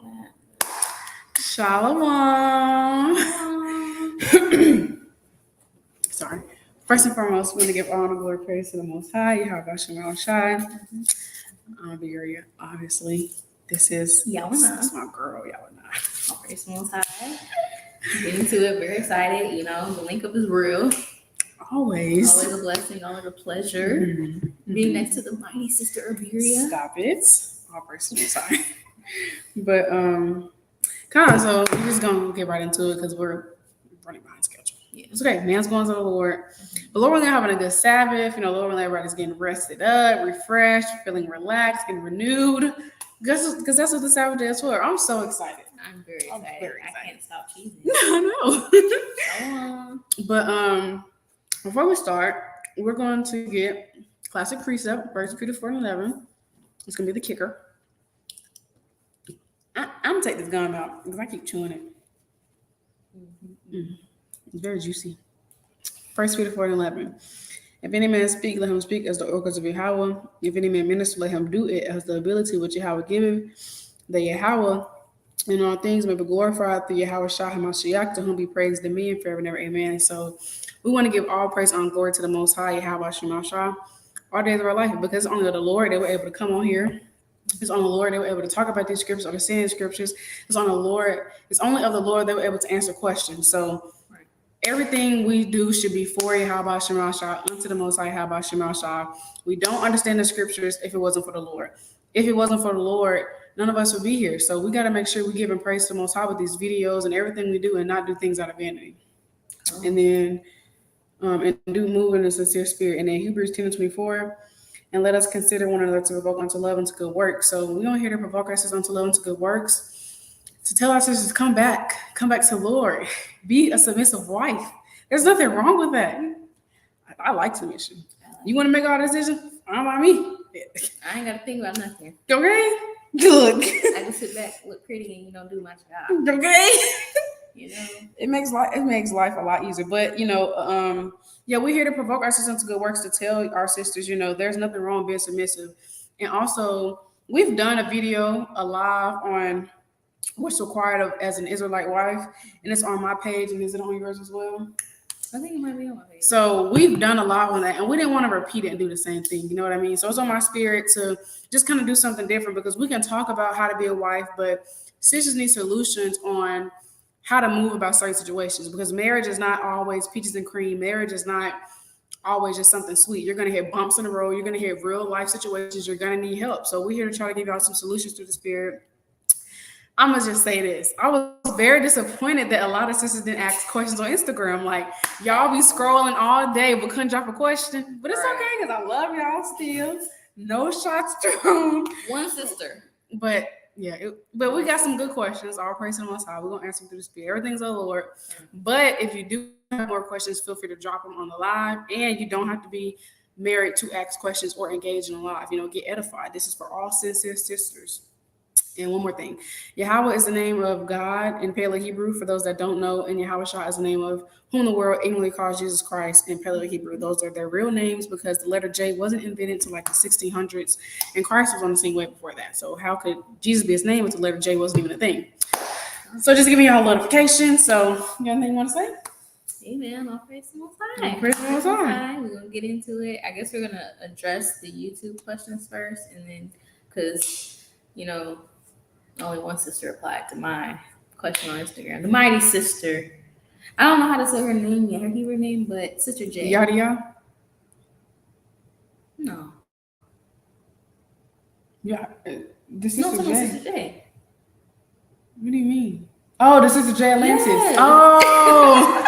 on that. Shalom. Sorry. First and foremost, we want to give honor, glory, praise to the Most High, Yahawah. Abiria, obviously. This is Yawanah. This is my girl, Yawanah. All praise to the Most High. Getting to it, very excited. You know, the link up is real. Always a blessing, always a pleasure. Being next to the mighty sister Iberia. Stop it. All praise to the Most High. But kind of, so we're just gonna get right into it because we're running behind schedule. Yeah. It's okay. Man's going to the Lord. But Lord, we're having a good Sabbath. You know, Lord, when everybody's getting rested up, refreshed, feeling relaxed, getting renewed. Because that's what the Sabbath day is for. I'm so excited. I'm very excited. I can't stop cheesing. I know. But before we start, we're going to get classic precept, 1 Peter 4:11. It's gonna be the kicker. I'm gonna take this gum out because I keep chewing it. It's very juicy. 1 Peter 4:11. If any man speak, let him speak as the oracles of Yahawah. If any man minister, let him do it as the ability which Yahawah giveth. The Yahawah in all things may be glorified through Yahawashi Hamashiach, to whom be praised the me and forever and ever. Amen. So we want to give all praise and glory to the Most High, Yahawashi Hamashiach, all days of our life, because it's only the Lord that we're able to come on here. It's on the Lord they were able to talk about these scriptures, understand these scriptures. It's on the Lord. It's only of the Lord they were able to answer questions. So everything we do should be for Yahawashi, unto the Most High Yahawashi. We don't understand the scriptures if it wasn't for the Lord. If it wasn't for the Lord, none of us would be here. So we got to make sure we give him praise to the Most High with these videos and everything we do, and not do things out of vanity. And then and do move in a sincere spirit. And then Hebrews 10:24. And let us consider one another to provoke unto love and to good works. So we don't here to provoke our sisters unto love and to good works. To tell our sisters, come back to the Lord. Be a submissive wife. There's nothing wrong with that. I like submission. You want to make all decisions? Fine by me. I ain't got to think about nothing. Okay? Good. I can sit back, look pretty, and you don't do my job. Okay? You know? It makes life a lot easier. But, yeah, we're here to provoke our sisters to good works, to tell our sisters, there's nothing wrong being submissive. And also, we've done a video, a live on what's required of as an Israelite wife, and it's on my page. And is it on yours as well? I think it might be on my page. So we've done a live on that, and we didn't want to repeat it and do the same thing. You know what I mean? So it's on my spirit to just kind of do something different, because we can talk about how to be a wife, but sisters need solutions on how to move about certain situations, because marriage is not always peaches and cream. Marriage is not always just something sweet. You're going to hit bumps in the road. You're going to hit real life situations. You're going to need help. So we're here to try to give y'all some solutions through the spirit. I'm going to just say this. I was very disappointed that a lot of sisters didn't ask questions on Instagram. Like, y'all be scrolling all day but couldn't drop a question. But it's okay, because I love y'all still. No shots thrown. One sister. But yeah, but we got some good questions. All praise to the Most High. We're going to answer them through the spirit. Everything's of the Lord. But if you do have more questions, feel free to drop them on the live. And you don't have to be married to ask questions or engage in a live. Get edified. This is for all sincere sisters. And one more thing. Yahawah is the name of God in Paleo Hebrew, for those that don't know. And Yahawashi is the name of whom the world ignorantly calls Jesus Christ in Paleo Hebrew. Those are their real names, because the letter J wasn't invented until like the 1600s. And Christ was on the scene way before that. So how could Jesus be his name if the letter J wasn't even a thing? So just giving y'all a notification. So you got anything you want to say? Amen. All praise the Most High. All praise the Most High. We're going to get into it. I guess we're going to address the YouTube questions first. And then, because, only one sister replied to my question on Instagram. The mighty sister. I don't know how to say her name yet, her Hebrew name, but Sister J. Yadia? No. Yeah. The Sister no, J. Sister J. What do you mean? Oh, the Sister J Atlantis. Yes. Oh. Oh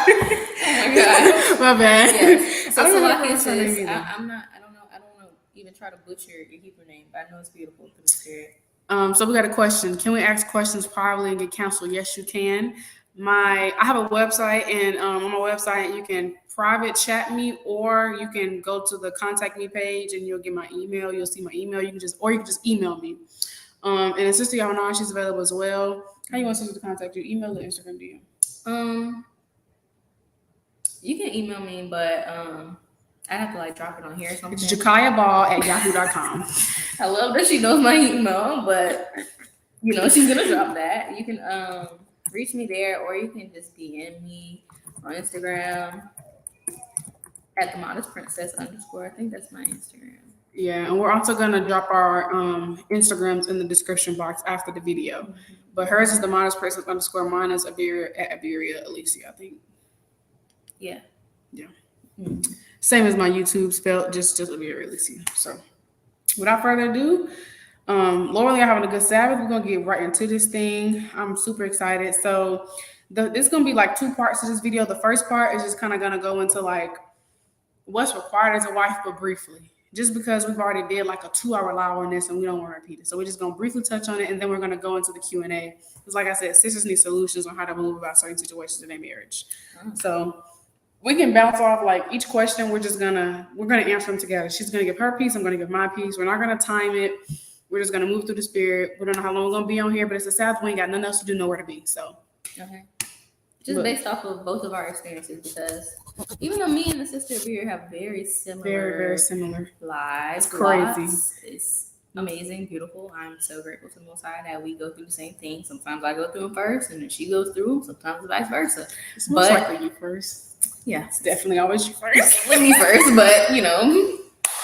my God. My bad. Yes. So I don't know like her it says, name either. I don't want to even try to butcher your Hebrew name, but I know it's beautiful through the spirit. So we got a question. Can we ask questions privately and get counsel? Yes, you can. I have a website, and on my website you can private chat me, or you can go to the contact me page and you'll get my email. You'll see my email. You can just email me. And the sister Yawanah, she's available as well. How you want sister to contact you? Email or Instagram DM? You can email me, but I have to drop it on here or something. It's jakayaball@yahoo.com. I love that she knows my email, but she's gonna drop that. You can reach me there, or you can just DM me on Instagram at the modest princess _ I think that's my Instagram. Yeah, and we're also gonna drop our Instagrams in the description box after the video. Mm-hmm. But hers is the modest princess _ mine is Iberia at Iberia Alicia, I think. Yeah. Yeah. Mm-hmm. Same as my YouTube spelled just Iberia Alicia. So without further ado, Laura and I are having a good Sabbath. We're gonna get right into this thing. I'm super excited. So it's gonna be like 2 parts to this video. The first part is just kind of gonna go into like what's required as a wife, but briefly. Just because we've already did like a 2-hour live on this and we don't want to repeat it. So we're just going to briefly touch on it, and then we're going to go into the Q&A. Because like I said, sisters need solutions on how to move about certain situations in their marriage. So we can bounce off like each question. We're going to answer them together. She's going to give her piece. I'm going to give my piece. We're not going to time it. We're just going to move through the spirit. We don't know how long we're going to be on here, but it's a Sabbath. We ain't got nothing else to do, nowhere to be. So. Okay. Just based off of both of our experiences, because even though me and the sister here have very similar lives, it's crazy. It's amazing, beautiful. I'm so grateful to the Most High that we go through the same thing. Sometimes I go through them first, and then she goes through them. Sometimes vice versa. It's most likely you first. Yeah, it's definitely always you first. With me first, but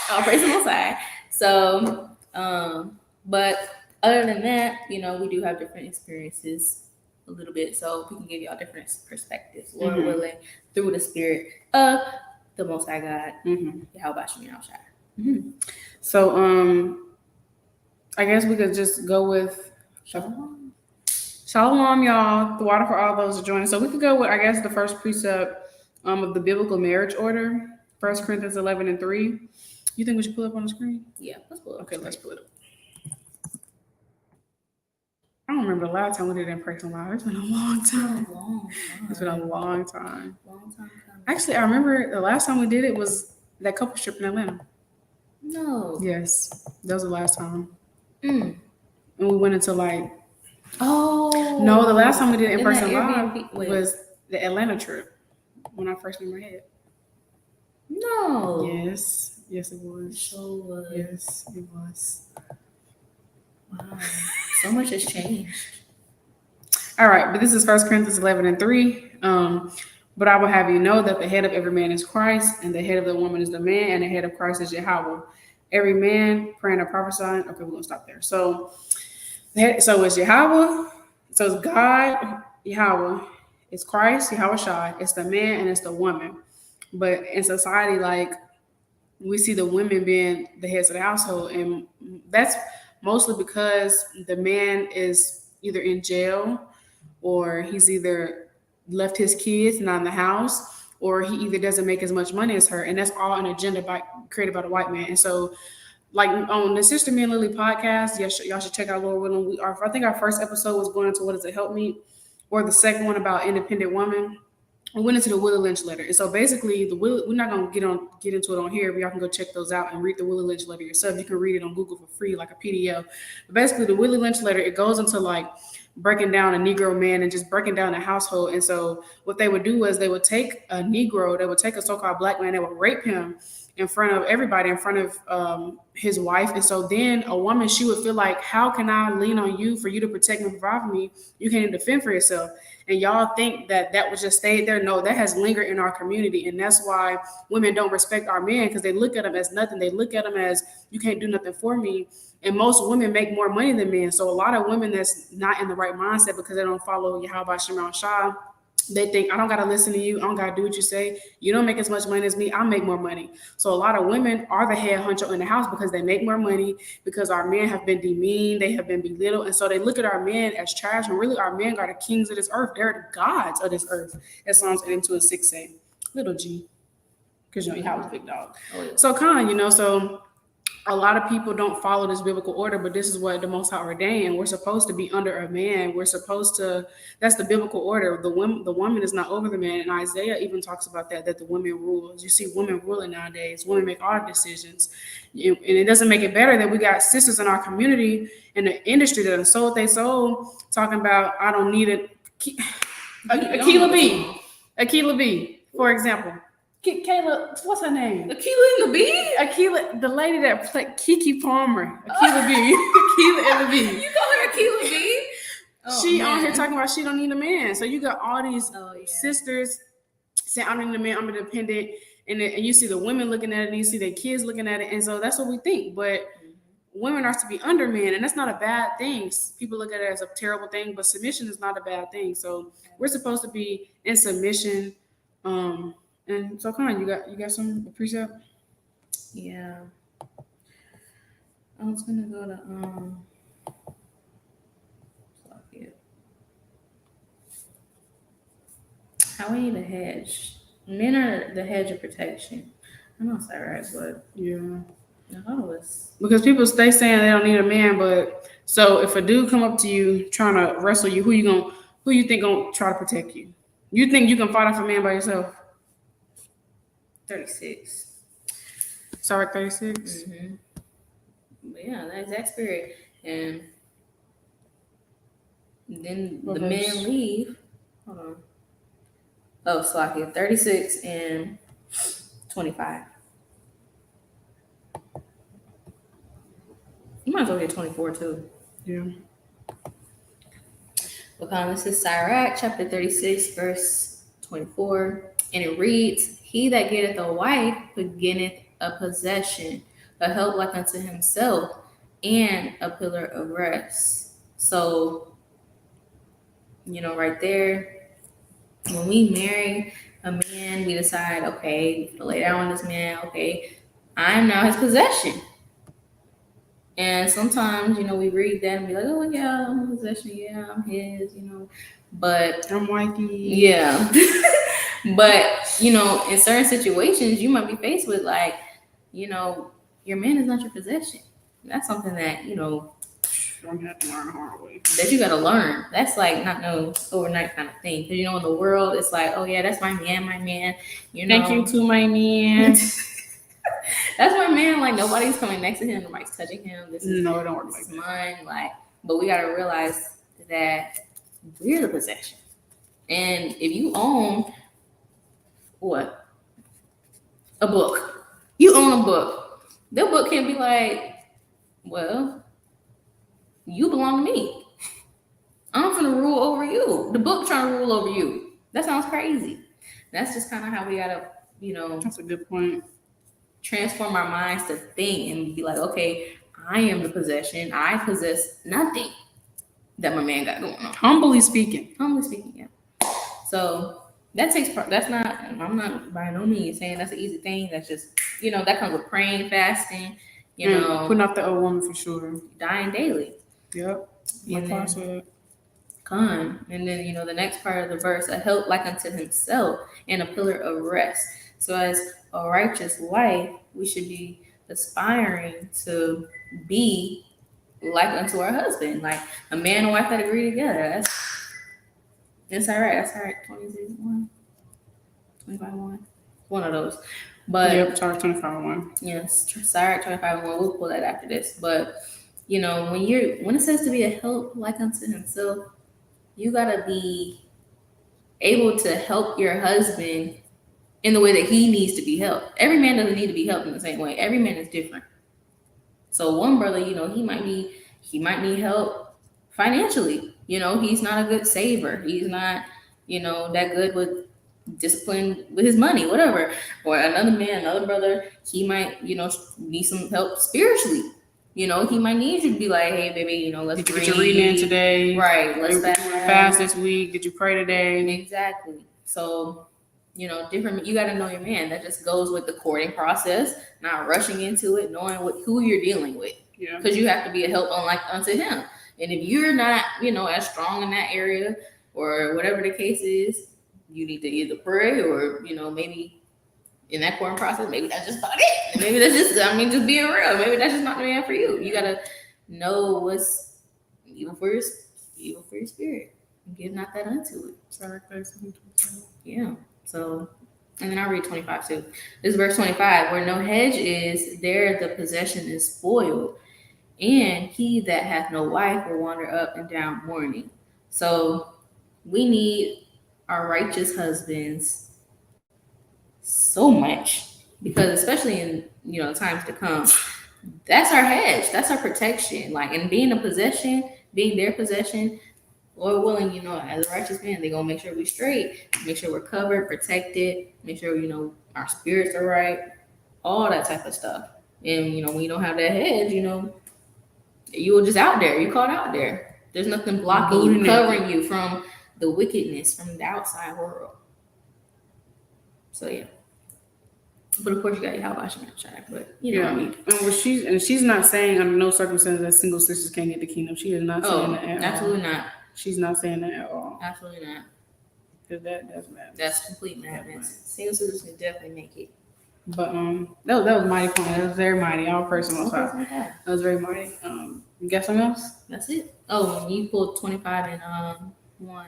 I'll praise the Most High. So, but other than that, we do have different experiences. A little bit, so we can give y'all different perspectives, Lord willing, through the spirit of the Most High God, Yahawashi and Yahawashi. So, I guess we could just go with Shalom, y'all. The water for all those who join. So we could go with, I guess, the first precept of the biblical marriage order, 1 Corinthians 11:3. You think we should pull it up on the screen? Yeah, let's pull it up. Okay, let's pull it up. I don't remember the last time we did it in person live. It's been a long time. It's been a long time. Actually, I remember the last time we did it was that couple trip in Atlanta. No. Yes, that was the last time. And we went into like. Oh. No, the last time we did it in person live was the Atlanta trip when I first met my head. No. Yes, it was. So was. Yes, it was. Wow. So much has changed. All right, but this is 1 Corinthians 11:3. But I will have you know that the head of every man is Christ, and the head of the woman is the man, and the head of Christ is Yahawah. Every man praying or prophesying. Okay, we're gonna stop there. So it's Yahawah. So it's God, Yahawah. It's Christ, Yahawashi. It's the man and it's the woman. But in society, like we see the women being the heads of the household, and that's mostly because the man is either in jail or he's either left his kids not in the house, or he either doesn't make as much money as her. And that's all an agenda created by the white man. And so like on the Sister Me and Lily podcast, y'all should check out Lord willing. I think our first episode was going into what is a helpmeet, or the second one about independent woman. We went into the Willie Lynch letter. And so basically we're not going to get into it on here, but y'all can go check those out and read the Willie Lynch letter yourself. You can read it on Google for free, like a PDF. But basically the Willie Lynch letter, it goes into like breaking down a Negro man and just breaking down a household. And so what they would do is they would take a Negro, they would take a so-called black man, they would rape him in front of everybody, in front of his wife. And so then a woman, she would feel like, how can I lean on you for you to protect me, provide for me? You can't even defend for yourself. And y'all think that would just stay there. No, that has lingered in our community. And that's why women don't respect our men, because they look at them as nothing. They look at them as, you can't do nothing for me. And most women make more money than men. So a lot of women that's not in the right mindset because they don't follow Yahawah Shema Shah, they think, I don't got to listen to you. I don't got to do what you say. You don't make as much money as me. I make more money. So a lot of women are the head honcho in the house because they make more money, because our men have been demeaned. They have been belittled. And so they look at our men as trash. And really, our men are the kings of this earth. They're the gods of this earth. As Psalms 82:6 say. Little G. Because, Yahawah's big dog. Oh, yeah. So so a lot of people don't follow this biblical order, but this is what the Most High ordained. We're supposed to be under a man. We're supposed to, that's the biblical order. The woman is not over the man. And Isaiah even talks about that the women rule. You see women ruling nowadays. Women make all decisions. And it doesn't make it better that we got sisters in our community, in the industry, that have sold their soul, talking about, I don't need Akila B, for example. Kayla, what's her name? Akilah and the Bee? Akilah, the lady that played Kiki Palmer. Akilah B. Akilah and the Bee. You call her Akilah B? Oh, She man. on here talking about she don't need a man. So you got all these yeah. sisters saying, I don't need a man, I'm independent. And you see the women looking at it, and you see their kids looking at it. And so that's what we think. But women are to be under men, and that's not a bad thing. People look at it as a terrible thing, but submission is not a bad thing. So we're supposed to be in submission. And so come on, you got some precept? Yeah. I was gonna go to how we need a hedge. Men are the hedge of protection. I know it's that right, but yeah. Because people stay saying they don't need a man, but so if a dude come up to you trying to wrestle you, who you think gonna try to protect you? You think you can fight off a man by yourself? 36. Sorry, 36? Mm-hmm. But yeah, that exact spirit. And then the men leave. Hold on. Oh, so I get 36 and 25. You might as well get 24 too. Yeah. Because this is Sirach chapter 36, verse 24. And it reads, He that getteth a wife beginneth a possession, a help like unto himself, and a pillar of rest. So, right there, when we marry a man, we decide, okay, to lay down with this man, okay, I'm now his possession. And sometimes, we read that and be like, oh, yeah, I'm a possession. Yeah, I'm his, But I'm wifey. Yeah. But, in certain situations, you might be faced with, like, your man is not your possession. That's something that, I'm going to have to learn the hard way. That you got to learn. That's, like, not no overnight kind of thing. Because, in the world, it's like, oh, yeah, that's my man. Thank you to my man. That's my man. Like, nobody's coming next to him. Nobody's touching him. No, it don't work like that. Mine. Like, but we got to realize that we're the possession. And if you own what? A book. You own a book. That book can't be like, well, you belong to me. I'm gonna rule over you. The book trying to rule over you. That sounds crazy. That's just kind of how we gotta, That's a good point. Transform our minds to think and be like, okay, I am the possession. I possess nothing that my man got going on. Humbly speaking, yeah. So that takes part. That's not. I'm not by no means saying that's an easy thing. That's just that comes with praying, fasting. Putting off the old woman for sure. Dying daily. Yep. And then the next part of the verse, a help like unto himself and a pillar of rest. So as a righteous wife, we should be aspiring to be like unto our husband, like a man and wife that agree together. That's all right. 26-1, 25-1, one of those. But yep, sorry, 25-1. Yes, sorry, 25-1. We'll pull that after this. But when it says to be a help like unto himself, you gotta be able to help your husband in the way that he needs to be helped. Every man doesn't need to be helped in the same way. Every man is different. So one brother, he might need help financially. He's not a good saver. He's not, that good with discipline with his money, whatever. Or another brother, he might, need some help spiritually. He might need you to be like, hey, baby, let's get your reading in today. Right. Let's fast this week. Did you pray today? Exactly. So, different. You got to know your man. That just goes with the courting process, not rushing into it, knowing who you're dealing with. Yeah. Because you have to be a help unto him. And if you're not, as strong in that area or whatever the case is, you need to either pray or, maybe in that courting process, maybe that's just not it. Maybe that's just, just being real. Maybe that's just not the man for you. You got to know what's evil for your spirit. Give not that unto it. Sorry, yeah. So, and then I'll read 25 too. This is verse 25. Where no hedge is, there the possession is spoiled. And he that hath no wife will wander up and down mourning. So we need our righteous husbands so much, because especially in times to come, that's our hedge, that's our protection. Like, and being a possession, being their possession, Lord willing, as a righteous man, they're gonna make sure we straight, make sure we're covered, protected, make sure our spirits are right, all that type of stuff. And when you don't have that hedge, you were just out there, you caught out there. There's nothing blocking you, covering you from the wickedness from the outside world. So yeah. But of course, you got Yahawashi in the chat. But what I mean. And she's not saying under no circumstances that single sisters can't get the kingdom. She is not saying that at absolutely all. not. She's not saying that at all. Absolutely not. Because that's madness. That's complete madness. Single sisters can definitely make it. But that was mighty fun. That was very mighty. All personal time. That was very mighty. You got something else? That's it. Oh, you pulled 25 and 1.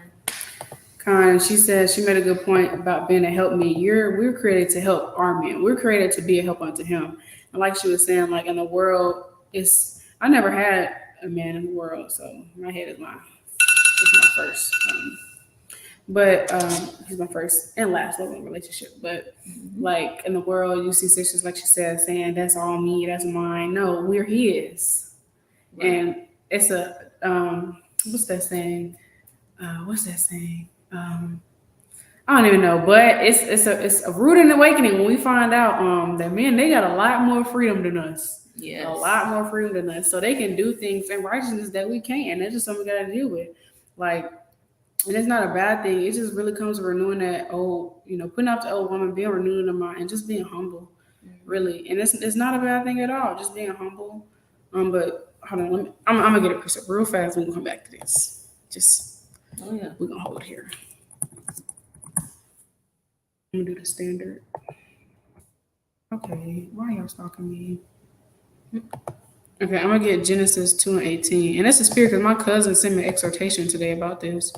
Khan, she said she made a good point about being a helpmeet. We're created to help our men. We're created to be a help unto him. And like she was saying, like in the world, I never had a man in the world, so my head is my first. But he's my first and last loving relationship. But like in the world, you see sisters, like she said, saying that's all me, that's mine. No, we're his. Right. And it's a what's that saying? I don't even know, but it's a rude awakening when we find out that men, they got a lot more freedom than us. Yes. A lot more freedom than us. So they can do things in righteousness that we can't. That's just something we gotta deal with. Like, and it's not a bad thing. It just really comes to renewing that old, putting out the old woman, being renewed in the mind, and just being humble. Really. And it's not a bad thing at all, just being humble. But hold on, I'm gonna get it real fast. We're gonna come back to this. We're gonna hold here. I'm gonna do the standard. Okay, why are y'all stalking me? Okay, I'm gonna get Genesis 2:18, and that's the spirit because my cousin sent me an exhortation today about this.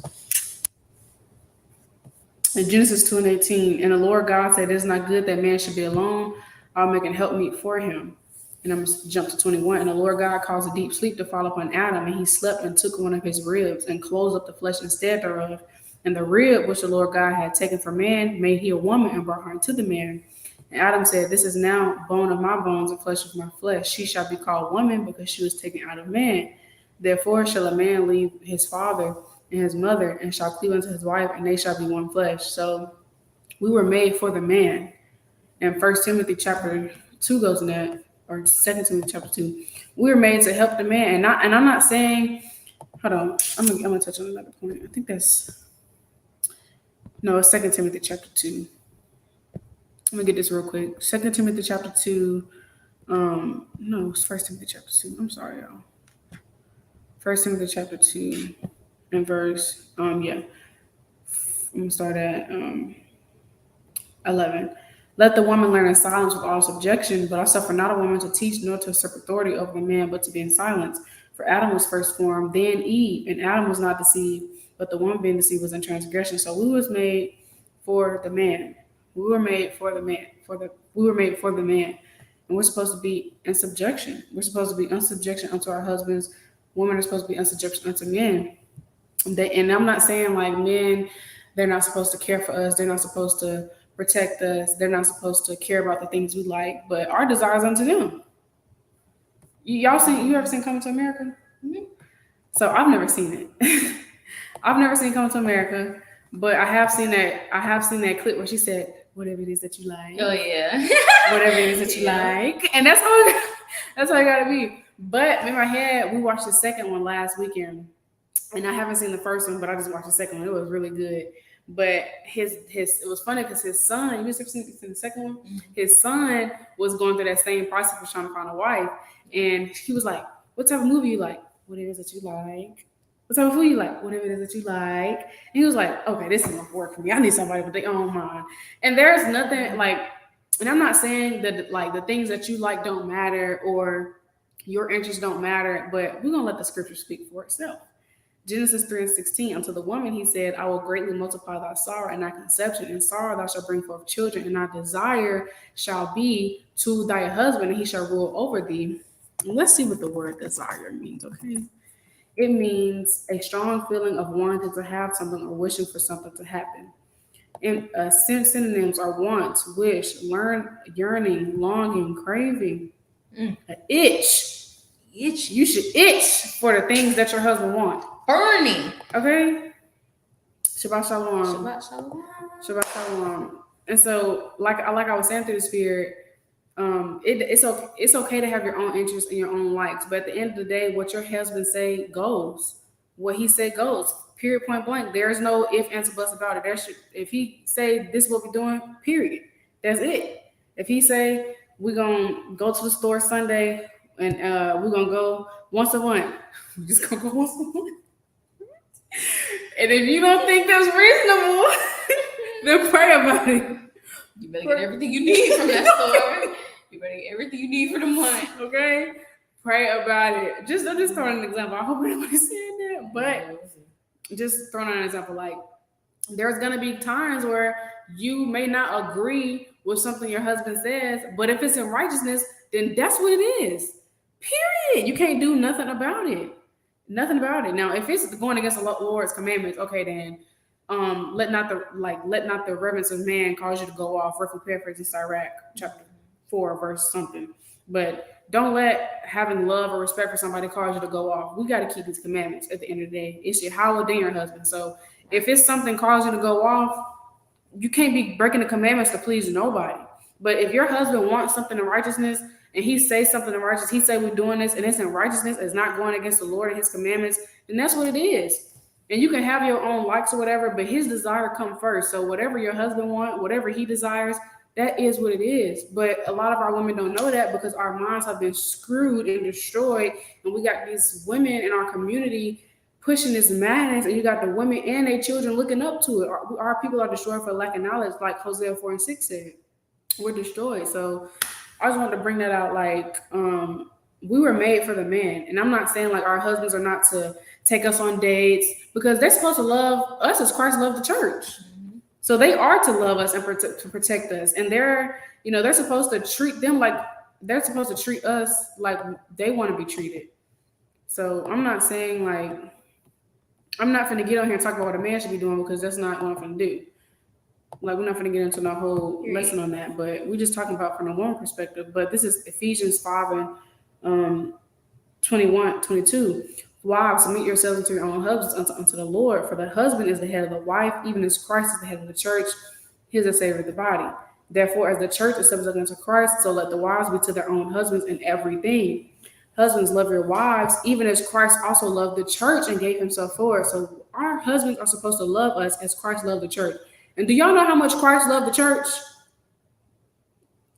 In Genesis 2:18, and the Lord God said, "It is not good that man should be alone. I'll make an helpmeet for him." And I'm gonna jump to 21. And the Lord God caused a deep sleep to fall upon Adam, and he slept and took one of his ribs and closed up the flesh instead thereof. And the rib which the Lord God had taken from man made he a woman and brought her unto the man. And Adam said, "This is now bone of my bones and flesh of my flesh. She shall be called woman because she was taken out of man. Therefore shall a man leave his father and his mother and shall cleave unto his wife, and they shall be one flesh." So we were made for the man. And 1 Timothy chapter 2 goes in that, or 2 Timothy chapter 2. We were made to help the man. And I'm not saying, hold on, I'm gonna touch on another point. I think it's 2 Timothy chapter 2. I'm gonna get this real quick. 2 Timothy chapter 2. It's 1 Timothy chapter 2. I'm sorry, y'all. 1 Timothy chapter 2 and verse, I'm gonna start at 11. "Let the woman learn in silence with all subjection, but I suffer not a woman to teach nor to usurp authority over the man, but to be in silence. For Adam was first formed, then Eve, and Adam was not deceived, but the woman being deceived was in transgression." So we was made for the man. We were made for the man. We were made for the man. And we're supposed to be in subjection. We're supposed to be in subjection unto our husbands. Women are supposed to be in subjection unto men. And I'm not saying like men, they're not supposed to care for us. They're not supposed to protect us. They're not supposed to care about the things we like, but our desires unto them. You ever seen Coming to America? Mm-hmm. So I've never seen it. I've never seen Coming to America, but I have seen that clip where she said, "Whatever it is that you like." Oh yeah. Whatever it is that you like. And that's how it gotta be. But in my head, we watched the second one last weekend. And I haven't seen the first one, but I just watched the second one. It was really good. But it was funny because his son, you ever seen the second one? Mm-hmm. His son was going through that same process of trying to find a wife. And he was like, "What type of movie you like?" "What it is that you like." "What type of food you like?" "Whatever it is that you like." And he was like, "Okay, this is gonna work for me. I need somebody with their own mind." And there's nothing like, and I'm not saying that like the things that you like don't matter or your interests don't matter, but we're gonna let the scripture speak for itself. Genesis 3:16, "Unto the woman he said, I will greatly multiply thy sorrow and thy conception. In sorrow thou shalt bring forth children, and thy desire shall be to thy husband, and he shall rule over thee." And let's see what the word desire means, okay? It means a strong feeling of wanting to have something or wishing for something to happen. And synonyms are wants, wish, learn, yearning, longing, craving, itch. Itch. You should itch for the things that your husband wants. Burning. Okay? Shabbat shalom. Shabbat shalom. Shabbat shalom. And so, like I was saying through the spirit, it's okay to have your own interests and your own likes, but at the end of the day, what your husband say goes. What he said goes. Period. Point blank. There's no if, ands, or buts about it. If he say this is what we're doing, period. That's it. If he say we're gonna go to the store Sunday and we're gonna go once a month, we're just gonna go once a month. And if you don't think that's reasonable, then pray about it. You better get everything you need from that store. You better get everything you need for the month. Okay? Pray about it. I'm just throwing an example. I hope nobody's saying that. But just throwing out an example, like there's gonna be times where you may not agree with something your husband says, but if it's in righteousness, then that's what it is. Period. You can't do nothing about it. Nothing about it. Now, if it's going against the Lord's commandments, okay, then let not the reverence of man cause you to go off. Roughly paraphrasing Sirach chapter 4, verse something. But don't let having love or respect for somebody cause you to go off. We got to keep his commandments at the end of the day. It's Yahawah, then your husband. So if it's something causing you to go off, you can't be breaking the commandments to please nobody. But if your husband wants something in righteousness and he says something in righteousness, he say we're doing this and it's in righteousness, it's not going against the Lord and his commandments, then that's what it is. And you can have your own likes or whatever, but his desire come first. So whatever your husband wants, whatever he desires, that is what it is. But a lot of our women don't know that because our minds have been screwed and destroyed. And we got these women in our community pushing this madness, and you got the women and their children looking up to it. Our people are destroyed for lack of knowledge, like Hosea 4:6 said. We're destroyed. So I just wanted to bring that out. Like, we were made for the man. And I'm not saying like our husbands are not to take us on dates, because they're supposed to love us as Christ loved the church. So they are to love us and to protect us. And they're supposed to treat them like they're supposed to treat us like they want to be treated. So I'm not saying like, I'm not going to get on here and talk about what a man should be doing, because that's not what I'm going to do. Like, we're not going to get into the whole lesson on that, but we're just talking about from a woman perspective. But this is Ephesians 5 and 21, 22. Wives, submit yourselves unto your own husbands, unto the Lord, for the husband is the head of the wife, even as Christ is the head of the church. He is the savior of the body. Therefore, as the church is subject unto Christ, so let the wives be to their own husbands in everything. Husbands, love your wives, even as Christ also loved the church and gave himself for it. So our husbands are supposed to love us as Christ loved the church. And do y'all know how much Christ loved the church?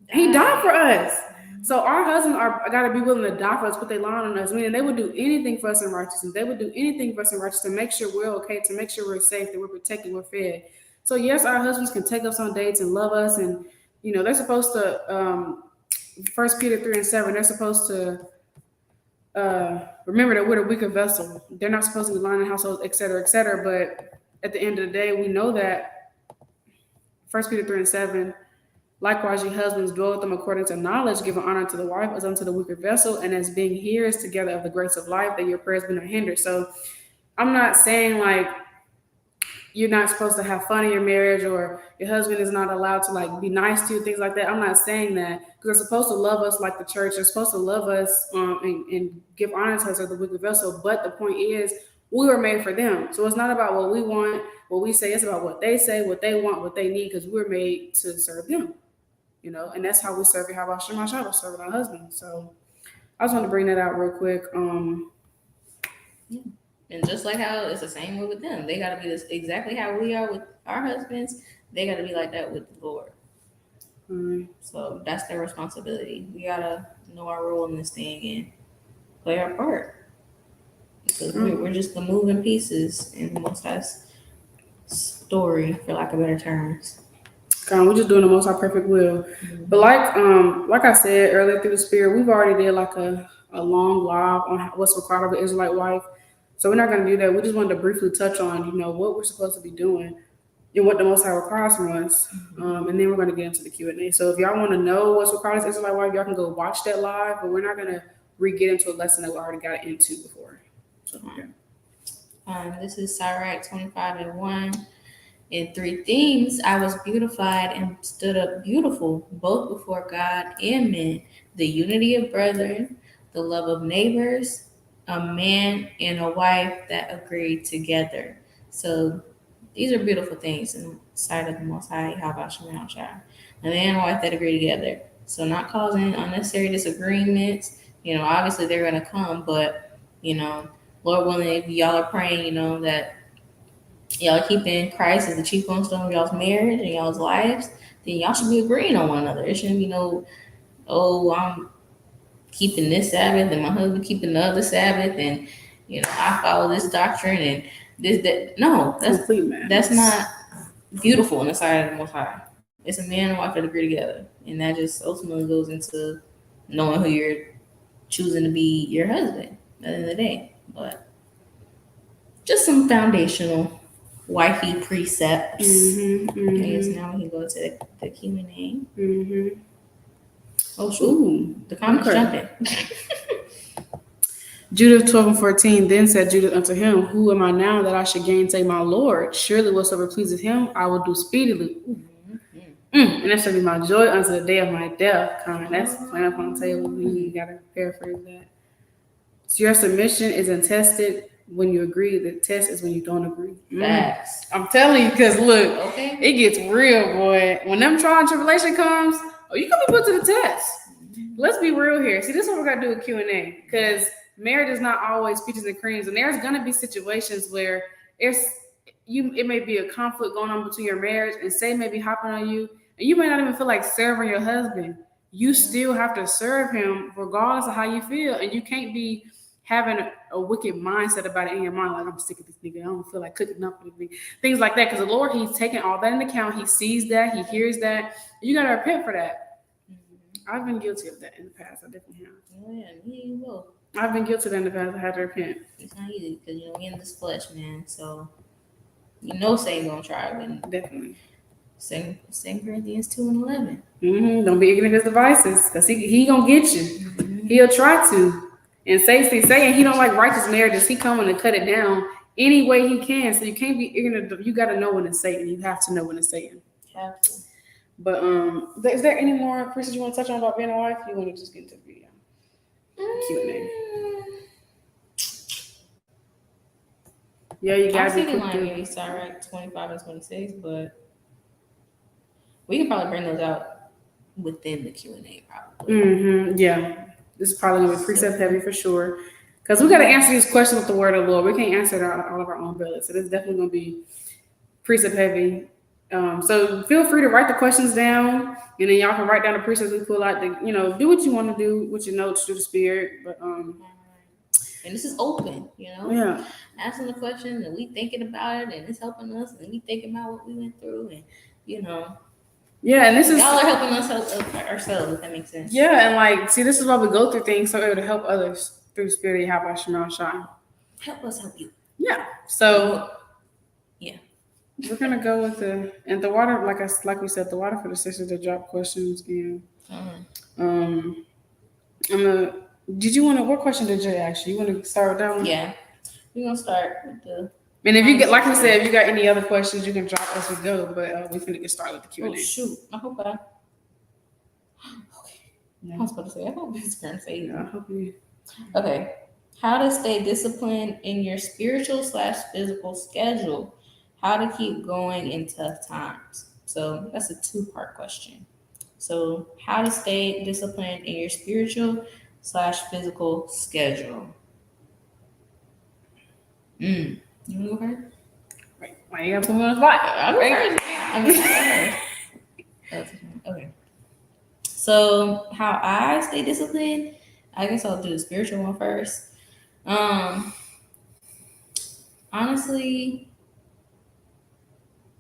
He died for us. So our husbands got to be willing to die for us, put their line on us, meaning they would do anything for us in righteousness. They would do anything for us in righteousness to make sure we're okay, to make sure we're safe, that we're protected, we're fed. So yes, our husbands can take us on dates and love us, and they're supposed to. 1 Peter 3:7. They're supposed to remember that we're the weaker vessel. They're not supposed to be lying in households, et cetera, et cetera. But at the end of the day, we know that 1 Peter 3:7. Likewise, your husbands, dwell with them according to knowledge, giving honor to the wife as unto the weaker vessel, and as being hearers together of the grace of life, that your prayers be not hindered. So I'm not saying like you're not supposed to have fun in your marriage, or your husband is not allowed to like be nice to you, things like that. I'm not saying that, because they're supposed to love us like the church. They're supposed to love us and give honor to us as the weaker vessel. But the point is, we were made for them. So it's not about what we want, what we say. It's about what they say, what they want, what they need, because we're made to serve them. And that's how we serve Yahawah, serving our husband. So I just want to bring that out real quick. And just like how it's the same way with them, they got to be exactly how we are with our husbands. They got to be like that with the Lord. So that's their responsibility. We got to know our role in this thing and play our part. Because we're just the moving pieces in the Most High's story, for lack of better terms. We're just doing the most our perfect will. But like I said earlier through the spirit, we've already did like a long live on what's required of an Israelite wife. So we're not going to do that. We just wanted to briefly touch on, what we're supposed to be doing and what the Most High requires from us. And then we're going to get into the Q&A. So if y'all want to know what's required as Israelite wife, y'all can go watch that live. But we're not going to re-get into a lesson that we already got into before. So, This is Sirach 25:1. In three things I was beautified and stood up beautiful, both before God and men: the unity of brethren, the love of neighbors, a man and a wife that agreed together. So these are beautiful things in the sight of the Most High, Bahasham, a man and a wife that agree together. So not causing unnecessary disagreements. Obviously they're gonna come, but Lord willing, if y'all are praying, that y'all are keeping Christ as the chief cornerstone of y'all's marriage and y'all's lives, then y'all should be agreeing on one another. It shouldn't be no, oh, I'm keeping this Sabbath and my husband keeping the other Sabbath, and I follow this doctrine and this that. No, Complete man. that's not beautiful in the sight of the Most High. It's a man and wife that agree together, and that just ultimately goes into knowing who you're choosing to be your husband at the end of the day. But just some foundational wifey precepts. I guess now we can go to the Q&A. Oh shoot! Ooh, the comments jumping. Judith 12:14. Then said Judith unto him, Who am I now that I should gainsay my Lord? Surely whatsoever pleases him, I will do speedily. And that shall be my joy unto the day of my death. That's plain up on the table. You gotta paraphrase that. So your submission isn't tested when you agree. The test is when you don't agree. Facts. I'm telling you, because look, it gets real, boy. When them trial and tribulation comes, you can be put to the test. Let's be real here. See, this is what we're gonna do with Q&A, because marriage is not always peaches and creams, and there's gonna be situations where it may be a conflict going on between your marriage, and Satan may be hopping on you, and you may not even feel like serving your husband. You still have to serve him regardless of how you feel, and you can't be having a wicked mindset about it in your mind, like, I'm sick of this nigga, I don't feel like cooking up with me, things like that, because the Lord, he's taking all that into account. He sees that, he hears that, you gotta repent for that. I've been guilty of that in the past. I definitely have. Oh yeah, you will. I've been guilty of that in the past. I had to repent. It's not easy because we in this flesh, man. So Satan gonna try, but Definitely. 2 Corinthians 2:11. Don't be ignorant of his devices, because he gonna get you. He'll try to. And saying he don't like righteous marriages, he coming to cut it down any way he can. So you can't be ignorant. You got to know when it's Satan. You have to know when it's Satan. Have to. But is there any more questions you want to touch on about being a wife? You want to just get into the video? Q&A. Yeah, you got to be quick. I was thinking start right 25 and 26, but we can probably bring those out within the Q&A probably. Yeah. This is probably going to be precept heavy for sure. Because we got to answer these questions with the word of the Lord. We can't answer it all of our own belly. So this is definitely going to be precept heavy. So feel free to write the questions down, and then y'all can write down the precepts we pull out. Do what you want to do with your notes through the Spirit. But and this is open, Yeah. Asking the question, and we thinking about it, and it's helping us, and we thinking about what we went through, and Yeah, and this is y'all are helping us help ourselves, if that makes sense. Yeah, and this is why we go through things, so we're able to help others through the Spirit of Yahawah. Help us help you. Yeah. So yeah. We're gonna go with the water, like we said, the water for the sisters to drop questions and what question did Jay ask you? You wanna start with that one? Yeah. We're gonna start with the And if you get, like we said, if you got any other questions, you can drop as we go. But we're gonna get started with the Q&A. Oh shoot! I hope I. Okay. Yeah. I was about to say I hope this is gonna say. Yeah, I hope you. Okay. How to stay disciplined in your spiritual/physical schedule? How to keep going in tough times? So that's a 2-part question. So how to stay disciplined in your spiritual/physical schedule? You want to go first? Wait, why you gotta put me on the spot? I'll go first. Okay. So how I stay disciplined? I guess I'll do the spiritual one first. Honestly,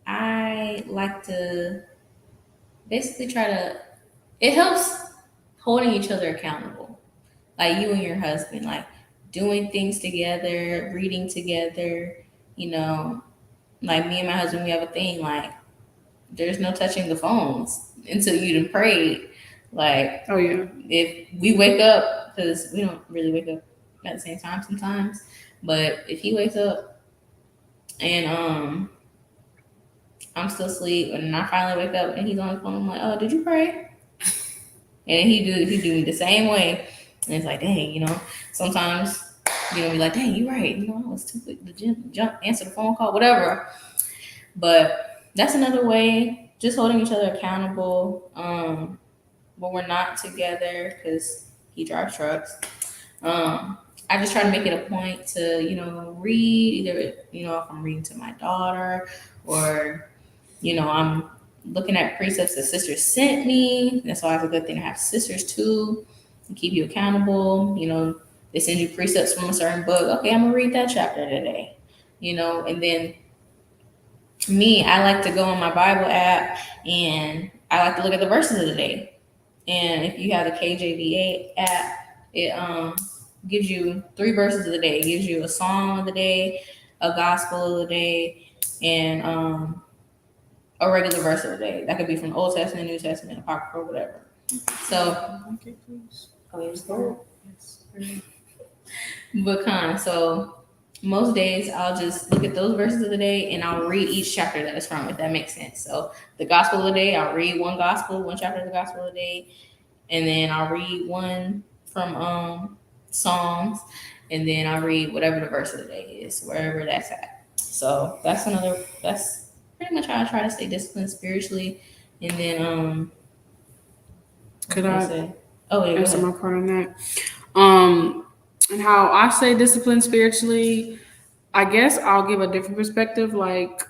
I like to basically it helps holding each other accountable. Like you and your husband, like doing things together, reading together, like me and my husband, we have a thing, like there's no touching the phones until you done prayed. Like, oh yeah, if we wake up, because we don't really wake up at the same time sometimes, but if he wakes up and I'm still asleep, and I finally wake up and he's on the phone. I'm like, oh, did you pray? And he do me the same way. And it's like, dang, sometimes, be like, dang, you right. I was too quick to jump, answer the phone call, whatever. But that's another way, just holding each other accountable. When we're not together, because he drives trucks. I just try to make it a point to, read either, if I'm reading to my daughter or, I'm looking at precepts that sisters sent me. That's always a good thing to have sisters too, to keep you accountable. They send you precepts from a certain book. Okay, I'm gonna read that chapter today. And then me, I like to go on my Bible app and I like to look at the verses of the day. And if you have the KJVA app, it gives you 3 verses of the day. It gives you a song of the day, a gospel of the day, and a regular verse of the day. That could be from the Old Testament, New Testament, Apocrypha, whatever. So, Okay, please. oh, you just go. But so most days I'll just look at those verses of the day and I'll read each chapter that it's from, if that makes sense. So the gospel of the day, I'll read one chapter of the gospel of the day, and then I'll read one from Psalms, and then I'll read whatever the verse of the day is, wherever that's at. So that's pretty much how I try to stay disciplined spiritually. And then Could I oh yeah, answer my part on that? And how I stay disciplined spiritually, I guess I'll give a different perspective. Like,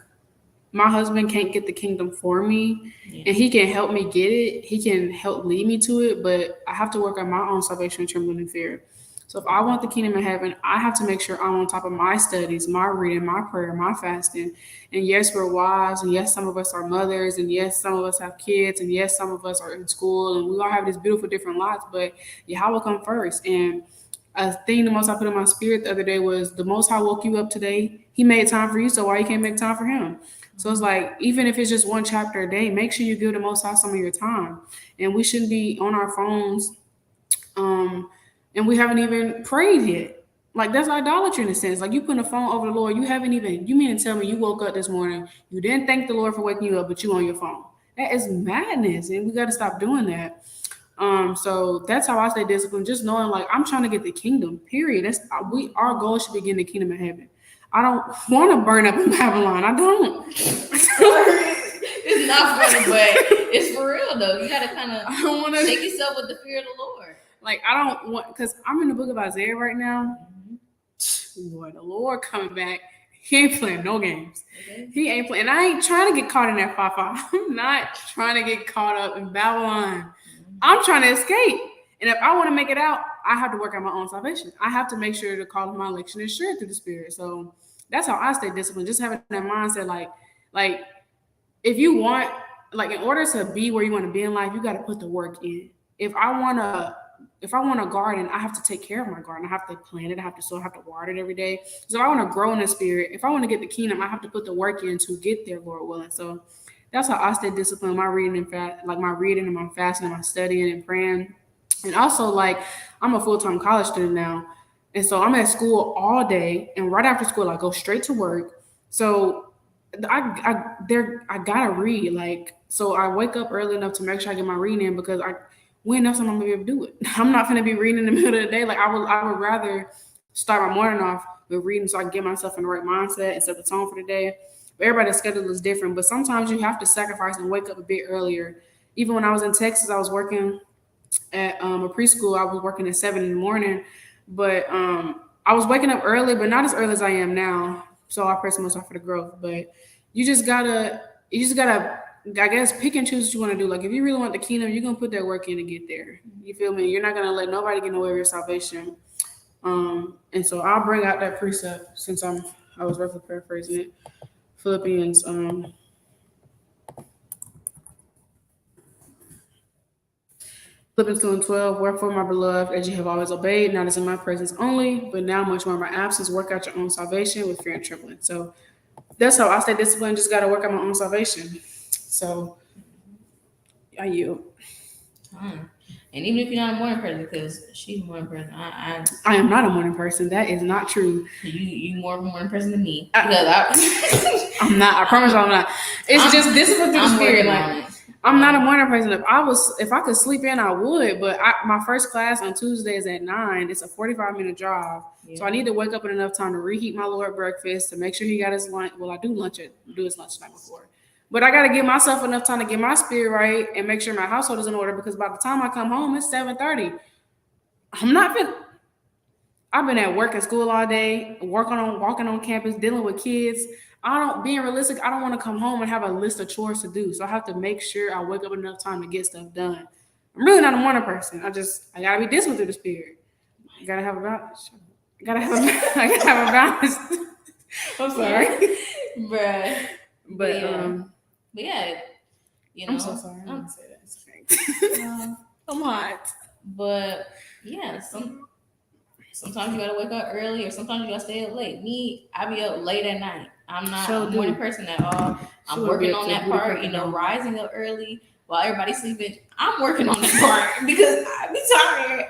my husband can't get the kingdom for me, and he can help me get it. He can help lead me to it, but I have to work on my own salvation, trembling, and fear. So if I want the kingdom of heaven, I have to make sure I'm on top of my studies, my reading, my prayer, my fasting. And yes, we're wives, and yes, some of us are mothers, and yes, some of us have kids, and yes, some of us are in school, and we all have these beautiful different lives, but Yahawah come first. And a thing the Most High put in my spirit the other day was, the Most High woke you up today. He made time for you, so why you can't make time for him? So it's like, even if it's just one chapter a day, make sure you give the Most High some of your time. And we shouldn't be on our phones, and we haven't even prayed yet. Like, that's idolatry in a sense. Like, you putting the phone over the Lord, you mean to tell me you woke up this morning, you didn't thank the Lord for waking you up, but you on your phone. That is madness, and we got to stop doing that. So that's how I stay disciplined. Just knowing, like, I'm trying to get the kingdom. Period. Our goal should be getting the kingdom of heaven. I don't want to burn up in Babylon. I don't. It's not funny, but it's for real though. You gotta kind of shake yourself with the fear of the Lord. Like, I don't want, because I'm in the book of Isaiah right now. Boy, the Lord coming back. He ain't playing no games. Okay. He ain't playing. And I ain't trying to get caught in that 5-5. I'm not trying to get caught up in Babylon. I'm trying to escape. And if I want to make it out, I have to work on my own salvation. I have to make sure the call of my election is sure through the Spirit. So that's how I stay disciplined. Just having that mindset, like if you want, like, in order to be where you want to be in life, you got to put the work in. If I want a garden, I have to take care of my garden. I have to plant it. I have to sow. I have to water it every day. So if I want to grow in the Spirit, if I want to get the kingdom, I have to put the work in to get there, Lord willing. So that's how I stay disciplined. My reading and my fasting and my studying and praying. And also, like, I'm a full-time college student now. And so I'm at school all day. And right after school, I go straight to work. So I gotta read. Like, so I wake up early enough to make sure I get my reading in, because when else am I gonna be able to do it? I'm not gonna be reading in the middle of the day. Like, I would rather start my morning off with reading so I can get myself in the right mindset and set the tone for the day. But everybody's schedule is different. But sometimes you have to sacrifice and wake up a bit earlier. Even when I was in Texas, I was working at a preschool. I was working at 7 in the morning, but I was waking up early, but not as early as I am now. So I praise myself for the growth. But you just gotta, I guess, pick and choose what you want to do. Like, if you really want the kingdom, you're gonna put that work in to get there. You feel me? You're not gonna let nobody get in the way of your salvation. And so I'll bring out that precept, since I was roughly paraphrasing it. Philippians 2:12, wherefore, my beloved, as you have always obeyed, not as in my presence only, but now much more in my absence, work out your own salvation with fear and trembling. So that's how I stay disciplined. Just got to work on my own salvation. So I yield. And even if you're not a morning person, because she's a morning person, I am not a morning person. That is not true. You more of a morning person than me. I'm not. I promise I'm not. It's just discipline through the spirit. Like I'm not a morning person. If I could sleep in, I would. But my first class on Tuesday is at 9. It's a 45-minute drive, so I need to wake up in enough time to reheat my Lord breakfast to make sure he got his lunch. Well, I do his lunch the night before. But I got to give myself enough time to get my spirit right and make sure my household is in order, because by the time I come home, it's 7:30. I'm not fit. I've been at work and school all day, walking on campus, dealing with kids. Being realistic, I don't want to come home and have a list of chores to do. So I have to make sure I wake up enough time to get stuff done. I'm really not a morning person. I gotta be disciplined through the spirit. I gotta have a balance. I gotta have a balance. I'm sorry. Bruh. But yeah, I'm so sorry. I'm gonna say that. I'm hot. But yeah, sometimes you gotta wake up early, or sometimes you gotta stay up late. Me, I be up late at night. I'm not a morning person at all. I'm working on that part, rising up early while everybody's sleeping. I'm working on that part because I be tired.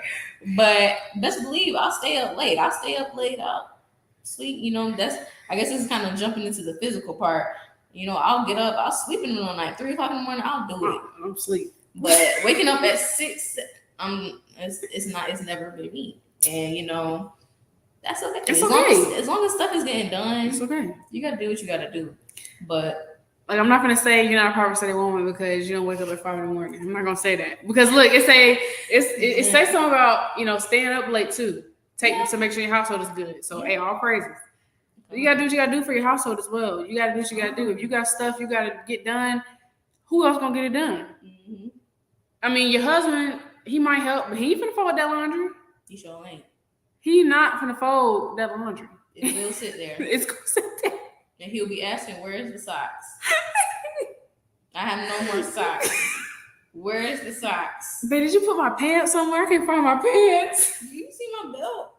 But best believe I'll stay up late. I'll sleep. I guess this is kind of jumping into the physical part. I'll get up, I'll sleep in the middle of the night, 3 o'clock in the morning, I'll do it. I'm asleep. But waking up at 6, it's never been me. And that's okay. It's okay. As long as stuff is getting done, it's okay. You gotta do what you gotta do. But I'm not gonna say you're not a proper steady woman because you don't wake up at 5 in the morning. I'm not gonna say that, because look, it says something about staying up late too. To make sure your household is good. So hey, all praises. You gotta do what you gotta do for your household as well. You gotta do what you gotta do. If you got stuff you gotta get done, who else gonna get it done? Mm-hmm. I mean, your husband, he might help, but he ain't finna fold that laundry. He sure ain't. He not finna fold that laundry. It will sit there. It's gonna sit there. And he'll be asking, "Where's the socks? I have no more socks. Where's the socks? Babe, did you put my pants somewhere? I can't find my pants. Do you see my belt?"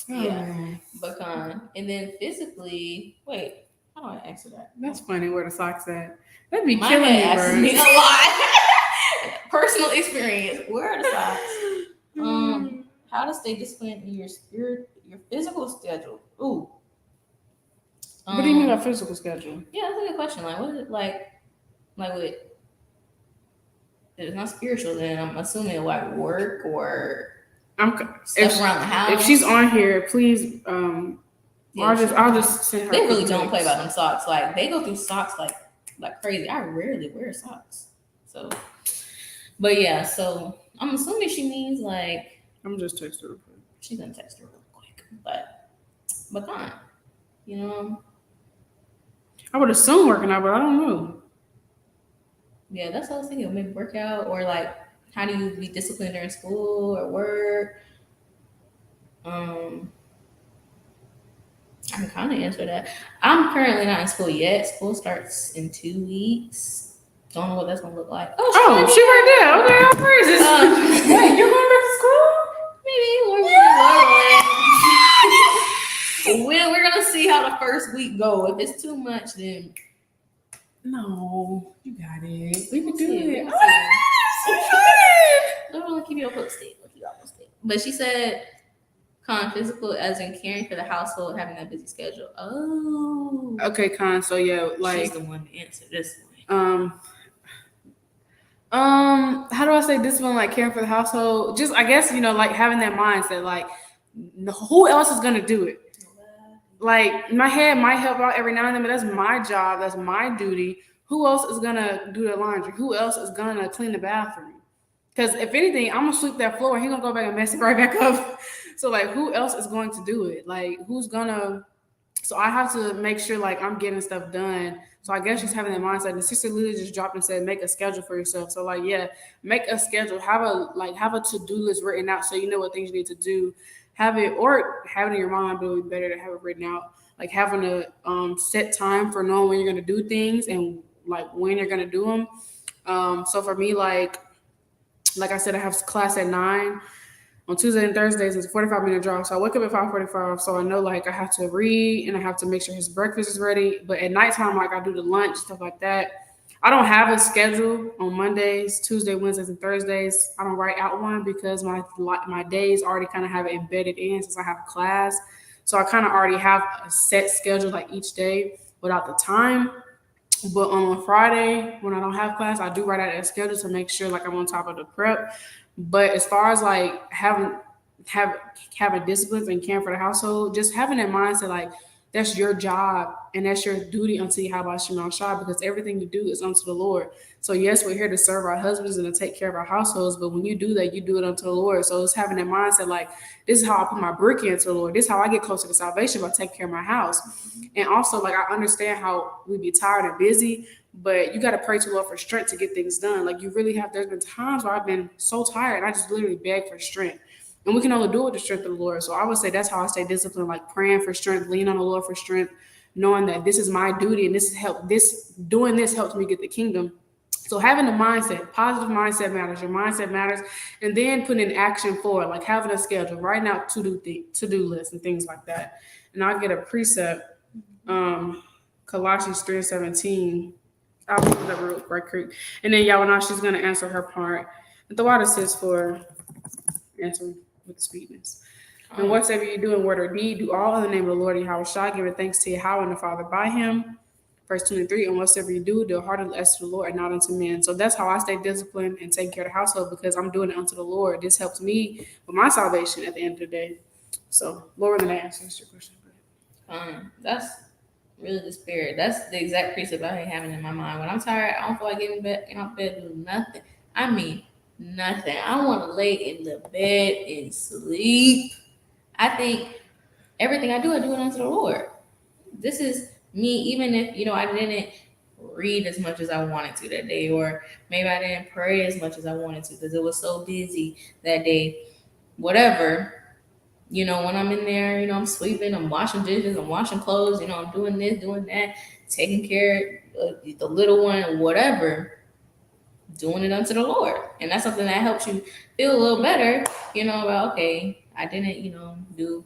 Yeah, but and then physically, wait, how do I answer that? That's funny. Where the socks at? That'd be my killing me, bro. Me a lot. Personal experience. Where are the socks? How to stay disciplined in your physical schedule? Ooh. What do you mean by physical schedule? Yeah, that's a good question. Like, what is it like? Like, what? It's not spiritual. Then I'm assuming like work or. Stuff around the house. If she's on here, please. I'll just send her. They really don't play about them socks. Like they go through socks like crazy. I rarely wear socks. So, but yeah. So I'm assuming she means like. I'm just texting her. She's gonna text her real quick, but God, I would assume working out, but I don't know. Yeah, that's what I was thinking. Maybe work out, or like. How do you be disciplined during school or work? I can kind of answer that. I'm currently not in school yet. School starts in 2 weeks. Don't know what that's gonna look like. Oh, she right there. Okay, I'm praises. Wait, you're going back to school? Maybe. We're gonna see how the first week go. If it's too much, then no, you got it. We can do it. I'm gonna keep you posted. But she said, physical as in caring for the household, having that busy schedule. Oh. Okay, so yeah, like she's the one to answer this one. How do I say discipline, like caring for the household? Just I guess, like having that mindset, like who else is gonna do it? Like my head might help out every now and then, but that's my job, that's my duty. Who else is gonna do the laundry? Who else is gonna clean the bathroom? Because if anything, I'm gonna sweep that floor and he's gonna go back and mess it right back up. So like, who else is going to do it? Like, who's gonna? So I have to make sure like I'm getting stuff done. So I guess just having that mindset. And Sister Lily just dropped and said, make a schedule for yourself. So like, yeah, make a schedule. Have a to-do list written out so you know what things you need to do. Have it in your mind, but it would be better to have it written out. Like having a set time for knowing when you're gonna do things and like when you're gonna do them. So for me, like I said, I have class at 9. On Tuesdays and Thursdays, it's a 45-minute drive. So I wake up at 5:45. So I know like I have to read and I have to make sure his breakfast is ready. But at nighttime, like I do the lunch, stuff like that. I don't have a schedule on Mondays, Tuesdays, Wednesdays, and Thursdays. I don't write out one because my days already kind of have it embedded in since I have class. So I kind of already have a set schedule like each day without the time. But on a Friday, when I don't have class, I do write out a schedule to make sure like I'm on top of the prep. But as far as like have having disciplines and caring for the household, just having that mindset like that's your job and that's your duty unto Yahawah because everything you do is unto the Lord. So yes, we're here to serve our husbands and to take care of our households, but when you do that, you do it unto the Lord. So it's having that mindset like this is how I put my brick into the Lord. This is how I get closer to salvation by taking care of my house. And also like I understand how we be tired and busy, but you got to pray to the Lord for strength to get things done. Like you really have. There's been times where I've been so tired and I just literally beg for strength. And we can only do it with the strength of the Lord. So I would say that's how I stay disciplined, like praying for strength, lean on the Lord for strength, knowing that this is my duty and doing this helps me get the kingdom. So having the mindset, positive mindset matters. Your mindset matters. And then putting in action for it, like having a schedule, writing out to-do lists and things like that. And I'll get a precept, Colossians 3:17. I'll put that real quick. And then Yawanah, she's going to answer her part. And the water says for answering with speediness. And whatsoever you do in word or deed, do all in the name of the Lord Yahawashi, giving thanks to Yahawah and the Father by him. Verse 23, and whatsoever you do heartily as to the Lord and not unto men. So that's how I stay disciplined and take care of the household because I'm doing it unto the Lord. This helps me with my salvation at the end of the day. So, Lord, then I answers your question. That's really the spirit. That's the exact precept I be having in my mind. When I'm tired, I don't feel like getting out of bed, do nothing. I mean, nothing. I want to lay in the bed and sleep. I think everything I do it unto the Lord. This is me, even if I didn't read as much as I wanted to that day, or maybe I didn't pray as much as I wanted to because it was so busy that day. Whatever. When I'm in there, I'm sweeping, I'm washing dishes, I'm washing clothes, I'm doing this, doing that, taking care of the little one, whatever. Doing it unto the Lord. And that's something that helps you feel a little better, about, okay, I didn't, do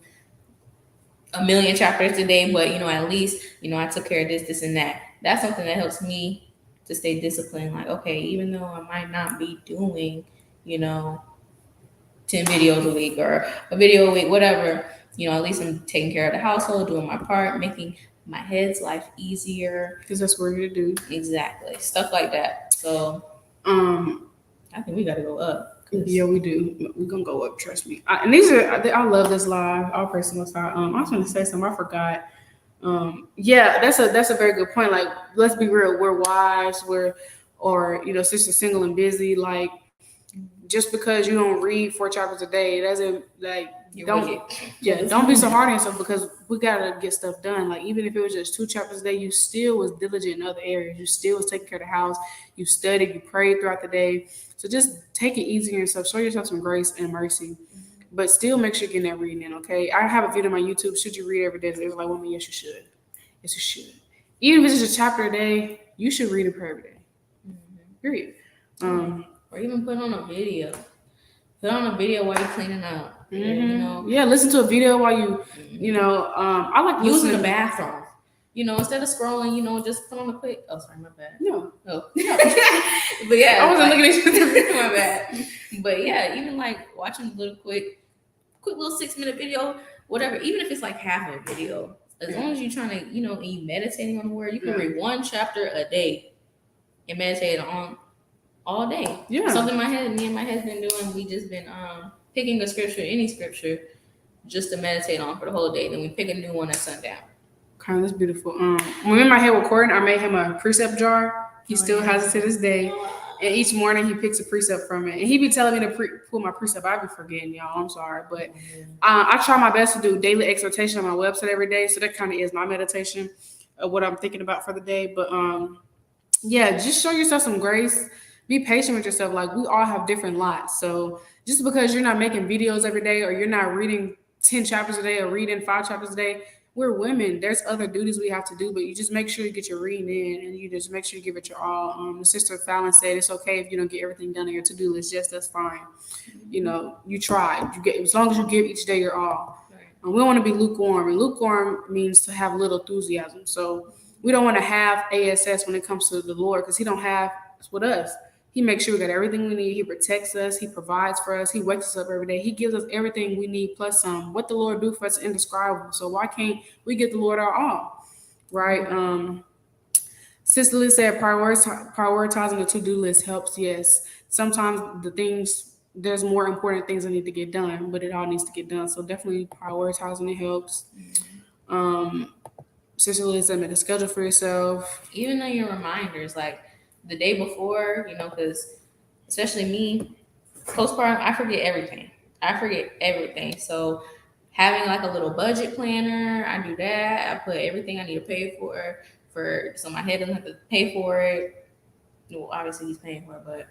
a million chapters today, but, at least, I took care of this, and that. That's something that helps me to stay disciplined. Like, okay, even though I might not be doing, 10 videos a week or a video a week, whatever, at least I'm taking care of the household, doing my part, making my head's life easier. Because that's what you're going to do. Exactly. Stuff like that. So, I think we got to go up. Yeah, we do. We're going to go up, trust me. I love this live. All praise the Most High. I was going to say something. I forgot. Yeah, that's a very good point. Like, let's be real. We're wives. Sister single and busy. Like, just because you don't read 4 chapters a day, it doesn't don't be so hard on yourself because we gotta get stuff done. Like even if it was just 2 chapters a day, you still was diligent in other areas. You still was taking care of the house. You studied, you prayed throughout the day. So just take it easy on yourself. Show yourself some grace and mercy, but still make sure you're getting that reading in. Okay, I have a video on my YouTube. Should you read every day? It was like, woman, yes, you should. Yes, you should. Even if it's just a chapter a day, you should read a prayer every day. Period. Or even put on a video. Put on a video while you're cleaning up. Mm-hmm. Yeah, listen to a video while you, I like using the bathroom. Instead of scrolling, just put on a quick. Oh, sorry, my bad. No. Oh. But yeah, I wasn't looking at you. My bad. But yeah, even like watching a little quick little 6-minute video, whatever. Even if it's like half a video, as long as you're trying to, and you meditating on the word, you can read 1 chapter a day and meditate on all day. Yeah. Something me and my husband doing. We just been picking a scripture, any scripture, just to meditate on for the whole day. Then we pick a new one at sundown. Okay, that's beautiful. When me and my head recording, I made him a precept jar. He still has it to this day. And each morning he picks a precept from it. And he be telling me to pull my precept. I be forgetting, y'all. I'm sorry. But I try my best to do daily exhortation on my website every day. So that kind of is my meditation of what I'm thinking about for the day. But yeah, just show yourself some grace. Be patient with yourself. Like we all have different lots. So just because you're not making videos every day or you're not reading 10 chapters a day or reading 5 chapters a day, we're women. There's other duties we have to do, but you just make sure you get your reading in and you just make sure you give it your all. The sister Fallon said it's okay if you don't get everything done on your to-do list. Yes, that's fine. You try. As long as you give each day your all. Right. We don't want to be lukewarm. And lukewarm means to have little enthusiasm. So we don't want to have ASS when it comes to the Lord, because He don't have with us. He makes sure we got everything we need. He protects us. He provides for us. He wakes us up every day. He gives us everything we need plus some. What the Lord do for us is indescribable. So why can't we give the Lord our all, right? Sister Liz said prioritizing the to-do list helps. Yes, sometimes there's more important things that need to get done, but it all needs to get done. So definitely prioritizing it helps. Sister Liz said make a schedule for yourself. Even on your reminders, like the day before, because especially me, postpartum, I forget everything. So having like a little budget planner, I do that. I put everything I need to pay for so my head doesn't have to pay for it. Well, obviously he's paying for it, but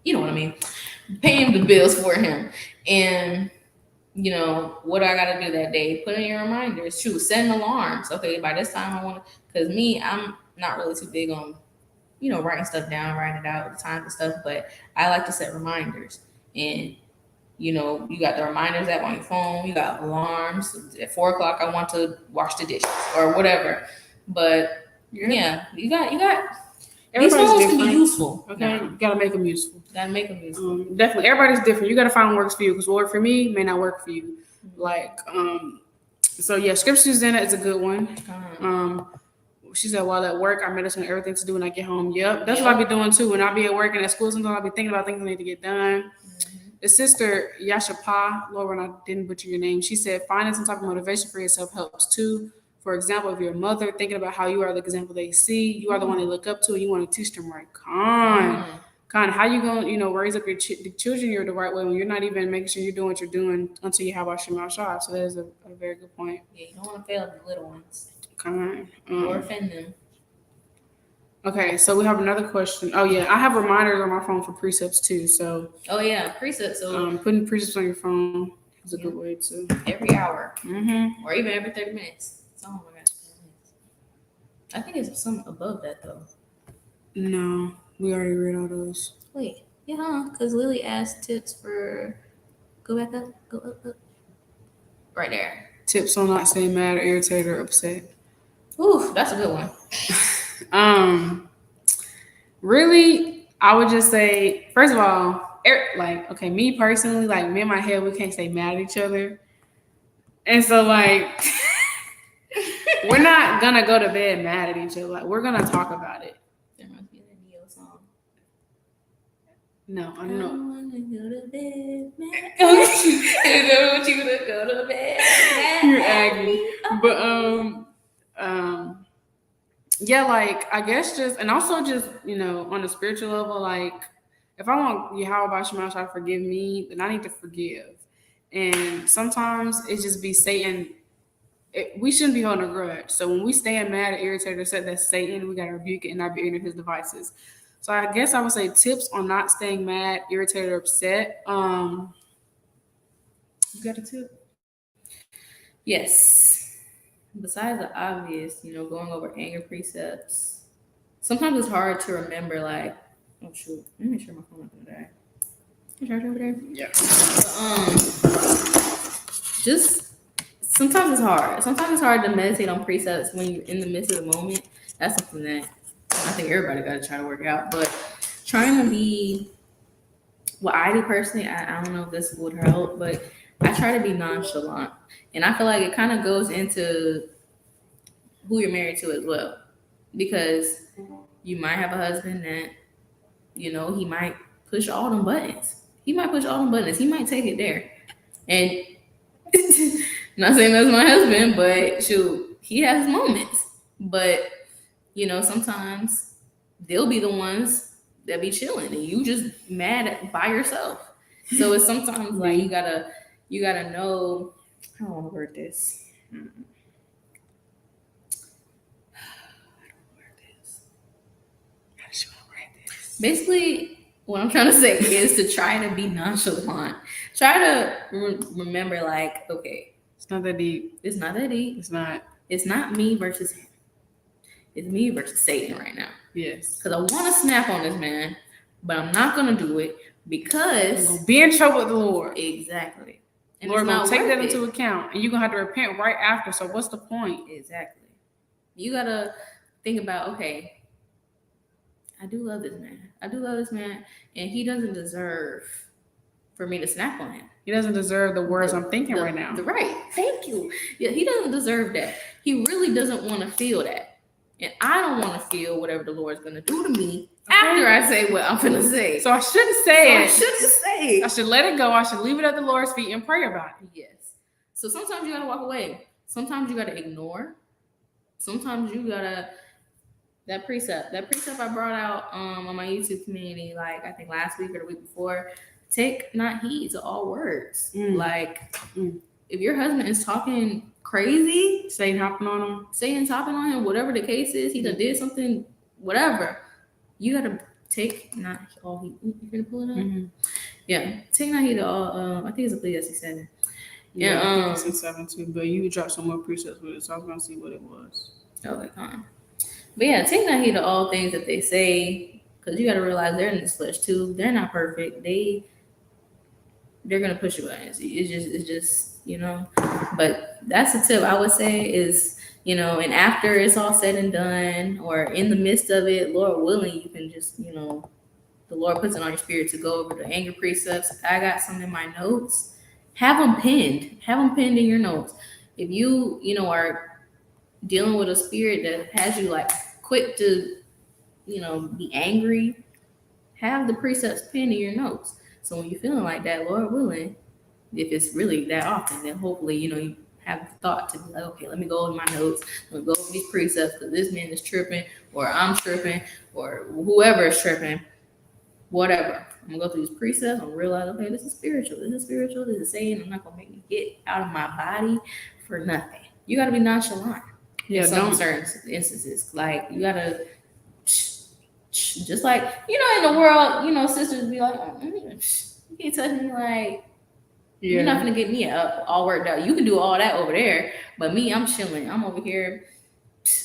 you know what I mean. Paying the bills for him. And what do I got to do that day? Put in your reminders. Shoot, setting alarms. Okay, by this time I want to, because I'm not really too big on, writing stuff down, writing it out, the times and stuff, but I like to set reminders. And, you got the reminders app on your phone, you got alarms. At 4:00, I want to wash the dishes or whatever. But yeah, you got these phones can be useful. Okay, you gotta make them useful. Definitely. Everybody's different. You gotta find what works for you, because what works for me may not work for you. Like, so yeah, scriptures in it is a good one. She said, while at work, I meditate on everything to do when I get home. Yep, that's what I be doing too. When I be at work and at school, sometimes I be thinking about things I need to get done. The sister Yashapa, Lord, I didn't butcher your name. She said, finding some type of motivation for yourself helps too. For example, if you're a mother, thinking about how you are the example they see, you are the one they look up to, and you want to teach them right. How you going to, raise up your the children the right way when you're not even making sure you're doing what you're doing until you have Bahasham. So that is a very good point. Yeah, you don't want to fail the little ones. Or offend them. Okay, so we have another question. Oh yeah, I have reminders on my phone for precepts too. So precepts. So putting precepts on your phone is a good way to every hour, or even every 30 minutes. Oh my God, I think it's something above that though. No, we already read all those. Wait, because Lily asked tips for. Go back up. Go up. Right there. Tips on not staying mad or irritated or upset. Ooh, that's a good one. Really, I would just say, first of all, me personally, like me and my head, we can't stay mad at each other. And so like, we're not gonna go to bed mad at each other. Like, we're gonna talk about it. There must be a Neo song. No, I don't know. I wanna go to bed mad. I don't want you to go to bed mad. You're aggy. But yeah, like I guess and also on a spiritual level, like if I want Yahawah to forgive me, then I need to forgive. And sometimes it just be Satan. We shouldn't be holding a grudge. So when we stand mad or irritated or upset, that's Satan. We gotta rebuke it and not be ignorant of his devices. So I guess I would say tips on not staying mad, irritated, or upset. You got a tip? Yes. Besides the obvious, going over anger precepts, sometimes it's hard to remember, like, oh shoot, let me make sure my phone isn't gonna die. You charge over there? Yeah. Just sometimes it's hard. Sometimes it's hard to meditate on precepts when you're in the midst of the moment. That's something that I think everybody got to try to work out. But trying to be, what I do personally, I don't know if this would help, but I try to be nonchalant. And I feel like it kind of goes into who you're married to as well. Because you might have a husband that, he might push all them buttons. He might take it there. And not saying that's my husband, but shoot, he has his moments. But, sometimes they'll be the ones that be chilling and you just mad by yourself. So it's sometimes like you gotta know how I want to word this. Basically, what I'm trying to say is to try to be nonchalant. Try to remember, like, okay, it's not that deep. It's not that deep. It's not me versus him. It's me versus Satan right now. Yes. Because I want to snap on this man, but I'm not going to do it because I'm going to be in trouble with the Lord. Exactly. And Lord going to take that into account. And you're going to have to repent right after. So what's the point? Exactly. You got to think about, okay, I do love this man. I do love this man, and he doesn't deserve for me to snap on him. He doesn't deserve the words I'm thinking right now. Right. Thank you. Yeah, he doesn't deserve that. He really doesn't want to feel that. And I don't want to feel whatever the Lord's going to do to me after I say what I'm going to say. So I shouldn't say it. I shouldn't say it. I should let it go. I should leave it at the Lord's feet and pray about it. Yes. So sometimes you got to walk away. Sometimes you got to ignore. Sometimes you got to... That precept I brought out on my YouTube community, like I think last week or the week before, take not heed to all words. If your husband is talking crazy, Satan hopping on him, whatever the case is, he done did something, whatever, you gotta take not all heed. You gonna pull it up? Mm-hmm. Yeah, take not heed to all. I think it's Ecclesiastes 7. Yeah, it's in 7 too. But you dropped some more precepts with it, so I was gonna see what it was. Okay, fine. But yeah, take not heed to all things that they say, because you got to realize they're in this flesh too. They're not perfect. They're gonna push you buttons. It's just But that's a tip I would say is and after it's all said and done, or in the midst of it, Lord willing, you can just the Lord puts it on your spirit to go over the anger precepts. I got some in my notes. Have them pinned. Have them pinned in your notes. If you are dealing with a spirit that has you like quick to be angry, have the precepts pinned in your notes, so when you're feeling like that, Lord willing, if it's really that often, then hopefully you have the thought to be like, okay, let me go over my notes, let me go over these precepts, because this man is tripping, or I'm tripping, or whoever is tripping, whatever. I'm gonna go through these precepts and realize, okay, this is spiritual, this is saying I'm not gonna make me get out of my body for nothing. You got to be nonchalant. Yeah, in certain instances, like you gotta just like in the world, sisters be like, you can't touch me, like you're not gonna get me up all worked out. You can do all that over there, but me, I'm chilling. I'm over here.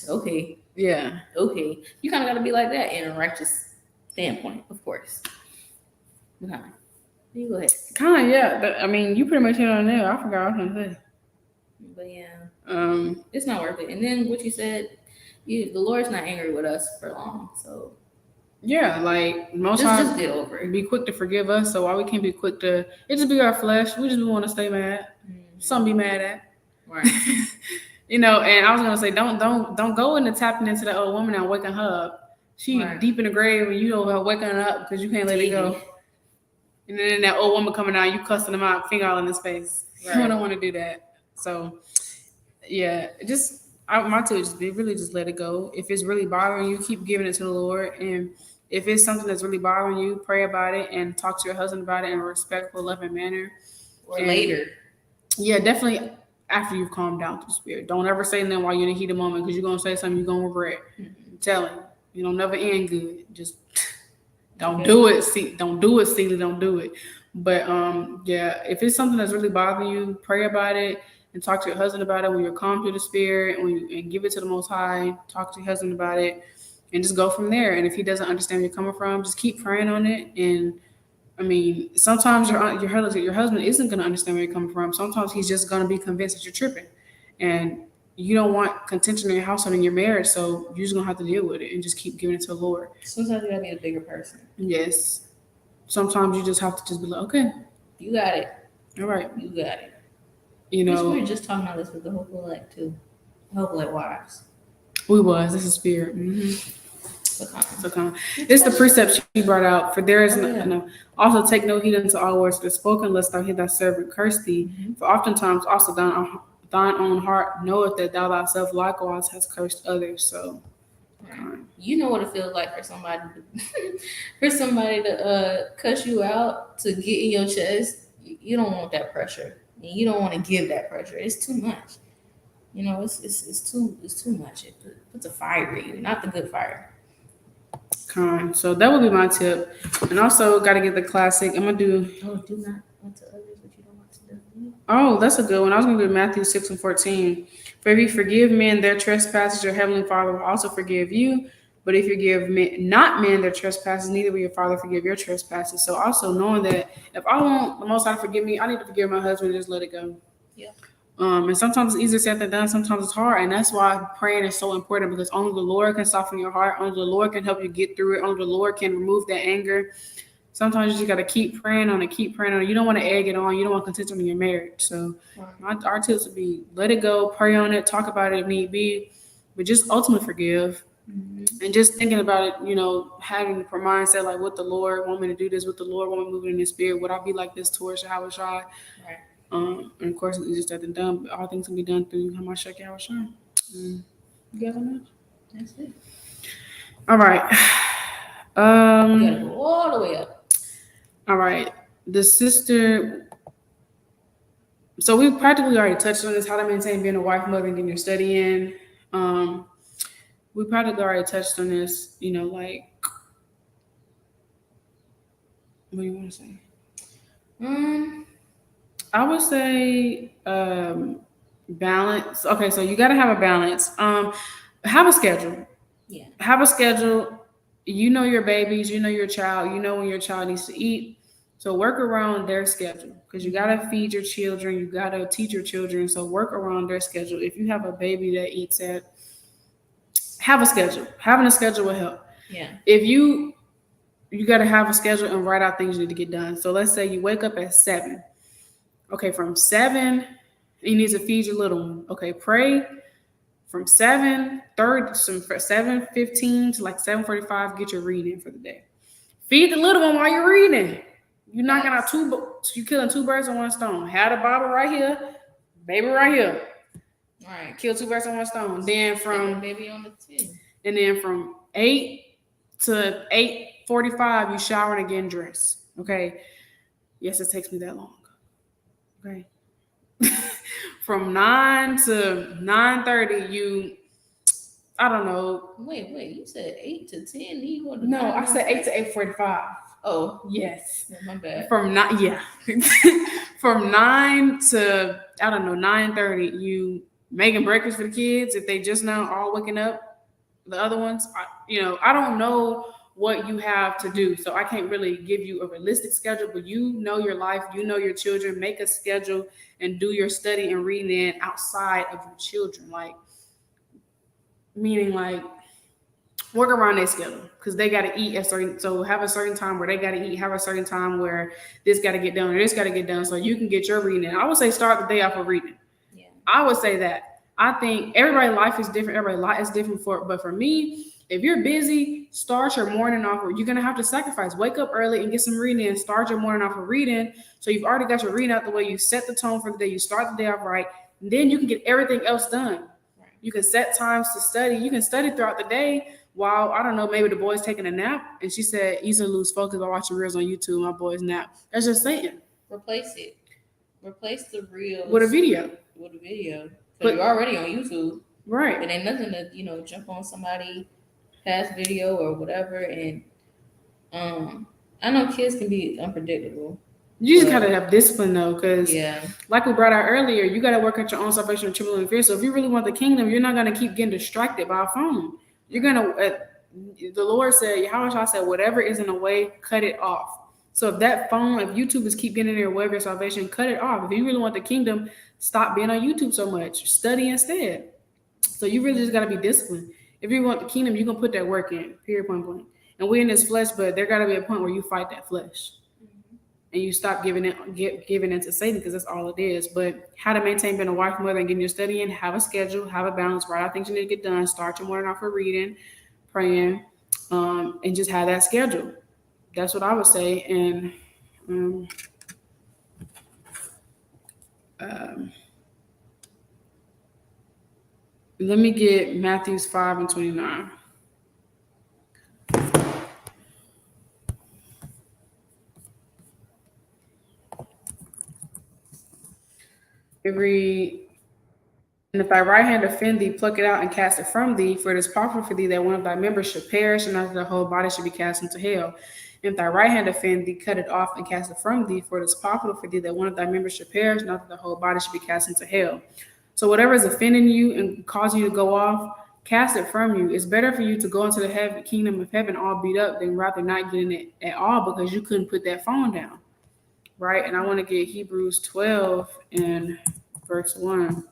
Okay. Yeah. Okay. You kind of gotta be like that in a righteous standpoint, of course. Okay. You go ahead. Kind of, yeah. I mean, you pretty much hit on there. I forgot what I was gonna say. But yeah, it's not worth it. And then what you said, the Lord's not angry with us for long, so yeah, like most times, just get over it. Be quick to forgive us. So why we can't be quick to? It just be our flesh. We just want to stay mad. Mm-hmm. Some be mad at, right? And I was gonna say, don't go into tapping into that old woman and waking her up. She deep in the grave, and you over her waking her up because you can't let it go. And then that old woman coming out, you cussing him out, finger all in his face. Right. You don't want to do that. So, yeah, my tip is really just let it go. If it's really bothering you, keep giving it to the Lord. And if it's something that's really bothering you, pray about it and talk to your husband about it in a respectful, loving manner. Or later. Yeah, definitely after you've calmed down to the spirit. Don't ever say nothing while you're in the heat of the moment, because you're going to say something you're going to regret. Mm-hmm. Tell him. Never end good. Just don't do it. Don't do it, Celie. Don't do it. But, yeah, if it's something that's really bothering you, pray about it. And talk to your husband about it when you're calm through the spirit, and give it to the Most High. Talk to your husband about it, and just go from there. And if he doesn't understand where you're coming from, just keep praying on it. And I mean, sometimes your husband isn't going to understand where you're coming from. Sometimes he's just going to be convinced that you're tripping, and you don't want contention in your household and your marriage. So you're just going to have to deal with it and just keep giving it to the Lord. Sometimes you got to be a bigger person. Yes. Sometimes you just have to just be like, okay, you got it. All right, you got it. We were just talking about this with the Hopeful Elect too. Hopeful Elect wives. We was. This is spirit. Mm-hmm. So it's the precept she brought out. For there is no. Also take no heed unto all words that are spoken, lest thou hear thy servant curse thee. Mm-hmm. For oftentimes also thine own heart knoweth that thou thyself likewise hast cursed others. So you know what it feels like for somebody to cuss you out, to get in your chest. You don't want that pressure. You don't want to give that pressure. It's too much. It's too much. It puts a fire in you, not the good fire. So that would be my tip. And also got to get the classic. I'm gonna do. Oh, do not want to others what you don't want to do. Oh, that's a good one. I was gonna do Matthew 6:14. For if you forgive men their trespasses, your heavenly Father will also forgive you. But if you give not men their trespasses, neither will your Father forgive your trespasses. So also knowing that if I want the Most High to forgive me, I need to forgive my husband and just let it go. Yeah. And sometimes it's easier said than done. Sometimes it's hard, and that's why praying is so important because only the Lord can soften your heart. Only the Lord can help you get through it. Only the Lord can remove that anger. Sometimes you just gotta keep praying on it, keep praying on it. You don't want to egg it on. You don't want contention in your marriage. So our tips would be let it go, pray on it, talk about it if need be, but just ultimately forgive. And just thinking about it, having the mindset like, what the Lord want me to do this, what the Lord want me to move in the spirit, would I be like this towards Yahawashi? Right. And of course, it's easier said than done, but all things can be done through Hamashiach Yahawashi. You guys on that? That's it. All right. You gotta go all the way up. All right. The sister. So we practically already touched on this: how to maintain being a wife, mother, and getting your study in. We practically already touched on this. Like, what do you want to say? I would say balance. Okay, so you got to have a balance. Have a schedule. Yeah. Have a schedule. You know your babies. You know your child. You know when your child needs to eat. So work around their schedule because you got to feed your children. You got to teach your children. So work around their schedule. If you have a baby that eats at, have a schedule. Having a schedule will help. Yeah. If you got to have a schedule and write out things you need to get done. So let's say you wake up at 7. Okay, from 7, you need to feed your little one. Okay, pray from 7:15 to like 7:45. Get your reading for the day. Feed the little one while you're reading. You're knocking out you're killing 2 birds with 1 stone. Have the Bible right here, baby right here. All right, kill 2 birds with 1 stone. Then from baby on the 10. And then from 8 to 8:45, you shower and again dress. Okay. Yes, it takes me that long. Okay. From 9 to 9:30, I don't know. Wait, you said 8 to 10? You going to No, I said 8 to 8:45. Oh, yes. My bad. From 9, yeah. From 9 to, I don't know, 9:30, you making breakfast for the kids if they just now all waking up. The other ones, I don't know what you have to do. So I can't really give you a realistic schedule, but you know your life, you know your children, make a schedule and do your study and reading outside of your children. Meaning work around their schedule because they got to eat so have a certain time where they got to eat, have a certain time where this got to get done or this got to get done so you can get your reading. I would say start the day off of reading. Yeah. I would say that. I think everybody's life is different. Everybody's life is different but for me, if you're busy, start your morning off. You're going to have to sacrifice. Wake up early and get some reading and start your morning off of reading. So you've already got your reading out the way. You set the tone for the day. You start the day off right. And then you can get everything else done. Right. You can set times to study. You can study throughout the day while, I don't know, maybe the boy's taking a nap. And she said, easily lose focus by watching reels on YouTube. My boy's nap. That's just saying. Replace it. Replace the reels. With a video. But you're already on YouTube. Right. It ain't nothing to, jump on somebody past video or whatever. And I know kids can be unpredictable. You just gotta have discipline though, because yeah, like we brought out earlier, you gotta work out your own salvation and tribulation and fear. So if you really want the kingdom, you're not gonna keep getting distracted by a phone. You're gonna. The Lord said, Yahawashi said, whatever is in the way, cut it off. So if that phone, if YouTube is keep getting in your way of your salvation, cut it off. If you really want the kingdom, stop being on YouTube so much. Study instead. So you really just gotta be disciplined. If you want the kingdom, you're gonna put that work in. Period. Point blank. And we're in this flesh, but there gotta be a point where you fight that flesh. And you stop giving it to Satan because that's all it is. But how to maintain being a wife, mother, and getting your study in, have a schedule, have a balance, write out things you need to get done, start your morning off with reading, praying, and just have that schedule. That's what I would say. And let me get Matthews 5:29. And if thy right hand offend thee, pluck it out and cast it from thee, for it is profitable for thee that one of thy members should perish, and not the whole body should be cast into hell. And if thy right hand offend thee, cut it off and cast it from thee, for it is profitable for thee that one of thy members should perish, not that the whole body should be cast into hell. So whatever is offending you and causing you to go off, cast it from you. It's better for you to go into the kingdom of heaven all beat up than rather not getting it at all because you couldn't put that phone down. Right? And I want to get Hebrews 12 and verse 1.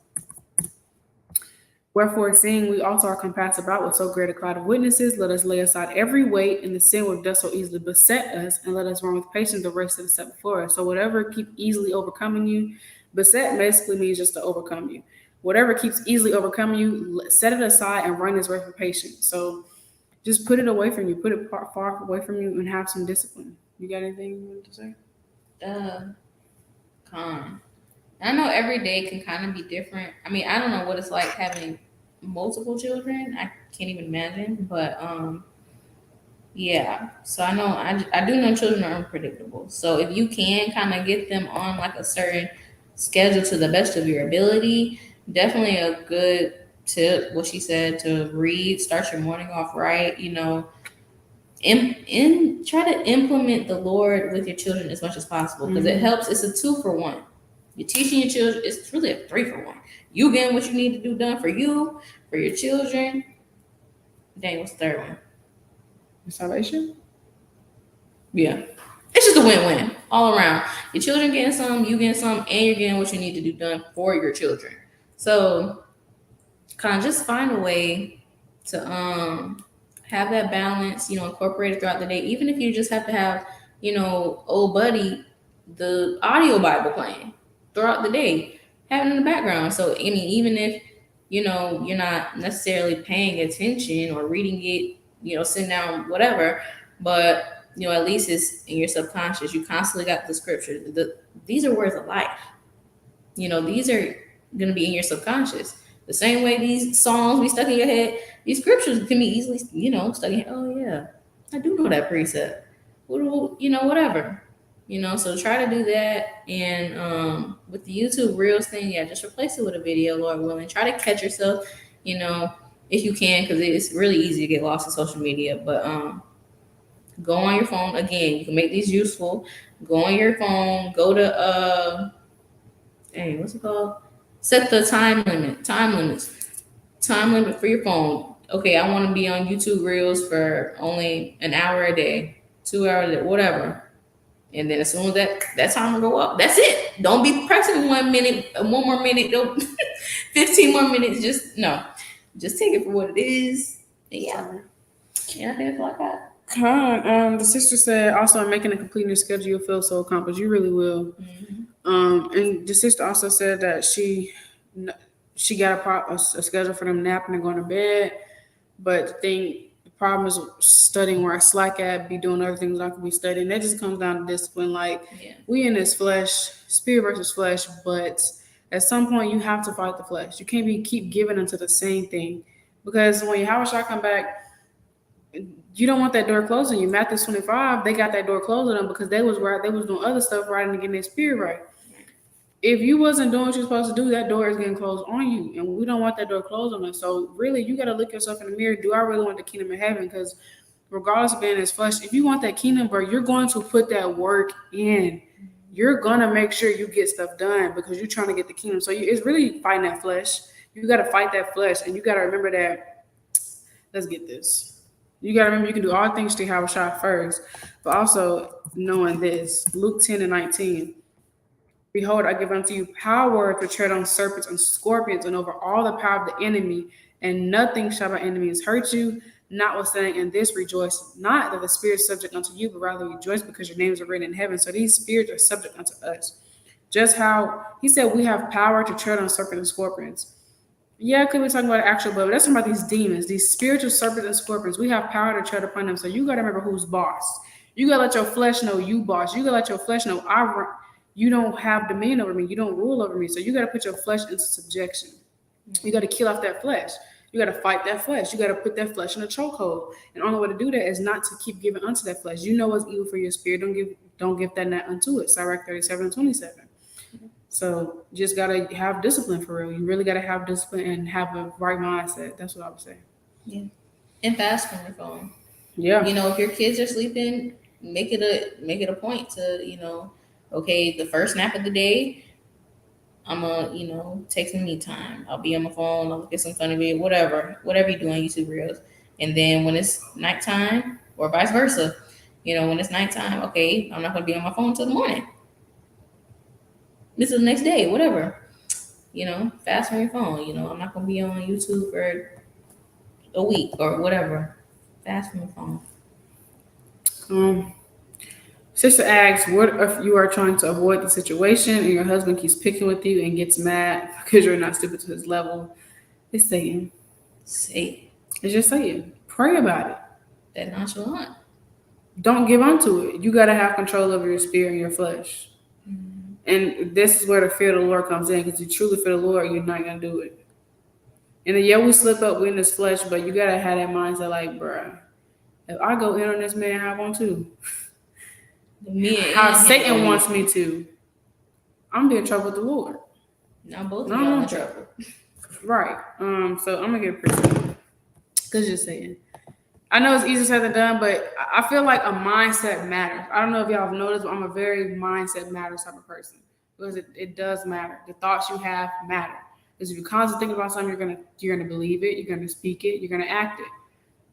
Wherefore, seeing we also are compassed about with so great a cloud of witnesses, let us lay aside every weight and the sin which does so easily beset us, and let us run with patience the race that is set before us. So whatever keeps easily overcoming you, beset basically means just to overcome you. Whatever keeps easily overcoming you, set it aside and run this race with patience. So just put it away from you, put it far away from you, and have some discipline. You got anything you want to say? Con. I know every day can kind of be different. I mean, I don't know what it's like having multiple children. I can't even imagine. But yeah. So I know I do know children are unpredictable. So if you can kind of get them on like a certain schedule to the best of your ability, definitely a good tip. What she said to read, start your morning off right. You know, try to implement the Lord with your children as much as possible because it helps. It's a 2-for-1. You're teaching your children. It's really a 3-for-1. You getting what you need to do done for you, for your children. Dang, what's the third one? Salvation? Yeah. It's just a win-win all around. Your children getting some, you getting some, and you're getting what you need to do done for your children. So kind of just find a way to have that balance, you know, incorporated throughout the day. Even if you just have to have, you know, old buddy, the audio Bible playing throughout the day, have it in the background. So I mean, even if, you know, you're not necessarily paying attention or reading it, you know, sitting down, whatever, but you know, at least it's in your subconscious. You constantly got the scripture. These are words of life. You know, these are gonna be in your subconscious. The same way these songs be stuck in your head, these scriptures can be easily, you know, stuck in. Oh yeah, I do know that precept. You know, whatever. You know, so try to do that. And with the YouTube Reels thing, yeah, just replace it with a video, Lord willing. Try to catch yourself, you know, if you can, because it's really easy to get lost in social media. But go on your phone. Again, you can make these useful. Go on your phone. Go to what's it called? Set the time limit. Time limits. Time limit for your phone. Okay, I want to be on YouTube Reels for only an hour a day, 2 hours a day, whatever. And then as soon as that timer go up, that's it. Don't be pressing 1 minute, 1 more minute, 15 more minutes. Just no. Just take it for what it is. And yeah, I think it's like that. The sister said also making a complete new schedule, you'll feel so accomplished. You really will. And the sister also said that she got a schedule for them napping and going to bed, but the problem is studying where I slack at, be doing other things I could be studying. That just comes down to discipline. Like we in this flesh, spirit versus flesh, but at some point you have to fight the flesh. You can't keep giving into the same thing because when Yahawashi come back, you don't want that door closed on you. Matthew 25, they got that door closed on them because they was right. They was doing other stuff right and getting their spirit right. If you wasn't doing what you're supposed to do, that door is getting closed on you, and we don't want that door closed on us. So really, you got to look yourself in the mirror. Do I really want the kingdom of heaven? Because regardless of being in this flesh, if you want that kingdom, bro, you're going to put that work in. You're gonna make sure you get stuff done because you're trying to get the kingdom. So it's really fighting that flesh. You got to fight that flesh, and you got to remember that. Let's get this. You got to remember you can do all things to Yahawashi first, but also knowing this. Luke 10:19. Behold, I give unto you power to tread on serpents and scorpions and over all the power of the enemy, and nothing shall by enemies hurt you. Notwithstanding, in this rejoice, not that the spirit is subject unto you, but rather rejoice because your names are written in heaven. So these spirits are subject unto us. Just how he said we have power to tread on serpents and scorpions. Yeah, could be talking about actual, but let's talk about these demons, these spiritual serpents and scorpions. We have power to tread upon them. So you got to remember who's boss. You got to let your flesh know you boss. You got to let your flesh know you don't have dominion over me. You don't rule over me. So you got to put your flesh into subjection. You got to kill off that flesh. You got to fight that flesh. You got to put that flesh in a chokehold. And the only way to do that is not to keep giving unto that flesh. You know what's evil for your spirit. Don't give that not unto it. Sirach 37:27. So you just got to have discipline for real. You really got to have discipline and have a right mindset. That's what I would say. Yeah. And fast from your phone. Yeah. You know, if your kids are sleeping, make it a point to, you know, okay, the first nap of the day, I'm gonna, you know, take some me time. I'll be on my phone, I'll look at some funny video, whatever you do on YouTube Reels. And then when it's nighttime, or vice versa, you know, when it's nighttime, okay, I'm not gonna be on my phone until the morning. This is the next day, whatever. fast from your phone. I'm not gonna be on YouTube for a week or whatever. Fast from your phone. Um, Sister asks, what if you are trying to avoid the situation and your husband keeps picking with you and gets mad because you're not stupid to his level? It's Satan. Say It's just Satan. Pray about it. that nonchalant. Don't give onto it. You got to have control over your spirit and your flesh. Mm-hmm. And this is where the fear of the Lord comes in, because you truly fear the Lord, you're not going to do it. And then, yeah, we slip up in this flesh, but you got to have that mindset like, bruh, if I go in on this man, I want to. How Satan wants me to. I'm be in trouble with the Lord. Now both of y'all in trouble. Right. So I'm going to get pretty. Because just saying. I know it's easier said than done, but I feel like a mindset matters. I don't know if y'all have noticed, but I'm a very mindset matters type of person, because it does matter. The thoughts you have matter. Because if you're constantly thinking about something, you're gonna believe it, you're gonna speak it, you're gonna act it.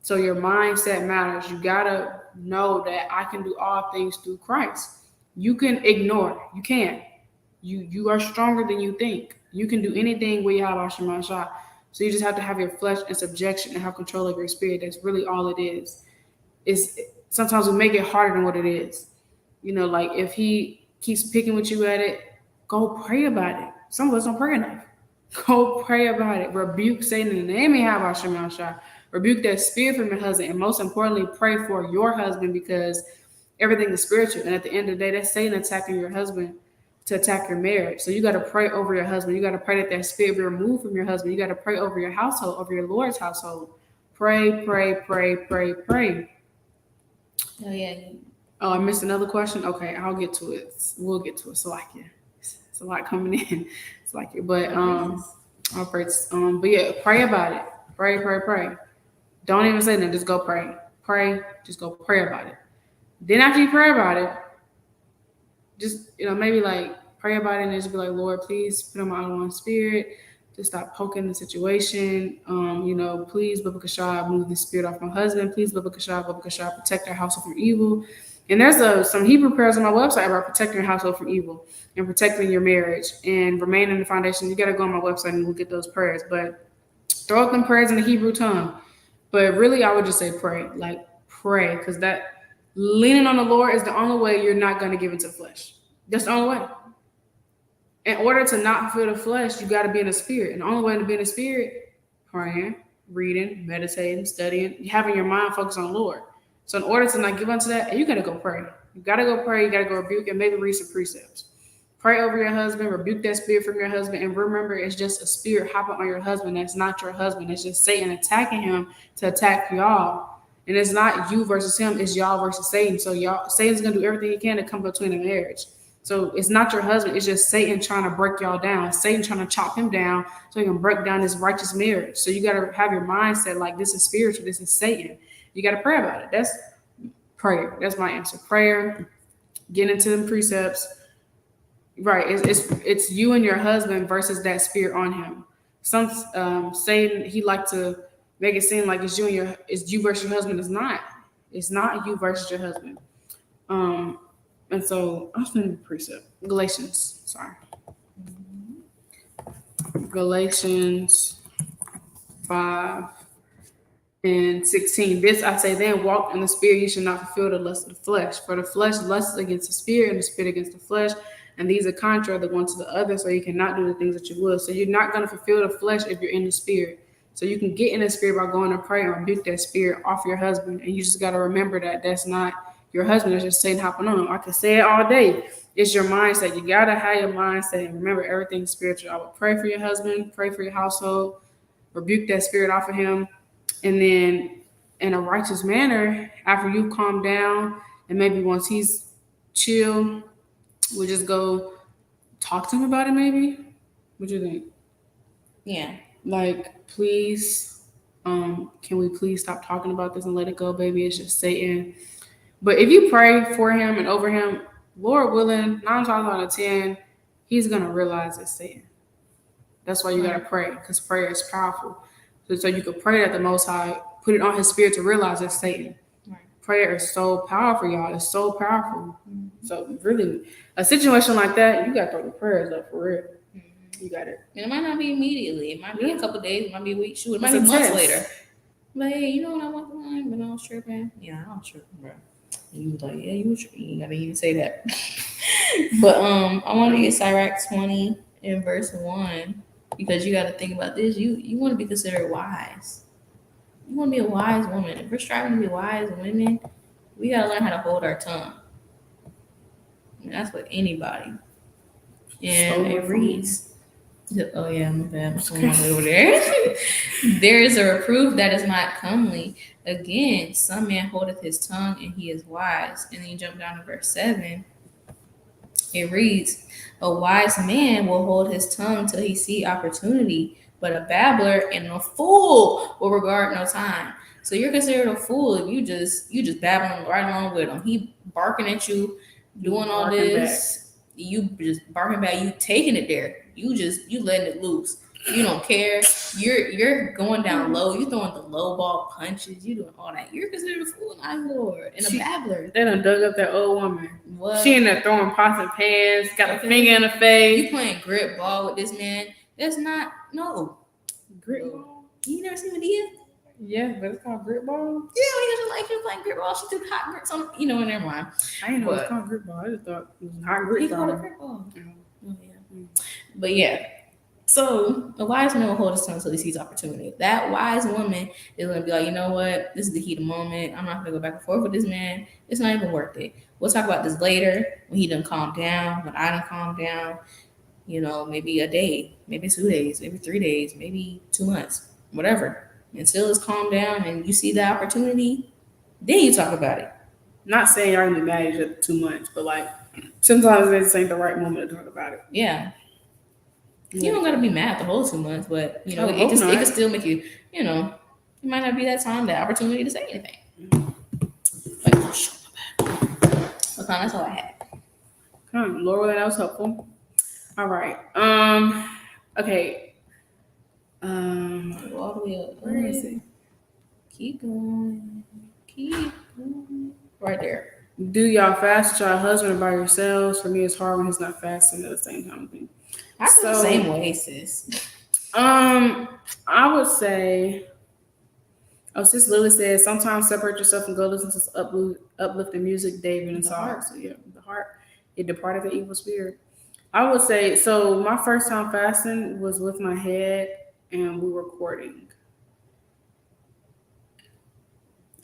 So your mindset matters. You gotta know that I can do all things through Christ. You can ignore. You can. You are stronger than you think. You can do anything with Yahawah. So you just have to have your flesh in subjection and have control of your spirit. That's really all it is. It's sometimes we make it harder than what it is. Like if he keeps picking with you at it, go pray about it. Some of us don't pray enough. Go pray about it. Rebuke Satan in the name of Yahawah. Rebuke that spirit from your husband, and most importantly, pray for your husband, because everything is spiritual. And at the end of the day, that's Satan attacking your husband to attack your marriage. So you got to pray over your husband. You got to pray that spirit be removed from your husband. You got to pray over your household, over your Lord's household. Pray, pray, pray, pray, pray. Oh yeah. Oh, I missed another question. Okay, I'll get to it. We'll get to it. So like, yeah, it's a lot coming in. It's like it, but I'll pray. But yeah, pray about it. Pray, pray, pray. Don't even say that. Just go pray. Pray. Just go pray about it. Then after you pray about it, just maybe like pray about it and just be like, Lord, please put on my own spirit to stop poking the situation. Please, Baba Kashab, move the spirit off my husband. Please, Baba Kashab, protect our household from evil. And there's some Hebrew prayers on my website about protecting your household from evil and protecting your marriage and remaining in the foundation. You got to go on my website and look at those prayers. But throw up them prayers in the Hebrew tongue. But really, I would just say pray. Like, pray. Because that leaning on the Lord is the only way you're not going to give into the flesh. That's the only way. In order to not feel the flesh, you got to be in the spirit. And the only way to be in the spirit, praying, reading, meditating, studying, having your mind focused on the Lord. So in order to not give unto that, you got to go pray. You got to go pray. You got to go rebuke and maybe read some precepts. Pray over your husband. Rebuke that spirit from your husband. And remember, it's just a spirit hopping on your husband. That's not your husband. It's just Satan attacking him to attack y'all. And it's not you versus him. It's y'all versus Satan. So Satan's going to do everything he can to come between the marriage. So it's not your husband. It's just Satan trying to break y'all down. Satan trying to chop him down so he can break down this righteous marriage. So you got to have your mindset like this is spiritual. This is Satan. You got to pray about it. That's prayer. That's my answer. Prayer. Get into them precepts. Right. It's you and your husband versus that spirit on him. Some Satan, he like to make it seem like it's you versus your husband. It's not. It's not you versus your husband. And so I was thinking the precept. Galatians. Sorry. Galatians 5:16. This I say then, walk in the spirit, you should not fulfill the lust of the flesh. For the flesh lusts against the spirit, and the spirit against the flesh. And these are contrary the one to the other, so you cannot do the things that you will. So you're not going to fulfill the flesh if you're in the spirit. So you can get in the spirit by going to pray and rebuke that spirit off your husband. And you just got to remember that that's not your husband. It's just Satan hopping on him. I can say it all day. It's your mindset. You got to have your mindset and remember everything's spiritual. I would pray for your husband, pray for your household, rebuke that spirit off of him. And then in a righteous manner, after you calm down and maybe once he's chill, we'll just go talk to him about it maybe. What do you think? Yeah. Like, please, can we please stop talking about this and let it go, baby? It's just Satan. But if you pray for him and over him, Lord willing, 9 times out of 10, he's going to realize it's Satan. That's why you got to pray, because prayer is powerful. So you could pray that the Most High put it on his spirit to realize it's Satan. Right. Prayer is so powerful, y'all. It's so powerful. Mm-hmm. So really, a situation like that, you got to throw the prayers up for real. Mm-hmm. You got it. And it might not be immediately. It might be a couple days. It might be a week. Shoot, it might It's be a months test. later. But hey, you know what I want the line, but I was tripping. Yeah, I was tripping, bro. And you was like, yeah, you was tripping. You gotta even say that. But I want to get Sirach 20 in verse 1 because you got to think about this. You want to be considered wise. You want to be a wise woman. If we're striving to be wise women, we got to learn how to hold our tongue. And that's what anybody. And it reads. Oh yeah, my bad. My phone all the way over there. There is a reproof that is not comely. Again, some man holdeth his tongue and he is wise. And then you jump down to verse 7. It reads, a wise man will hold his tongue till he see opportunity, but a babbler and a fool will regard no time. So you're considered a fool if you just babbling right along with him. He barking at you, doing all this. You just barking back. You taking it there. You letting it loose. You don't care. You're going down low. You throwing the low ball punches. You doing all that. You're considered a fool, and I Lord, and a babbler. They done dug up that old woman. What? She in there throwing pots and pans, got a finger in the face. You playing grip ball with this man? That's not grip ball. You never seen Medea? Yeah, but it's called grip ball. Yeah, we like you playing grip ball. She threw hot grits on. Never mind. I didn't know it was called grip ball. I just thought it was hot grip ball. Grip ball. Oh yeah. But yeah. So a wise man will hold his tongue until he sees opportunity. That wise woman is gonna be like, you know what? This is the heat of the moment. I'm not gonna go back and forth with this man. It's not even worth it. We'll talk about this later when he done calm down, when I done calm down. Maybe a day, maybe 2 days, maybe 3 days, maybe 2 months, whatever. Until it's calmed down and you see the opportunity, then you talk about it. Not saying y'all gonna be mad at each other too much, but like sometimes this ain't the right moment to talk about it. Yeah. You don't gotta be mad the whole 2 months, but it can still make you, it might not be that time, that opportunity to say anything. Okay, that's all I had. Okay, Laura, that was helpful. All right. Okay. Go all the way up. Where is it? Keep going. Right there. Do y'all fast with your husband or by yourselves? For me, it's hard when he's not fasting at the same time with me. I feel the same way, sis. I would say, Sis Lily says, sometimes separate yourself and go listen to uplifting music, David and Saul. So yeah, the heart, it departed the evil spirit. I would say, so my first time fasting was with my head and we were courting.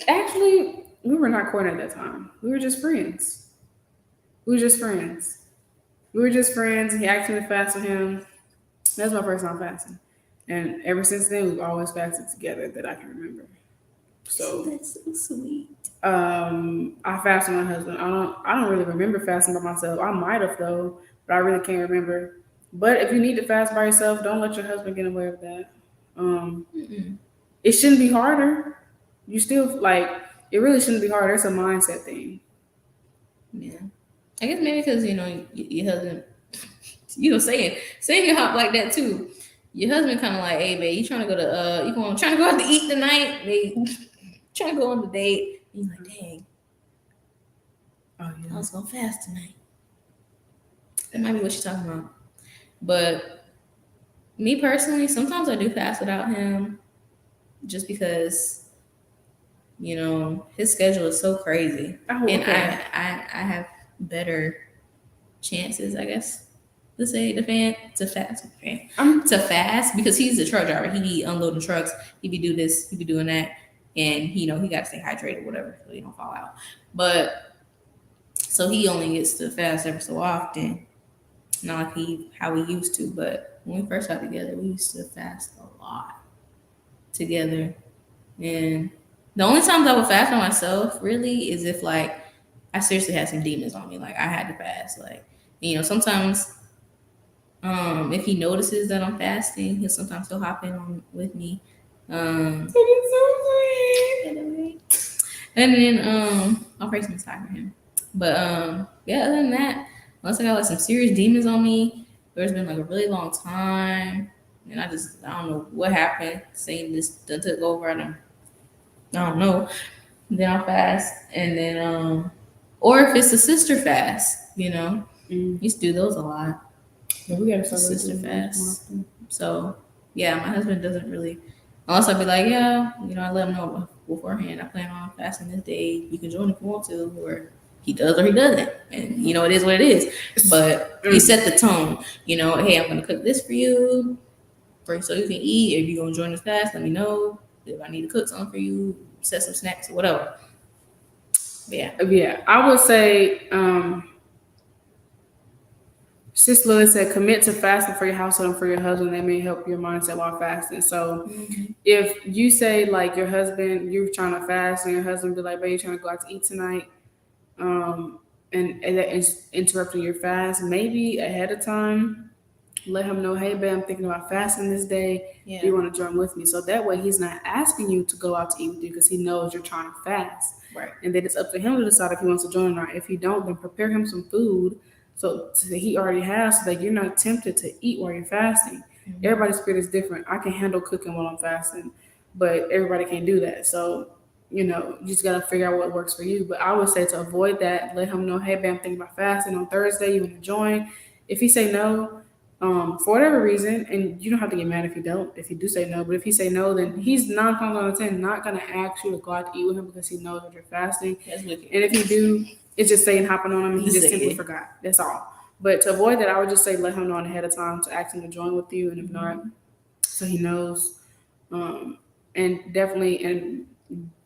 Actually, we were not courting at that time. We were just friends. He asked me to fast with him. That's my first time fasting. And ever since then, we've always fasted together that I can remember. So that's so sweet. I fast with my husband. I don't really remember fasting by myself. I might have though, but I really can't remember. But if you need to fast by yourself, don't let your husband get away with that. It shouldn't be harder. You still it really shouldn't be hard. It's a mindset thing. Yeah. I guess maybe because, your husband, saying it hop like that too. Your husband kind of like, hey, babe, you trying to go to, trying to go out to eat tonight? Babe, trying to go on the date. He's like, dang. Oh, yeah. I was going to fast tonight. That might be what you're talking about. But me personally, sometimes I do fast without him just because, his schedule is so crazy. Oh, okay. And I have better chances, I guess, to fast because he's a truck driver. He be unloading trucks. He be do this. He be doing that, and he got to stay hydrated, whatever, so he don't fall out. But so he only gets to fast every so often, not like how we used to. But when we first got together, we used to fast a lot together, and the only times I would fast by myself really is if I seriously had some demons on me, I had to fast, sometimes. If he notices that I'm fasting, he'll hop in on with me. And then I'll pray some time for him. But other than that, unless I got some serious demons on me, there's been a really long time, and I don't know what happened. Satan just took over. I don't know. Then I'll fast, and then or if it's a sister fast, used to do those a lot. Yeah, we gotta start sister doing fast. this more often. So yeah, my husband doesn't really. Unless I'd be like, yeah, I let him know beforehand. I plan on fasting this day. You can join if you want to, or he does or he doesn't, and it is what it is. But you set the tone. Hey, I'm gonna cook this for you, so you can eat. If you're gonna join this fast, let me know. If I need to cook something for you, set some snacks or whatever. But yeah, I would say. Sis Lily said, commit to fasting for your household and for your husband. That may help your mindset while fasting. So if you say like your husband, you're trying to fast and your husband be like, babe, you're trying to go out to eat tonight, and that is interrupting your fast, maybe ahead of time, let him know, hey, babe, I'm thinking about fasting this day. yeah, Do you want to join with me? So that way he's not asking you to go out to eat with you because he knows you're trying to fast. right. And then it's up to him to decide if he wants to join or not. If he don't, then prepare him some food so he already has so that you're not tempted to eat while you're fasting. Everybody's spirit is different. I can handle cooking while I'm fasting, but everybody can't do that. So, you just got to figure out what works for you. But I would say to avoid that, let him know, hey, babe, I'm thinking about fasting on Thursday. You want to join? If he say no, for whatever reason, and you don't have to get mad if you don't, if you do say no, but if he say no, then he's 9 times out of 10 not going to ask you to go out to eat with him because he knows that you're fasting. That's wicked. And if you do, it's just saying hopping on him and he just Exactly. simply forgot. That's all. But to avoid that, I would just say let him know ahead of time to ask him to join with you, and if not, so he knows. And definitely, and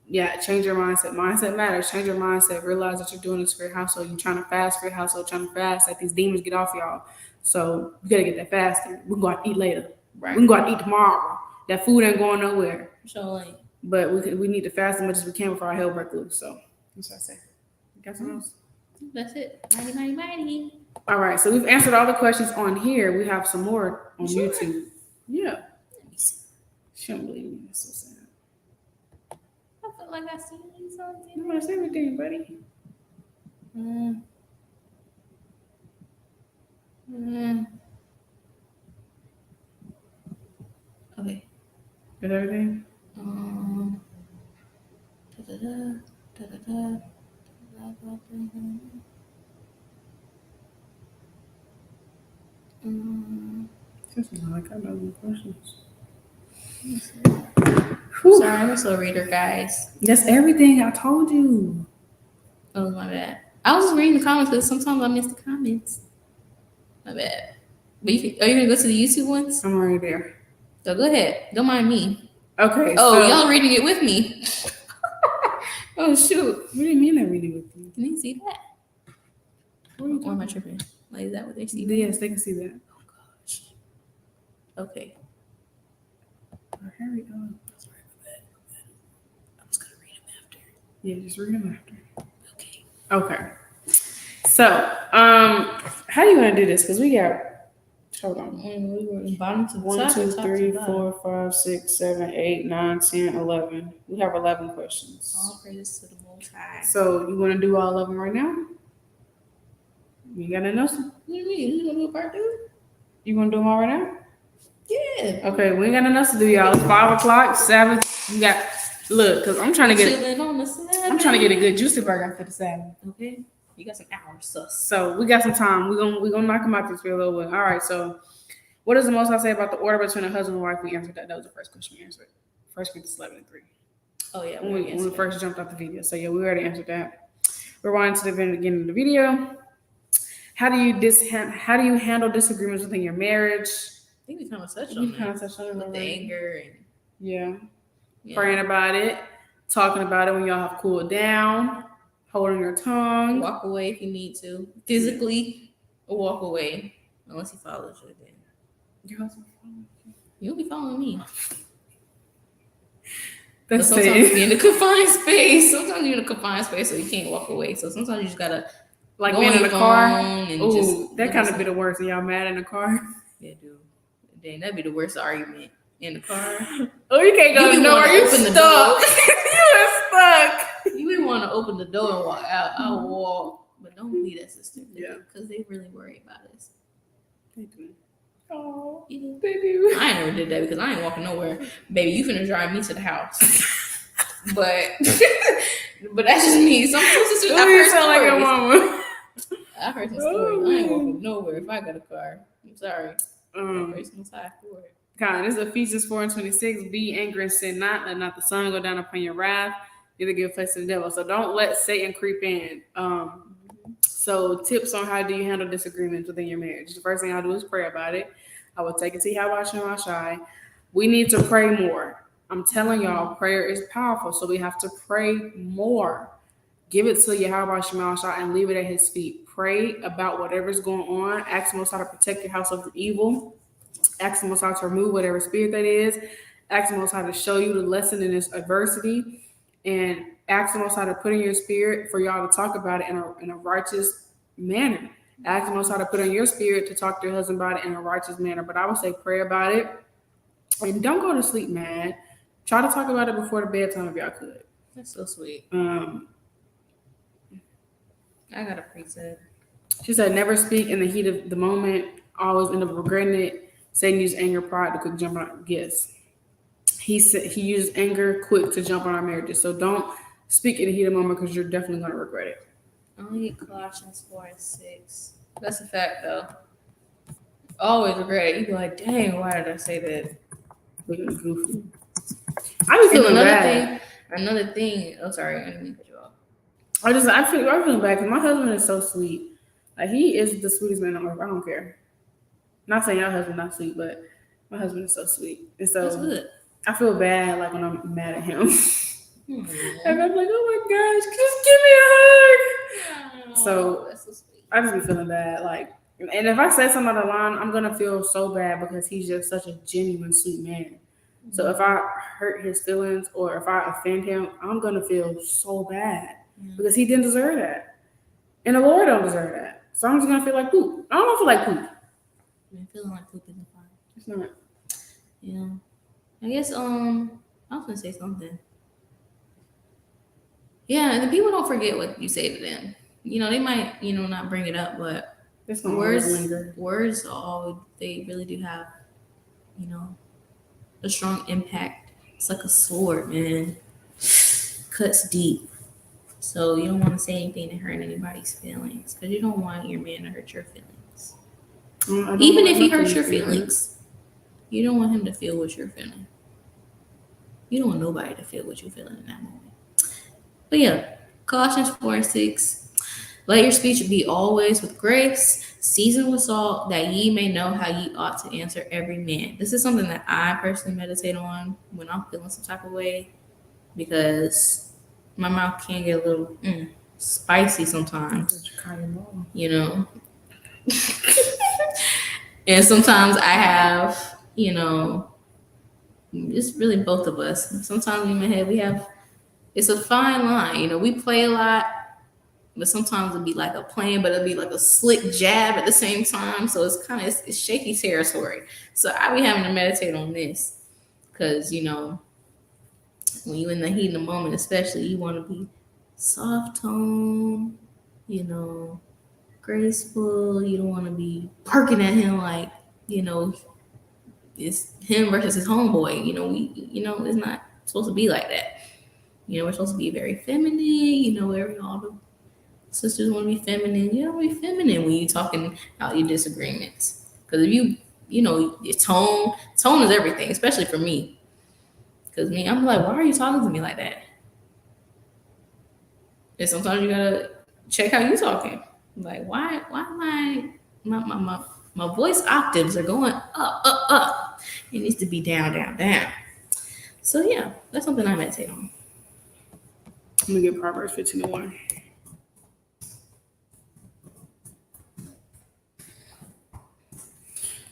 yeah, change your mindset. Mindset matters. Change your mindset. Realize that you're doing this for your household. You're trying to fast for your household, trying to fast. Like these demons get off y'all. So you gotta get that fasting. We can go out and eat later. Right. We can go out and eat tomorrow. That food ain't going nowhere. So like, But we need to fast as much as we can before our hell break loose. So that's what I say. You got something else? That's it. Mighty. All right. So we've answered all the questions on here. We have some more on Sure. YouTube. Yeah. She don't believe me. That's so sad. I feel like I seen something. No, that's everything, buddy. Okay. Is everything? Like I know the questions. Sorry, I'm a slow reader, guys. That's everything I told you. Oh, my bad. I was just reading the comments because sometimes I miss the comments. My bad. But are you gonna go to the YouTube ones? I'm already there. So go ahead. Don't mind me. Okay. Oh, so, y'all reading it with me. oh shoot! What do you mean I'm reading with you? Can you see that? What are you Or am I talking tripping? Like, is that what they see? Yes, they can see that. Oh gosh. Okay. Hurry up. Sorry about that. I'm just gonna read them after. Yeah, just read them after. Okay. Okay. So, how do you want to do this? Because we got, hold on. We were in bottom to 1, 2, 3, 4, 5, 6, 7, 8, 9, 10, 11. We have 11 questions. All praises to the Most High. So, you want to do all of them right now? You got nothing else? What do you mean? You gonna do a part 2? You want to do them all right now? Yeah. Okay, we ain't got nothing else to do, y'all. It's 5 o'clock, Sabbath. You got, look, because I'm trying to get, Chilling on the Sabbath. I'm trying to get a good juicy burger after the Sabbath. Okay. You got some hours, sus. So we got some time. We're gonna knock them out this way a little bit. All right. So, what does the Most High say about the order between a husband and wife? We answered that. That was the first question we answered. 1 Corinthians 11:3. Oh yeah. When we first jumped off the video. So yeah, we already answered that. We're on to the beginning of the video. How do you handle disagreements within your marriage? I think we kind of touched on that. With The anger and yeah, praying about it, talking about it when y'all have cooled down, holding your tongue. Walk away if you need to. Physically, or walk away. Unless he follows you then. You'll be following me. But That's sometimes it. you're in a confined space. Sometimes you're in a confined space, so you can't walk away. So sometimes you just gotta Like go being on in the your car. phone and Ooh, just that kind of be the worst. And y'all mad in the car. Yeah, dude. Then that'd be the worst argument in the car. Oh, you can't go You nowhere. You open the stuck. you are stuck. You would want to open the door and walk out. I'll walk, but don't be that sister. Yeah. Because they really worry about us. They do. Oh, You do. they do. I ain't never did that because I ain't walking nowhere. Baby, you finna drive me to the house. But that's just me. Some sisters You I've heard sound like your stories. mama. I heard some stories. I ain't walking nowhere if I got a car. I'm sorry. Race most high for it. God, this is Ephesians 4:26. Be angry and sin not. Let not the sun go down upon your wrath. Neither give place to the devil. So don't let Satan creep in. So tips on how do you handle disagreements within your marriage. The first thing I'll do is pray about it. I will take it to Yahawashi. We need to pray more. I'm telling y'all, prayer is powerful. So we have to pray more. Give it to Yahawashi and leave it at his feet. Pray about whatever's going on. Ask him how to protect your house from evil. Ask the Most High to remove whatever spirit that is. Ask the Most High to show you the lesson in this adversity. And ask the Most High to put in your spirit for y'all to talk about it in a righteous manner. Ask the Most High to put in your spirit to talk to your husband about it in a righteous manner. But I would say pray about it. And don't go to sleep mad. Try to talk about it before the bedtime if y'all could. That's so sweet. I got a preset. She said, never speak in the heat of the moment. Always end up regretting it. Satan used anger, pride to quick jump on. Yes, he said he used anger quick to jump on our marriages. So don't speak in the heat of the moment because you're definitely going to regret it. Only Colossians 4:6. That's a fact, though. Always regret it. You be like, dang, why did I say that? Looking goofy. I be feeling bad. Another thing. Oh, sorry, I didn't mean to cut you off. I'm feeling bad because my husband is so sweet. Like he is the sweetest man on earth. I don't care. Not saying your husband not sweet, but my husband is so sweet. And so that's good. I feel bad like when I'm mad at him. And I'm like, oh my gosh, just give me a hug. So that's so sweet. I just be feeling bad. Like, and if I say something out of line, I'm gonna feel so bad because he's just such a genuine sweet man. So if I hurt his feelings or if I offend him, I'm gonna feel so bad because he didn't deserve that. And the Lord don't deserve that. So I'm just gonna feel like poop. I don't feel like poop. Feeling like poop isn't fine. It's not. Yeah. I guess I was gonna say something. Yeah, and the people don't forget what you say to them. You know, they might, not bring it up, but words all they really do have, a strong impact. It's like a sword, man. Cuts deep. So you don't want to say anything to hurt anybody's feelings because you don't want your man to hurt your feelings. Even if he hurts your feelings, you don't want him to feel what you're feeling. You don't want nobody to feel what you're feeling in that moment. But yeah, Colossians 4:6. Let your speech be always with grace, seasoned with salt, that ye may know how ye ought to answer every man. This is something that I personally meditate on when I'm feeling some type of way because my mouth can get a little spicy sometimes. And sometimes I have, it's really both of us. Sometimes in my head it's a fine line. We play a lot, but sometimes it'll be like a plan, but it'll be like a slick jab at the same time. So it's kind of it's shaky territory. So I be having to meditate on this because, when you're in the heat of the moment, especially, you want to be soft tone, graceful. You don't want to be barking at him like, it's him versus his homeboy. It's not supposed to be like that. We're supposed to be very feminine. All the sisters want to be feminine. You don't be feminine when you're talking about your disagreements. Because if your tone is everything, especially for me. Because I'm like, why are you talking to me like that? And sometimes you gotta check how you talking. Like, why am my voice octaves are going up. It needs to be down, down, down. So yeah, that's something I meditate on. Let me get Proverbs 15:1.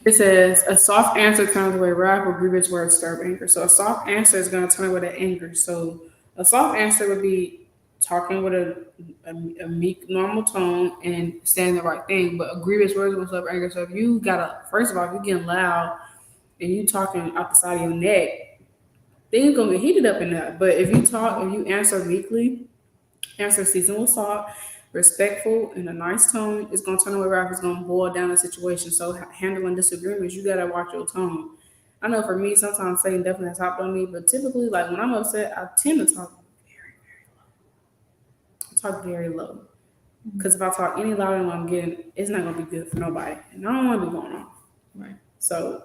It says, a soft answer turns away wrath, but grievous words stir anger. So a soft answer is going to turn away that anger. So a soft answer would be talking with a meek, normal tone and saying the right thing. But a grievous words will stir anger. So if you first of all, if you're getting loud and you talking out the side of your neck, things going to get heated up in that. But if you answer meekly, answer seasoned with salt, respectful, in a nice tone, it's going to turn away wrath. It's going to boil down the situation. So handling disagreements, you got to watch your tone. I know for me, sometimes Satan definitely has hopped on me, but typically, like when I'm upset, I tend to talk very, very low. Because if I talk any louder than what I'm getting, it's not gonna be good for nobody, and I don't want to be going on. Right. So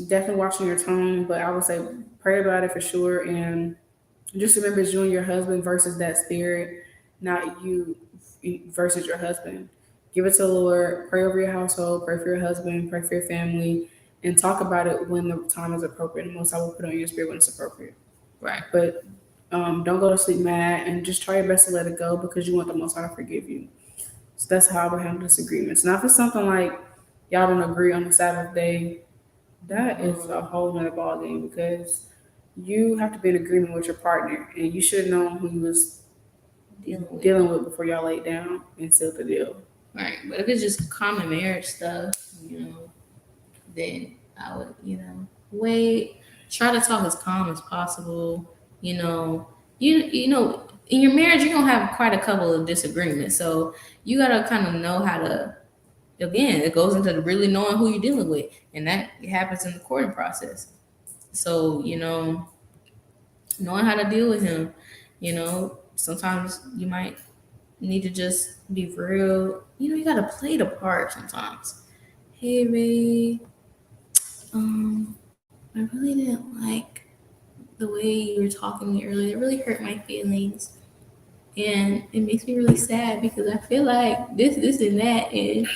definitely watching your tone, but I would say pray about it for sure, and just remember it's you and your husband versus that spirit, not you versus your husband. Give it to the Lord. Pray over your household. Pray for your husband. Pray for your family, and talk about it when the time is appropriate. And most I will put on your spirit when it's appropriate. Right. But don't go to sleep mad, and just try your best to let it go because you want the Most High to forgive you. So that's how I would handle disagreements. Now, if it's something like y'all don't agree on the Sabbath day, that is a whole nother ballgame because you have to be in agreement with your partner, and you should know who you was dealing with before y'all laid down and sealed the deal. Right. But if it's just common marriage stuff, then I would, wait, try to talk as calm as possible. You know, in your marriage you're gonna have quite a couple of disagreements. So you gotta kind of know how to, again, it goes into really knowing who you're dealing with. And that happens in the courting process. So, knowing how to deal with him, sometimes you might need to just be real. You gotta play the part sometimes. Hey, babe, I really didn't like the way you were talking to me earlier. It really hurt my feelings. And it makes me really sad because I feel like this, and that. And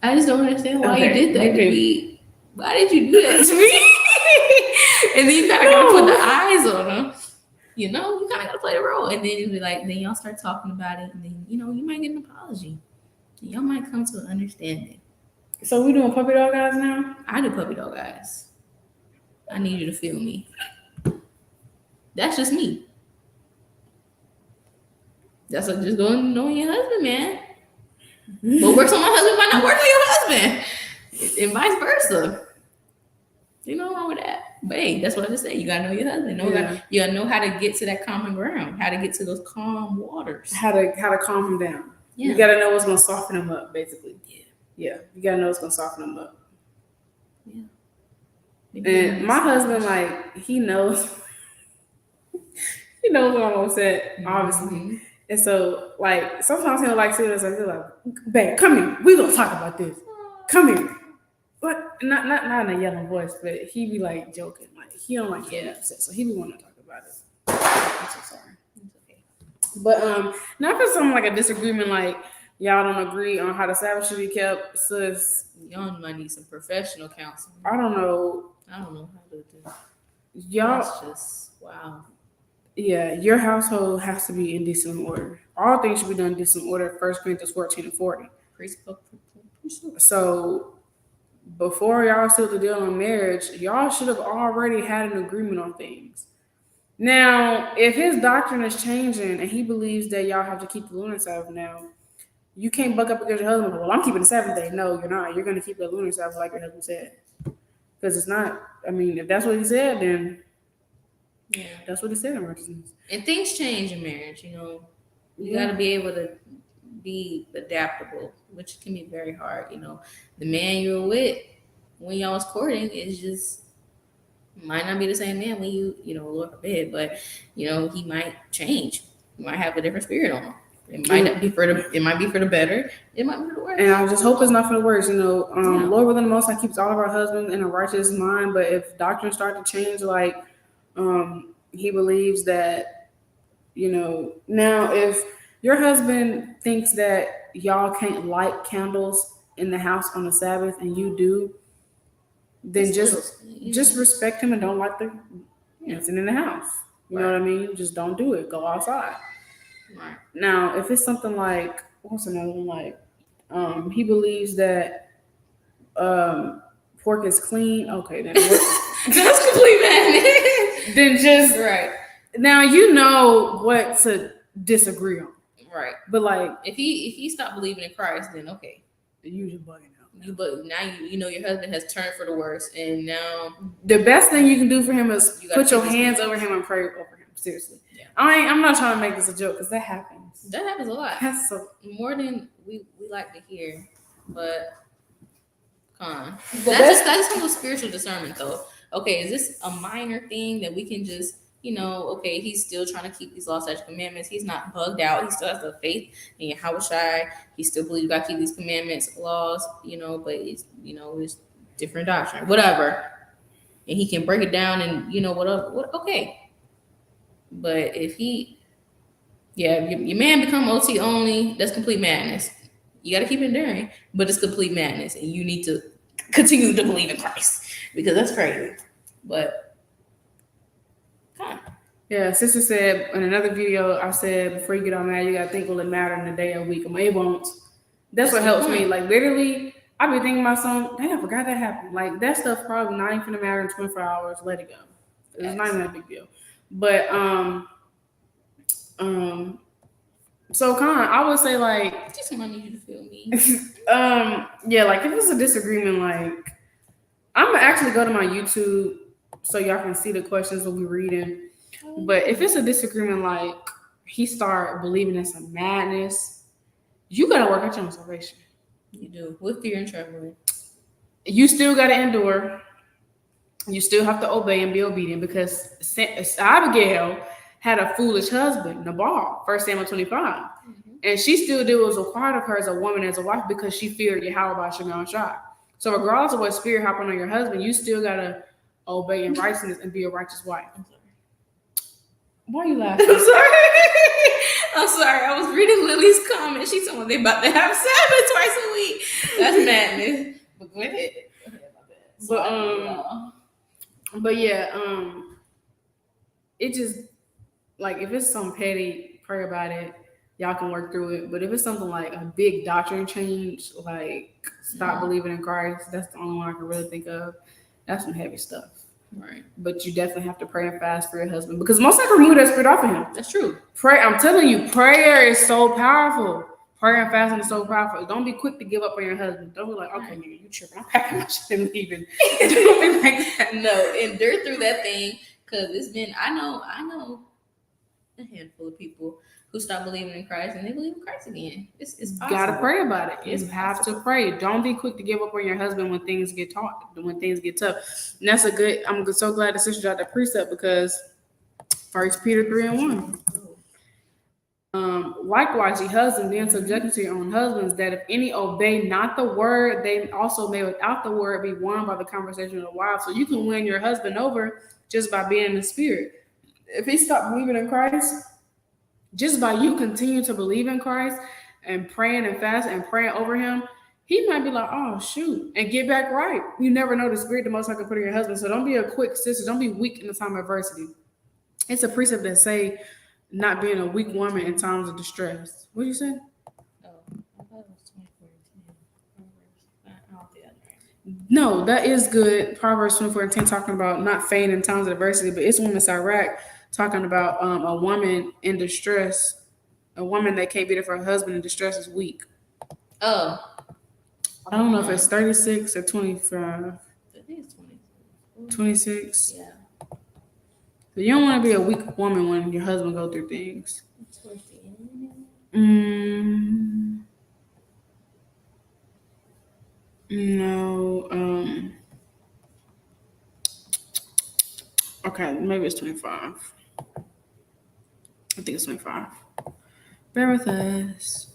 I just don't understand why you did that to me. Why did you do that to me? And then you kind of gotta put the eyes on them. You kind of gotta play the role. And then you'll be like, then y'all start talking about it. And then, you might get an apology. Y'all might come to an understanding. So we doing puppy dog guys now? I do puppy dog guys. I need you to feel me. That's just me. That's like just going knowing your husband, man. What works on my husband might not work on your husband, and vice versa. You know wrong with that. But hey, that's what I just said. You gotta know your husband. You gotta know how to get to that common ground. How to get to those calm waters. How to calm him down. Yeah. You gotta know what's gonna soften him up, basically. Yeah. You gotta know what's gonna soften him up. Yeah. And my husband, like, he knows. He knows when I'm upset, obviously. Mm-hmm. And so, like, sometimes he'll like see us and he'll like, babe, come here. We're gonna talk about this. Come here. But not in a yelling voice, but he be like joking. Like, he don't like getting upset. So he be wanting to talk about it. I'm so sorry. It's okay. But not for something like a disagreement, like y'all don't agree on how the Sabbath should be kept, sis. Y'all might need some professional counseling. I don't know how to do this. Y'all, that's just wow. Yeah, your household has to be in decent order. All things should be done in decent order. 1 Corinthians 14 and 40. So before y'all seal the deal on marriage, y'all should have already had an agreement on things. Now, if his doctrine is changing and he believes that y'all have to keep the lunar Sabbath now, you can't buck up against your husband. Well, I'm keeping the Sabbath day. No, you're not. You're going to keep the lunar Sabbath like your husband said. Because it's not, if that's what he said, then yeah, that's what he said in righteousness. And things change in marriage, You got to be able to be adaptable, which can be very hard. The man you're with when y'all was courting is just might not be the same man when you Lord forbid, but he might change. He might have a different spirit on him. It might not be for the. It might be for the better. It might be for the worse. And I just hope it's not for the worse. Lord within the Most High keeps all of our husbands in a righteous mind. But if doctrines start to change, like he believes that, now if your husband thinks that y'all can't light candles in the house on the Sabbath and you do, then just respect him and don't light the nothing in the house. You know what I mean? Just don't do it. Go outside. Right. Now, if it's something like, what's another one like? He believes that pork is clean. Okay, then that's complete madness. Then just right. Now you know what to disagree on. Right. But like if he stopped believing in Christ, then okay. You just bugging out. But now your husband has turned for the worse, and now the best thing you can do for him is put your hands over him and pray over him. Seriously. Yeah. I'm not trying to make this a joke because that happens. That happens a lot. That's so more than we like to hear. But that just comes with spiritual discernment though. Okay, is this a minor thing that we can just okay, he's still trying to keep these laws, statutes, commandments. He's not bugged out. He still has the faith in Yahawashi. He still believes you got to keep these commandments, laws, but it's different doctrine, whatever. And he can break it down and, okay. But if your man become OT only, that's complete madness. You got to keep enduring, but it's complete madness. And you need to continue to believe in Christ because that's crazy. But, yeah, sister said in another video, I said, before you get on mad, you got to think, will it matter in a day or week? It won't. That's what helps me. Like, literally, I be thinking about something, dang, I forgot that happened. Like, that stuff probably not even going to matter in 24 hours. Let it go. It's not even that big deal. But, so I would say, like, just want you to feel me. Yeah, like, if it's a disagreement, like, I'm going to actually go to my YouTube so y'all can see the questions we'll be reading. But if it's a disagreement, like he start believing in some madness, you gotta work out your own salvation. You do, with fear and trembling. You still gotta endure. You still have to obey and be obedient because Abigail had a foolish husband, Nabal, 1 Samuel 25. And she still did what was required of her as a woman, as a wife, because she feared Yahawah Bahasham. So regardless of what spirit happened on your husband, you still gotta obey in righteousness and be a righteous wife. Why are you laughing? I'm sorry. I was reading Lily's comment. She told me they about to have Sabbath twice a week. That's madness. But go ahead. But yeah, it just, like, if it's some petty, pray about it. Y'all can work through it. But if it's something like a big doctrine change, like stop believing in Christ, that's the only one I can really think of. That's some heavy stuff. Right. But you definitely have to pray and fast for your husband because most likely remove that spirit off of him. That's true. Pray. I'm telling you, prayer is so powerful. Prayer and fasting is so powerful. Don't be quick to give up on your husband. Don't be like, okay, nigga, you tripping. I'm packing my shit and leaving. Don't be like that. No, endure through that thing because it's been, I know a handful of people who stop believing in Christ and they believe in Christ again. It's possible. You gotta pray about it. You have to pray. Don't be quick to give up on your husband when things get tough. And that's I'm so glad the sister got that precept because 1 Peter 3:1. Likewise, ye husbands, be in subjection to your own husbands, that if any obey not the word, they also may without the word be won by the conversation of the wife. So you can win your husband over just by being in the spirit. If he stopped believing in Christ, just by you continue to believe in Christ and praying and fasting and praying over him, he might be like, oh, shoot, and get back right. You never know the spirit the Most High can put in your husband. So don't be a quick sister. Don't be weak in the time of adversity. It's a precept that say not being a weak woman in times of distress. What did you say? Oh, I thought it was 24:10. No, that is good. Proverbs 24:10 talking about not fainting in times of adversity, but it's Women's Iraq talking about a woman in distress, a woman that can't be there for her husband in distress is weak. Oh. I don't know if it's 36 or 25. I think it's 26. Yeah. So you don't want to be a weak woman when your husband go through things. No. Okay, maybe it's 25. I think it's 25. Bear with us.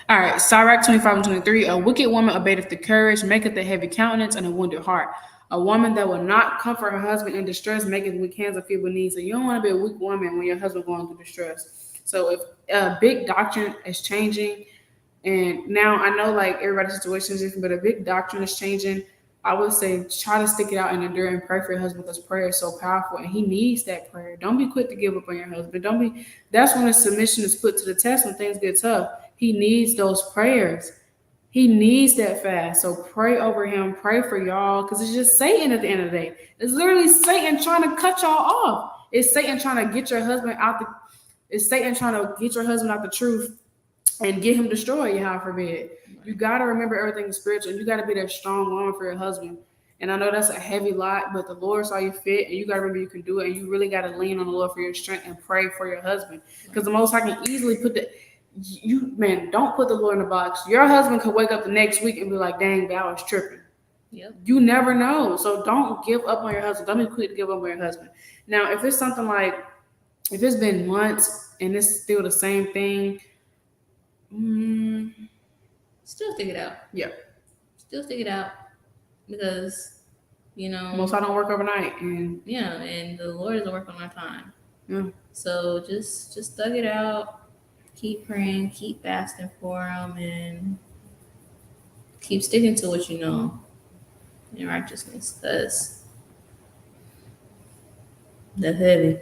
All right, Sirach 25:23. A wicked woman abateth the courage, maketh a heavy countenance, and a wounded heart. A woman that will not comfort her husband in distress, maketh weak hands and feeble knees. So you don't want to be a weak woman when your husband going through distress. So if a big doctrine is changing, and now I know like everybody's situation is different, but a big doctrine is changing, I would say try to stick it out and endure and pray for your husband because prayer is so powerful and he needs that prayer. Don't be quick to give up on your husband. That's when his submission is put to the test when things get tough. He needs those prayers. He needs that fast. So pray over him, pray for y'all, because it's just Satan at the end of the day. It's literally Satan trying to cut y'all off. It's Satan trying to get your husband out the truth and get him destroyed, God forbid. You got to remember everything is spiritual. You got to be that strong woman for your husband. And I know that's a heavy lot, but the Lord saw you fit, and you got to remember you can do it. And you really got to lean on the Lord for your strength and pray for your husband. Because the Most High can easily You man, don't put the Lord in a box. Your husband could wake up the next week and be like, "Dang, I was tripping." Yep. You never know, so don't give up on your husband. Don't be quick to give up on your husband. Now, if it's something like, if it's been months and it's still the same thing, mm, Still stick it out. yeah, Still stick it out because most I don't work overnight, and and the Lord doesn't work on our time. yeah. So just thug it out. Keep praying. Keep fasting for him, and keep sticking to what you know in righteousness, because that's heavy.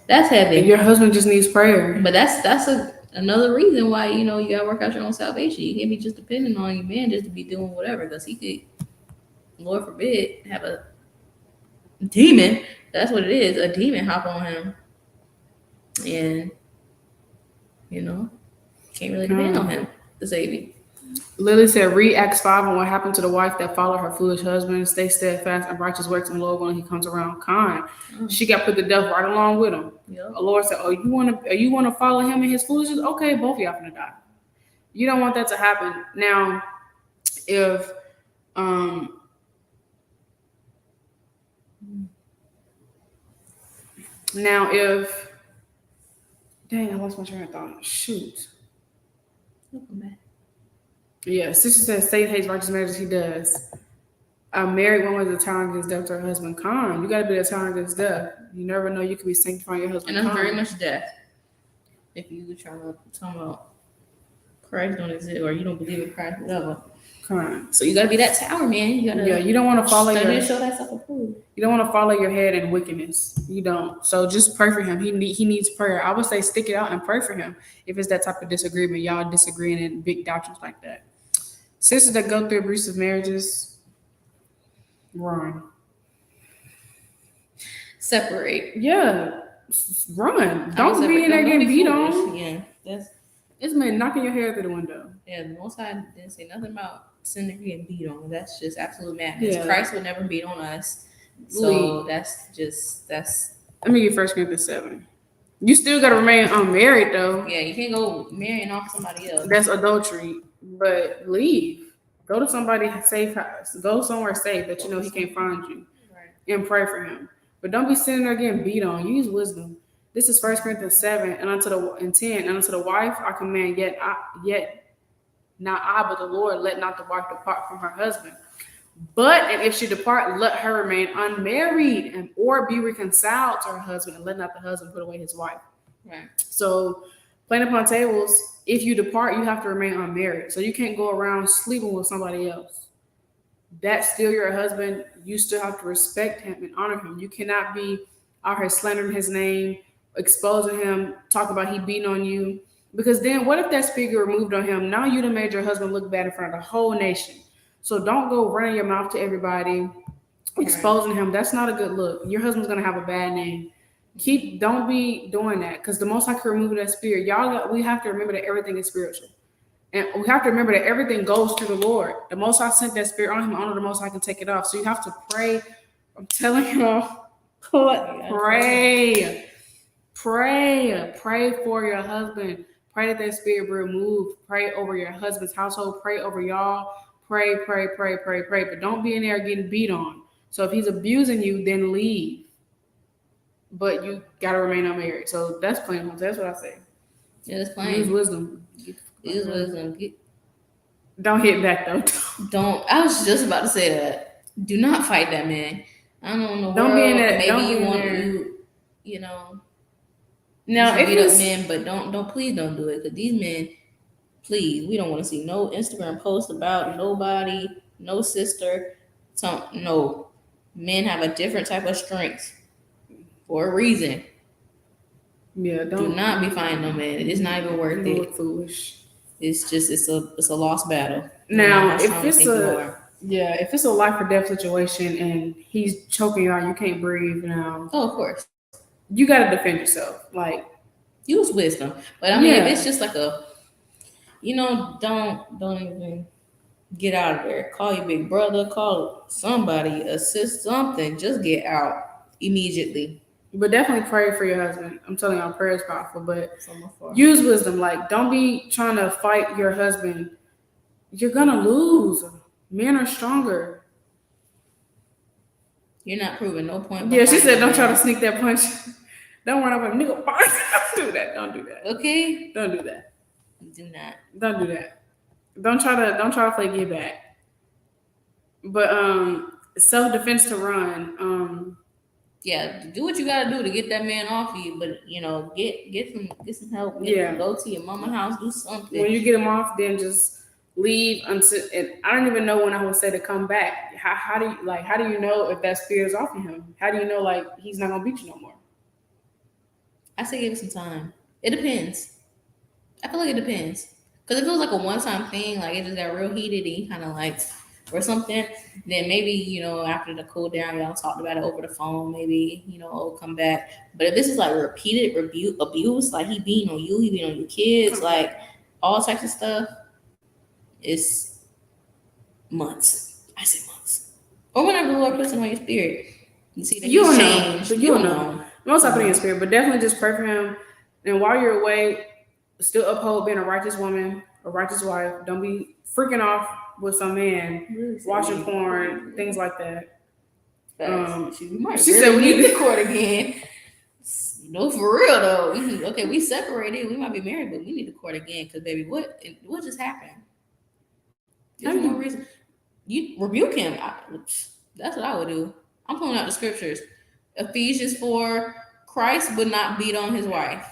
That's And heavy. your husband just needs prayer. But that's another reason why you gotta work out your own salvation. You can't be just depending on your man just to be doing whatever, because he could, Lord forbid, have a demon. That's what it is. A demon hop on him, and can't really depend on him to save you. Lily said, read Acts 5 on what happened to the wife that followed her foolish husband. Stay steadfast and righteous works and Lord when he comes around kind. She got put to death right along with him. Yep. The Lord said, "Oh, you wanna follow him and his foolishness? Okay, both of y'all gonna die. You don't want that to happen." Now, if dang, I lost my train of thought. Shoot. Welcome back. Yeah, sister says Satan hates righteous marriages. He does. A married woman is a town against death to her husband. Con, you gotta be a town against death. You never know, you could be sanctifying your husband. And that's very much death. If you try to talk about Christ don't exist or you don't believe in Christ, whatever. Con. So you gotta be that tower, man. You gotta you don't want to follow study to show that self approved. You don't want to follow your head in wickedness. You don't. So just pray for him. He needs prayer. I would say stick it out and pray for him. If it's that type of disagreement, y'all disagreeing in big doctrines like that. Sisters that go through abusive marriages, run. Separate. Yeah, run. Don't be in there getting beat on. Yeah, It's been knocking your hair through the window. Yeah, the Most High didn't say nothing about sinning getting beat on. That's just absolute madness. Yeah. Christ would never beat on us. So that's. Let me get 1 Corinthians 7. You still gotta remain unmarried though. Yeah, you can't go marrying off somebody else. That's adultery. But leave. Go to somebody's safe house. Go somewhere safe that you know he can't find you. Right. And pray for him. But don't be sitting there getting beat on. Use wisdom. This is 1 Corinthians 7 and 10. And unto the wife I command, yet not I, but the Lord, let not the wife depart from her husband. But and if she depart, let her remain unmarried and or be reconciled to her husband, and let not the husband put away his wife. Right. So playing upon tables, if you depart, you have to remain unmarried. So you can't go around sleeping with somebody else. That's still your husband. You still have to respect him and honor him. You cannot be out here slandering his name, exposing him, talking about he beating on you. Because then what if that spirit removed on him? Now you done made your husband look bad in front of the whole nation. So don't go running your mouth to everybody, exposing him. That's not a good look. Your husband's gonna have a bad name. Don't be doing that, because the Most High can remove that spirit. We have to remember that everything is spiritual. And we have to remember that everything goes through the Lord. The Most High sent that spirit on him. Only the Most High can take it off. So you have to pray. I'm telling you, pray. Pray for your husband. Pray that spirit be removed. Pray over your husband's household. Pray over y'all. Pray. But don't be in there getting beat on. So if he's abusing you, then leave. But you gotta remain unmarried. So that's plain. That's what I say. Yeah, that's plain. Use wisdom. Use wisdom. Don't hit back though. Don't. I was just about to say that. Do not fight that man. I don't know. Don't be in that. Maybe you want to, Now if beat up men, but please don't do it, because these men, please, we don't want to see no Instagram post about nobody, no sister. No, men have a different type of strength for a reason. Yeah, do not be fighting no man. It's not even worth it. Foolish. It's a lost battle. Now, if it's a life or death situation and he's choking you out, you can't breathe now. Oh, of course. You gotta defend yourself. Like, use wisdom. But I mean, if it's just like don't even get out of there. Call your big brother, call somebody, assist something. Just get out immediately. But definitely pray for your husband. I'm telling y'all, prayer is powerful. But From afar. use wisdom. Like, don't be trying to fight your husband. You're gonna lose. Men are stronger. You're not proving no point. Yeah, she behind said, it, don't try to man. sneak that punch. Don't run up a nigga. Don't do that. Don't do that. Okay. Don't do that. Do not. Don't do that. Don't try to play get back. But self defense to run. Yeah, do what you gotta do to get that man off you, but you know, get some help. Yeah. Go to your mama house, do something. When you get him off, then just leave until. And I don't even know when I would say to come back. How do you know if that spirit is off of him? How do you know like he's not gonna beat you no more? I say give it some time. It depends. I feel like it depends. Because if it was like a one time thing, like it just got real heated and he kind of like, or something, then maybe, you know, after the cool down, y'all talked about it over the phone, maybe, you know, it'll come back. But if this is like repeated abuse, like he beating on you, he beating on your kids, like all types of stuff, it's months. I say months. Or whenever the Lord puts it on your spirit. You see that You'll he's know. changed. But you'll know. Most I put in your spirit, but definitely just pray for him. And while you're away, still uphold being a righteous woman, a righteous wife. Don't be freaking off with some man, watching porn, things like that. She said we need to court again. No, for real though. We separated. We might be married, but we need to court again because, baby, what just happened? There's no reason. You rebuke him. That's what I would do. I'm pulling out the scriptures. Ephesians 4, Christ would not beat on his wife.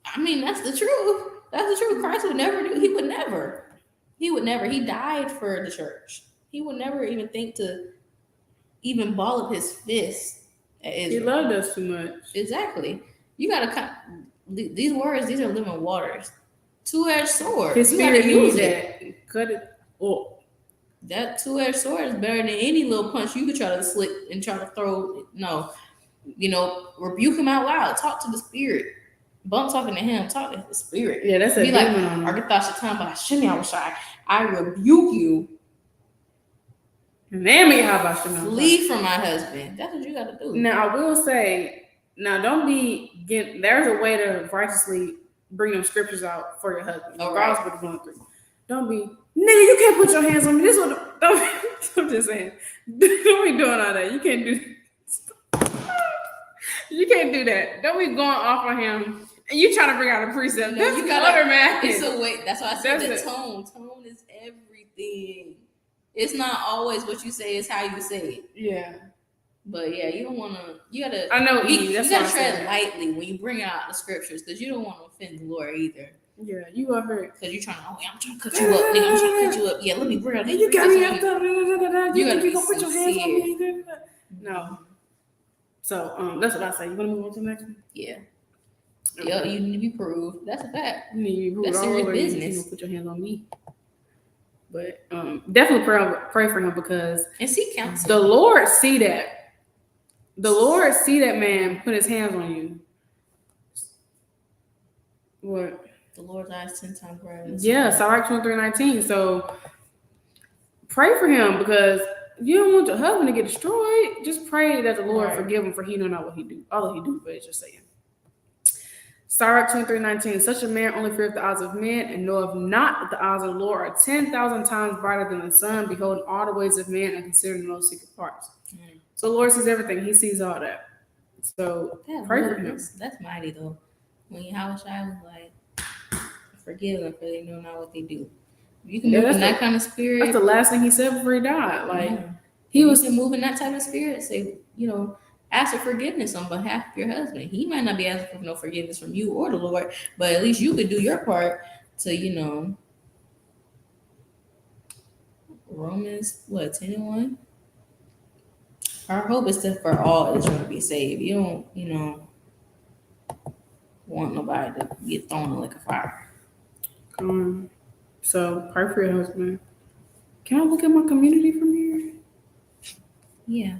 I mean, that's the truth. That's the truth. Christ would never do. He would never. He died for the church. He would never even think to even ball up his fist at Israel. He loved us too much. Exactly. You gotta cut these words. These are living waters. Two-edged sword. His spirit use that. Cut it. Oh. That two-edged sword is better than any little punch you could try to slip and try to throw. No, you know, rebuke him out loud. Talk to the spirit. Bump talking to him. Talk to the spirit. Yeah, that's a be like, demon on him. Bahasham, Yahawashi, I rebuke you. Flee from my husband. That's what you got to do. Now, I will say, don't be there's a way to righteously bring them scriptures out for your husband. Regardless of what you're going through. Don't be, nigga, you can't put your hands on me. This one, I'm just saying. Don't be doing all that. You can't do You can't do that. Don't be going off on him. And you trying to bring out a precept. No, you got man. It's a way. That's why I said the tone. Tone is everything. It's not always what you say, it's how you say it. Yeah. But yeah, you don't want to. You gotta. I know. You gotta tread lightly when you bring out the scriptures, because you don't want to offend the Lord either. Yeah, you are hurt. Because you're trying to. Oh, yeah, I'm trying to cut you up. Nigga, I'm trying to cut you up. Yeah, let me bring out. You got me up there. You think you gonna put your hands on me? No. So that's what I say. You want to move on to the next one? Yeah. Okay. Yeah, you need to be proved. That's a fact. You need to be proved. That's serious business. You gonna put your hands on me? But definitely pray for him, because and seek counsel. The Lord see that. The Lord see that man put his hands on you. What? The Lord's eyes 10 times brighter. Yeah, Sirach 23:19. So pray for him, because you don't want your husband to get destroyed. Just pray that the Lord forgive him, for he know not what he do. Although he do, but it's just saying. Sirach 23:19. Such a man only feareth the eyes of men, and knoweth not that the eyes of the Lord are 10,000 times brighter than the sun, beholding all the ways of men and considering those secret parts. So the Lord sees everything. He sees all that. So pray for him. That's mighty though. When Yahawashi was like, forgive them, for they know not what they do. You can move in that kind of spirit. That's the last thing he said before he died. Like he was moving that type of spirit. Say, ask for forgiveness on behalf of your husband. He might not be asking for no forgiveness from you or the Lord, but at least you could do your part to, Romans 10:1. Our hope is for all Israel to be saved. You don't, want nobody to get thrown in like a fire. So pray for your husband. Can I look at my community from here? Yeah.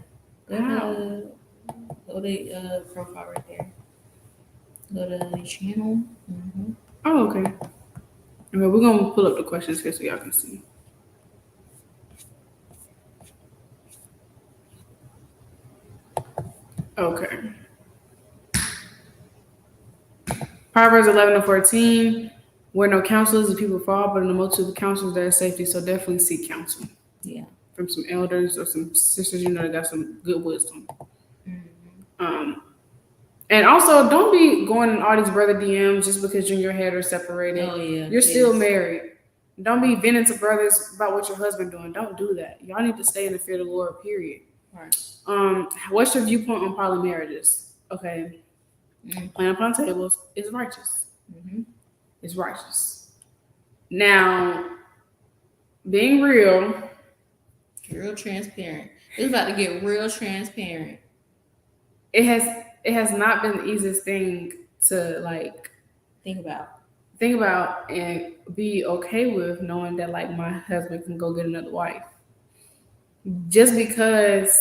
Go to profile right there. Go to the channel. Mm-hmm. Oh, okay. Okay, we're gonna pull up the questions here so y'all can see. Okay. Proverbs 11:14. Where no counselors, the people fall, but in the multitude of counselors, there is safety. So definitely seek counsel Yeah. from some elders or some sisters that got some good wisdom. Um, and also, don't be going in all these brother DMs just because you and your head are separated. Oh yeah. You're still married. Don't be venting to brothers about what your husband doing. Don't do that. Y'all need to stay in the fear of the Lord. Period. Right. What's your viewpoint on polymarriages? Okay, plan upon tables is righteous. It's righteous. Now, being real, transparent. It's about to get real transparent. it has not been the easiest thing to like think about and be okay with, knowing that like my husband can go get another wife just because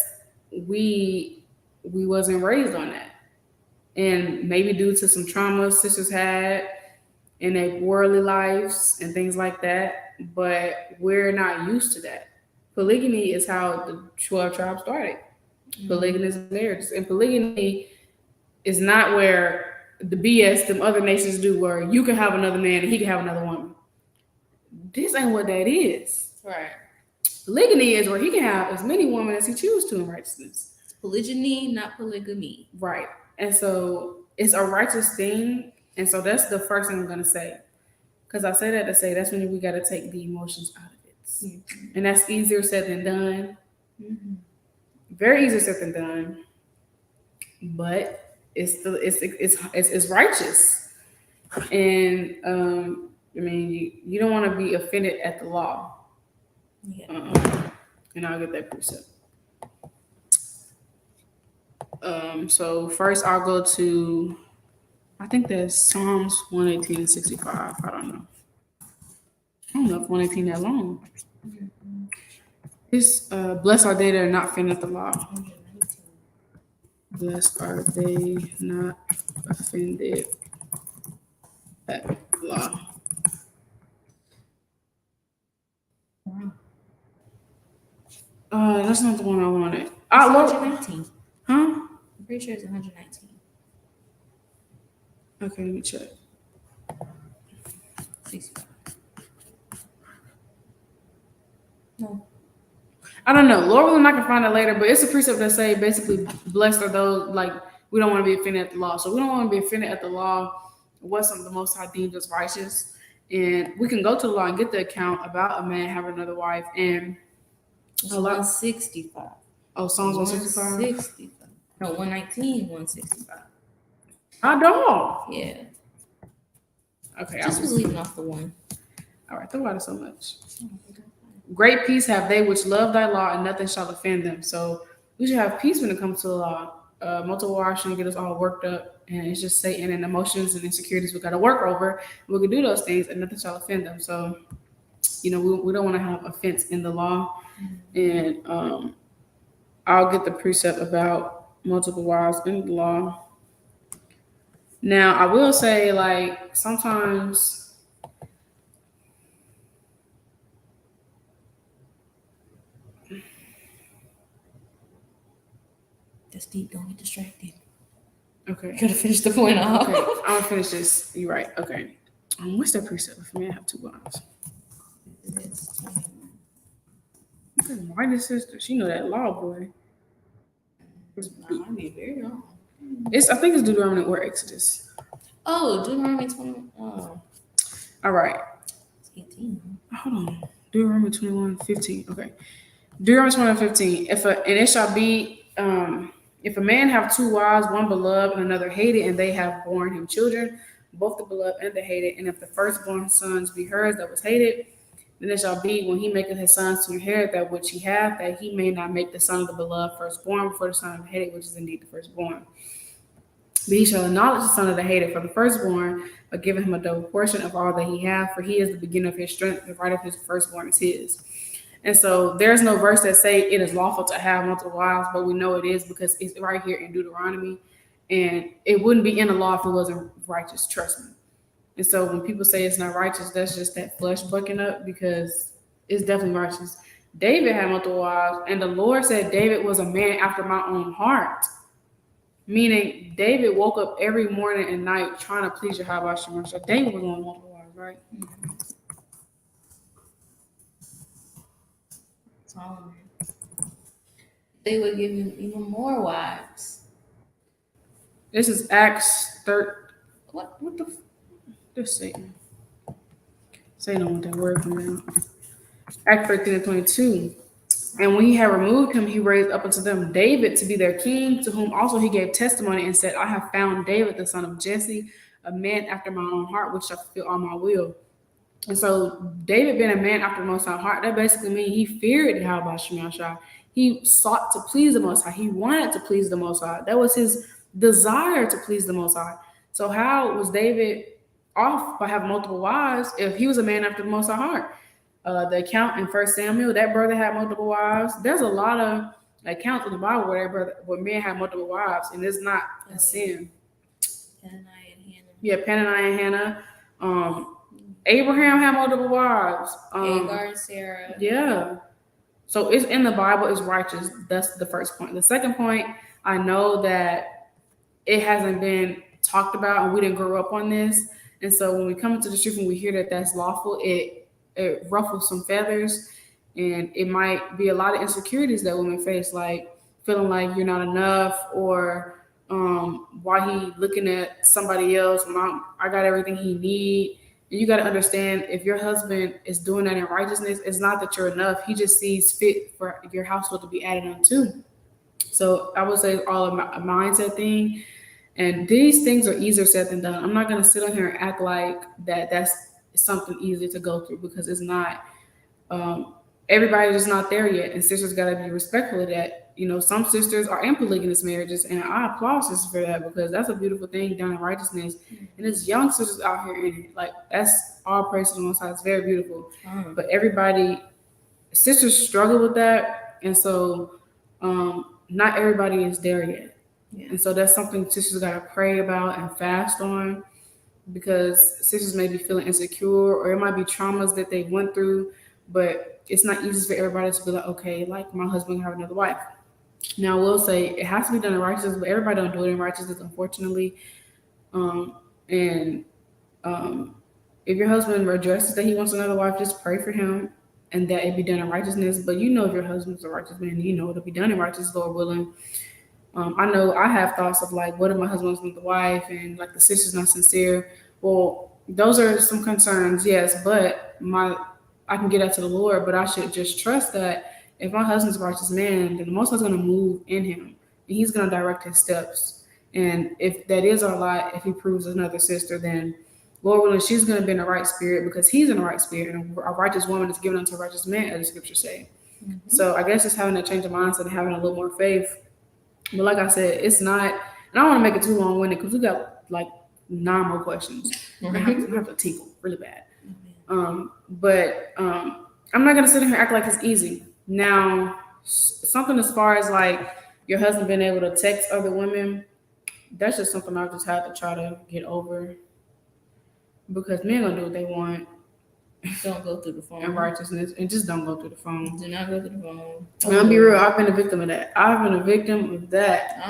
we wasn't raised on that, and maybe due to some trauma sisters had in their worldly lives and things like that, but we're not used to that. Polygyny is how the 12 tribes started. Polygamous marriages, and polygyny is not where the BS them other nations do, where you can have another man and he can have another woman. This ain't what that is. Right. Polygyny is where he can have as many women as he chooses to in righteousness. It's polygyny, not polygamy. Right. And so it's a righteous thing. And so that's the first thing I'm going to say. Because I say that to say that's when we got to take the emotions out of it. And that's easier said than done. Very easier said than done. But it's righteous. And I mean, you don't want to be offended at the law. Yeah. And I'll get that precept. So first I'll go to, I think that's Psalms 118 and 65. I don't know if 118 that long. It's blessed are they that are not offended at the law. Blessed are they not offended at the law. That's not the one I wanted. 119. Huh? I'm pretty sure it's 119. Okay, let me check. 65. No. I don't know. Lord willing, I can find it later, but it's a precept that say basically blessed are those, like, we don't want to be offended at the law. So we don't want to be offended at the law. What's the Most High deemed as righteous. And we can go to the law and get the account about a man having another wife. And it's 165. Oh, Psalms 165? 165. No, 119, 165. I don't. Yeah. Okay. Just was leaving off the one. All right. Think about it so much. Great peace have they which love thy law, and nothing shall offend them. So we should have peace when it comes to the law. Multiple wars shouldn't get us all worked up, and it's just Satan and emotions and insecurities we got to work over. We can do those things, and nothing shall offend them. So, we don't want to have offense in the law. And I'll get the precept about multiple wives in the law. Now, I will say, like, sometimes that's deep. Don't get distracted. Okay. Gotta finish the point off. Okay. I'm gonna finish this. You're right. Okay. What's that precept if a man have two wives? Why this sister? She know that law, boy. I mean, very long. I think it's Deuteronomy or Exodus. Oh, Deuteronomy 21. Oh. All right. It's 18. Hold on. Deuteronomy 21:15. Okay. Deuteronomy 21:15. And it shall be, if a man have two wives, one beloved and another hated, and they have borne him children, both the beloved and the hated, and if the firstborn sons be hers that was hated, then it shall be when he maketh his sons to inherit that which he hath, that he may not make the son of the beloved firstborn before the son of the hated, which is indeed the firstborn. But he shall acknowledge the son of the hated for the firstborn, but give him a double portion of all that he hath, for he is the beginning of his strength, the right of his firstborn is his. And so there's no verse that say it is lawful to have multiple wives, but we know it is because it's right here in Deuteronomy. And it wouldn't be in the law if it wasn't righteous, trust me. And so when people say it's not righteous, that's just that flesh bucking up, because it's definitely righteous. David had multiple wives, and the Lord said David was a man after my own heart. Meaning David woke up every morning and night trying to please Yahawah. So David was on multiple wives, right? Solomon. They would give him even more wives. This is Acts 3. What? What the? This Satan. Satan don't want that word from them. Acts 13:22. And when he had removed him, he raised up unto them David to be their king, to whom also he gave testimony and said, I have found David, the son of Jesse, a man after my own heart, which shall fulfill all my will. And so David being a man after the Most High heart, that basically means he feared Yahawah. He sought to please the Most High. He wanted to please the Most High. That was his desire to please the Most High. So how was David off by having multiple wives if he was a man after the Most High heart? The account in 1 Samuel, that brother had multiple wives. There's a lot of accounts in the Bible where men have multiple wives, and it's not a sin. Hananiah and Hannah. Yeah, Hananiah and Hannah. Abraham had multiple wives. Hagar and Sarah. Yeah. So it's in the Bible, it's righteous. That's the first point. The second point, I know that it hasn't been talked about and we didn't grow up on this. And so when we come into the truth and we hear that that's lawful, it ruffles some feathers, and it might be a lot of insecurities that women face, like feeling like you're not enough, or why he looking at somebody else when I got everything he need. And you got to understand, if your husband is doing that in righteousness, it's not that you're enough. He just sees fit for your household to be added on to. So I would say it's all a mindset thing. And these things are easier said than done. I'm not going to sit on here and act like that's something easy to go through, because it's not. Everybody's just not there yet, and sisters got to be respectful of that. You know, some sisters are in polygynous marriages, and I applaud sisters for that, because that's a beautiful thing done in righteousness. And there's young sisters out here in it. Like, that's all praise to the Most High. It's very beautiful. But sisters struggle with that, and so not everybody is there yet. Yeah. And so that's something sisters got to pray about and fast on, because sisters may be feeling insecure, or it might be traumas that they went through, but it's not easy for everybody to be like, okay, like my husband have another wife. Now I will say it has to be done in righteousness, but everybody don't do it in righteousness, unfortunately. If your husband addresses that he wants another wife, just pray for him and that it be done in righteousness. But you know, if your husband's a righteous man, you know it'll be done in righteousness, Lord willing. I know I have thoughts of like, what if my husband wants another wife and like the sister's not sincere? Well, those are some concerns, yes, but I can get that to the Lord, but I should just trust that if my husband's a righteous man, then the Most High is going to move in him, and he's going to direct his steps. And if that is our lot, if he proves another sister, then Lord willing, she's going to be in the right spirit, because he's in the right spirit, and a righteous woman is given unto a righteous man, as the scriptures say. Mm-hmm. So I guess just having that change of mindset and having a little more faith. But like I said, it's not, and I don't want to make it too long-winded, because we got like 9 more questions. Mm-hmm. I have to tickle really bad. But I'm not gonna sit here and act like it's easy. Now, something as far as like your husband being able to text other women, that's just something I just had to try to get over, because men gonna do what they want. Don't go through the phone. And righteousness, and just don't go through the phone. Do not go through the phone. I'm gonna be real. I've been a victim of that. I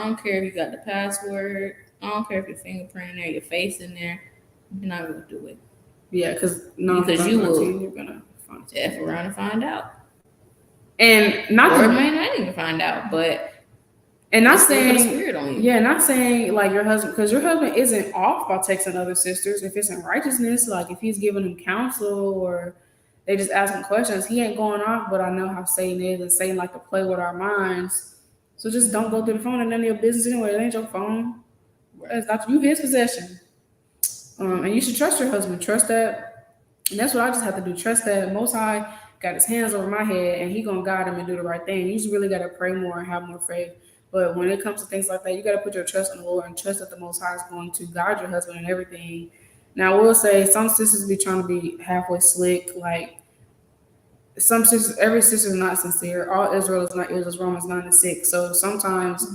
don't care if you got the password. I don't care if your fingerprint in there, your face in there. You're not gonna do it. Yeah, because you will. You're gonna F around and find out. And or may not even find out, but not saying not saying like your husband, because your husband isn't off by texting other sisters. If it's in righteousness, like if he's giving them counsel or they just asking questions, he ain't going off. But I know how Satan is, and Satan like to play with our minds. So just don't go through the phone, and none of your business anyway. It ain't your phone. It's not you, his possession. And you should trust your husband. Trust that. And that's what I just have to do. Trust that Most High got his hands over my head, and he going to guide him and do the right thing. You just really got to pray more and have more faith. But when it comes to things like that, you got to put your trust in the Lord and trust that the Most High is going to guide your husband and everything. Now, I will say some sisters be trying to be halfway slick. Like, some sisters, every sister is not sincere. All Israel is not Israel. Romans 9:6. So sometimes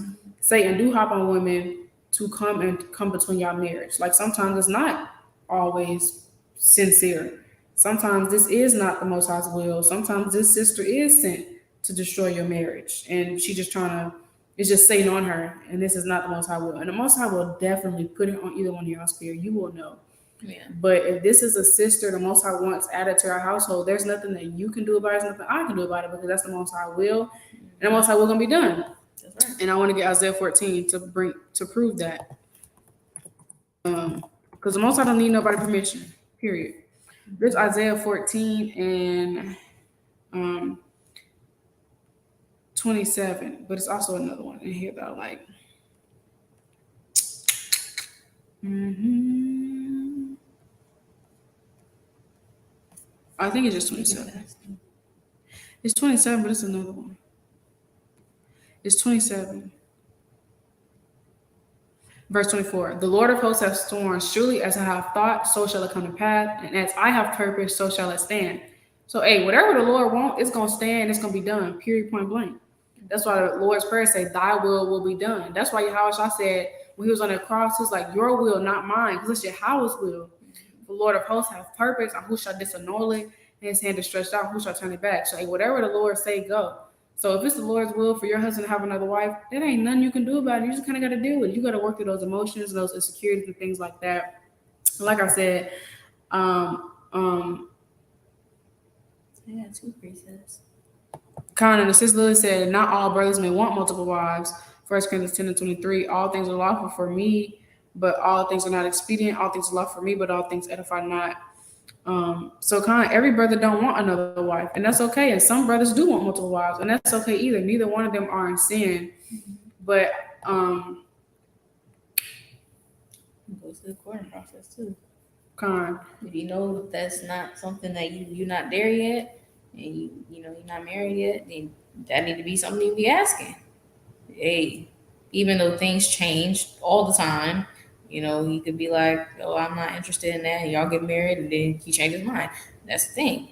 Satan do hop on women to come between y'all marriage. Like, sometimes it's not always sincere. Sometimes this is not the Most High's will. Sometimes this sister is sent to destroy your marriage, and she just trying to, It's just Satan on her, and this is not the Most High will. And the Most High will definitely put it on either one of your spirit. You will know. Yeah. But if this is a sister the Most High wants added to our household, there's nothing that you can do about it. There's nothing I can do about it because that's the Most High will, and the Most High will gonna be done. That's right. And I want to get Isaiah 14 to prove that. Because the Most High don't need nobody's permission. Period. There's Isaiah 14 and 27, but it's also another one in here that I like. I think it's just 27. It's 27, but it's another one. It's 27. Verse 24. The Lord of hosts has sworn, surely as I have thought, so shall it come to pass, and as I have purposed, so shall it stand. So, hey, whatever the Lord wants, it's going to stand, it's going to be done, period, point blank. That's why the Lord's Prayer say, thy will be done. That's why Yahawashi said, when he was on the cross, he was like, your will, not mine, because it's Yahawah's will. The Lord of hosts have purpose, and who shall disannul it? And his hand is stretched out, who shall turn it back? So, hey, whatever the Lord say, go. So if it's the Lord's will for your husband to have another wife, there ain't nothing you can do about it. You just kind of got to deal with it. You got to work through those emotions, those insecurities, and things like that. Like I said, Yeah, 2 precepts. Con and the sister Lily said, not all brothers may want multiple wives. 1 Corinthians 10 and 23, all things are lawful for me, but all things are not expedient. All things are lawful for me, but all things edify not. So every brother don't want another wife, and that's okay. And some brothers do want multiple wives, and that's okay either. Neither one of them are in sin. But Goes to the courting process too. If you know that's not something that you're not there yet, and you know you're not married yet, then that need to be something you be asking. Hey, even though things change all the time. You know, he could be like, oh, I'm not interested in that. And y'all get married and then he changes his mind. That's the thing.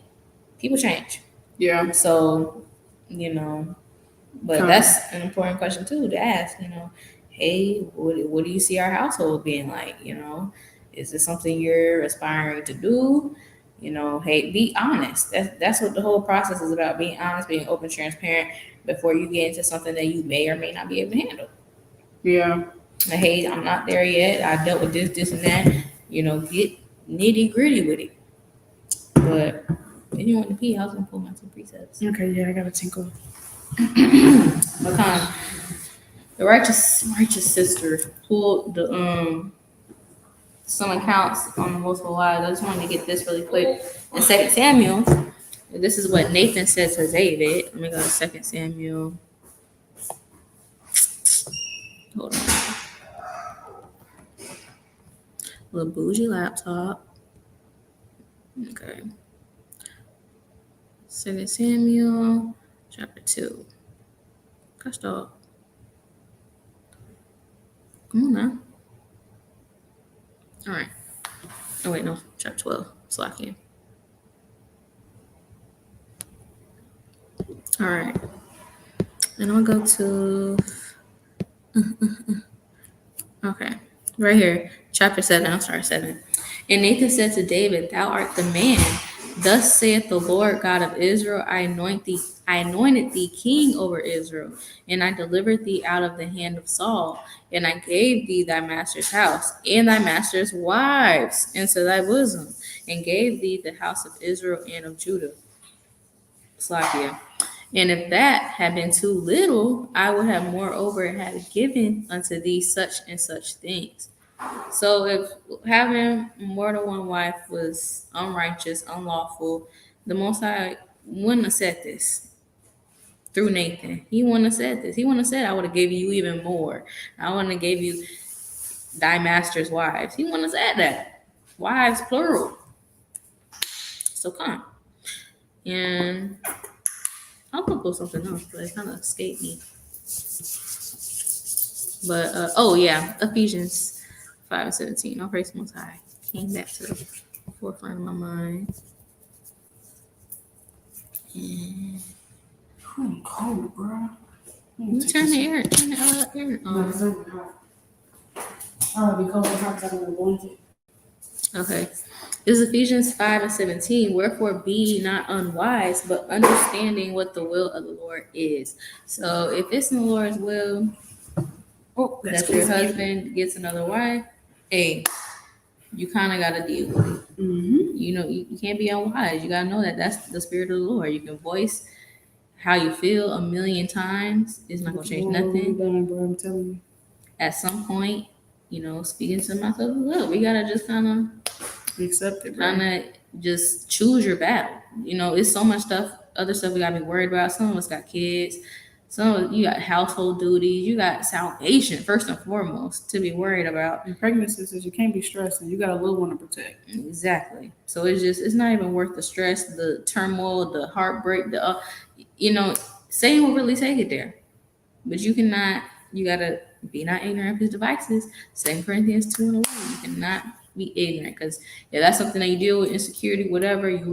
People change. Yeah. So, you know, but that's an important question too to ask, you know, hey, what do you see our household being like? You know, is this something you're aspiring to do? You know, hey, be honest. That's what the whole process is about, being honest, being open, transparent before you get into something that you may or may not be able to handle. Yeah. Hey, I'm not there yet. I dealt with this, and that. You know, get nitty gritty with it. But if you want to pee, I was gonna pull my 2 precepts. Okay, yeah, I got a tinkle. The righteous sister pulled the some accounts on the multiple wives. I just wanted to get this really quick. In 2 Samuel, this is what Nathan said to David. Let me go to 2 Samuel. Hold on. Little bougie laptop. Okay. 2 Samuel, chapter 2. Gosh, dog. Come on now. All right. Oh, wait, no. Chapter 12. Slacking. All right. And I'll go to... Okay. Right here. Chapter 7. I'm sorry, 7. And Nathan said to David, thou art the man. Thus saith the Lord God of Israel, I anointed thee king over Israel, and I delivered thee out of the hand of Saul, and I gave thee thy master's house, and thy master's wives into thy bosom, and gave thee the house of Israel and of Judah. Slakia. And if that had been too little, I would have moreover had given unto thee such and such things. So if having more than one wife was unrighteous, unlawful, the Most High wouldn't have said this through Nathan. He wouldn't have said this. He wouldn't have said, I would have given you even more. I wouldn't have gave you thy master's wives. He wouldn't have said that. Wives, plural. So come. And I'm going to pull something else, but it kind of escaped me. But, Ephesians 5:17. I'll praise the Most High. Came back to the forefront of my mind. And I'm cold, bro. you turn the air on. I'll be cold because I don't want it. Okay. This is Ephesians 5:17. Wherefore be ye not unwise, but understanding what the will of the Lord is. So if it's in the Lord's will that your husband gets another wife, hey, you kind of got to deal with it. You know, you can't be unwise. You got to know that that's the spirit of the Lord. You can voice how you feel a million times. It's not going to change nothing. I'm telling you. At some point, you know, speaking to the mouth of the Lord, we got to just kind of accept it, kind of just choose your battle. You know, it's so much stuff, other stuff we got to be worried about. Some of us got kids. You got household duties. You got salvation, first and foremost, to be worried about. And pregnancy says you can't be stressing. You got a little one to protect. Exactly. So it's not even worth the stress, the turmoil, the heartbreak, you know, Satan will really take it there. But you got to be not ignorant of his devices. 2 Corinthians 2:11. You cannot be ignorant, because if that's something that you deal with, insecurity, whatever, you can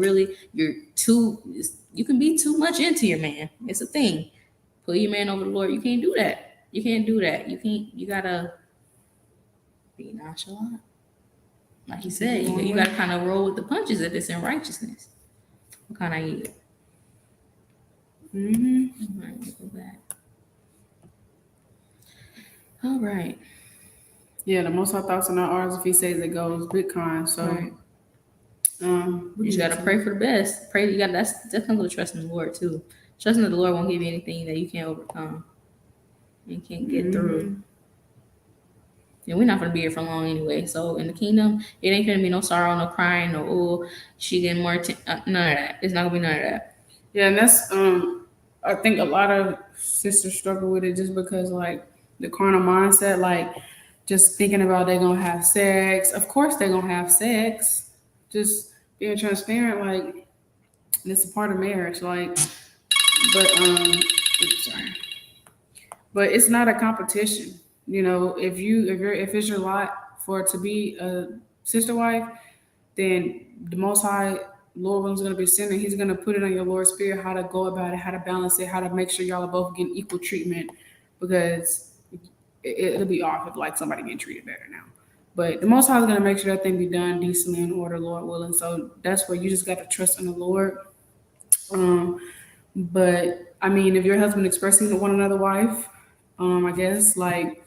be too much into your man. It's a thing. Put your man over the Lord. You can't do that. You gotta be nonchalant. Like he said, you gotta kind of roll with the punches if it's in righteousness. What kind of yield? All right, we'll go back. All right. Yeah, the most high thoughts are not ours. If he says it goes, Bitcoin. So right. You just gotta pray for the best. Pray. That's definitely trust in the Lord too. Trusting that the Lord won't give you anything that you can't overcome and can't get through. And we're not gonna be here for long anyway. So in the kingdom, it ain't gonna be no sorrow, no crying, no she getting more. None of that. It's not gonna be none of that. Yeah, and that's I think a lot of sisters struggle with it just because like the carnal mindset, like just thinking about they're gonna have sex. Of course they're gonna have sex. Just being transparent, like it's a part of marriage. Like, but sorry, but it's not a competition. You know, if it's your lot for it to be a sister wife, then the Most High Lord is going to be sending. He's going to put it on your Lord's spirit how to go about it, how to balance it, how to make sure y'all are both getting equal treatment, because it'll be off if like somebody getting treated better now. But the Most High is going to make sure that thing be done decently in order, Lord willing. So that's where you just got to trust in the Lord. But I mean, if your husband expressing to one another wife, I guess like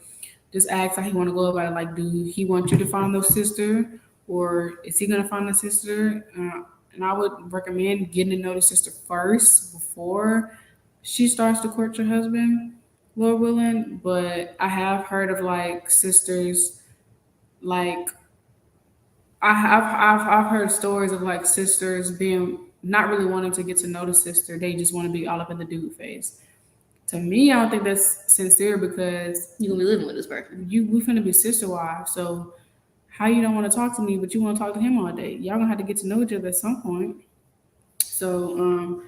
just ask how he want to go about it. Like, do he want you to find those sister, or is he gonna find a sister? And I would recommend getting to know the sister first before she starts to court your husband, Lord willing. But I have heard of like sisters, like I've heard stories of like sisters being not really wanting to get to know the sister. They just want to be all up in the dude face. To me, I don't think that's sincere, because you're gonna be living with this person. We finna be sister wives. So how you don't want to talk to me, but you want to talk to him all day? Y'all gonna have to get to know each other at some point. So,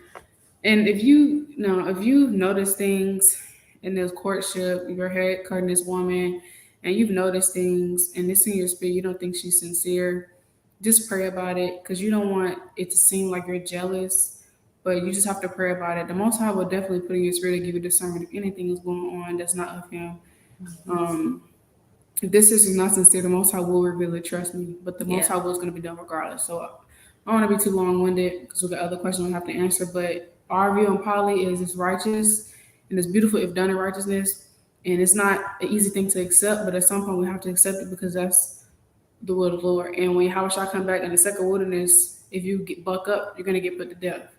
and if you've noticed things in this courtship, your head cutting this woman, and you've noticed things, and it's in your spirit, you don't think she's sincere, just pray about it, because you don't want it to seem like you're jealous. But you just have to pray about it. The Most High will definitely put in your spirit to give you discernment if anything is going on that's not of Him. If this is not sincere, the Most High will reveal it. Trust me. But the Most High will is going to be done regardless. So I don't want to be too long-winded because we got other questions we have to answer. But our view on poly is it's righteous and it's beautiful if done in righteousness. And it's not an easy thing to accept, but at some point we have to accept it because that's the will of the Lord. And when Yahawashi come back in the second wilderness, if you buck up, you're going to get put to death.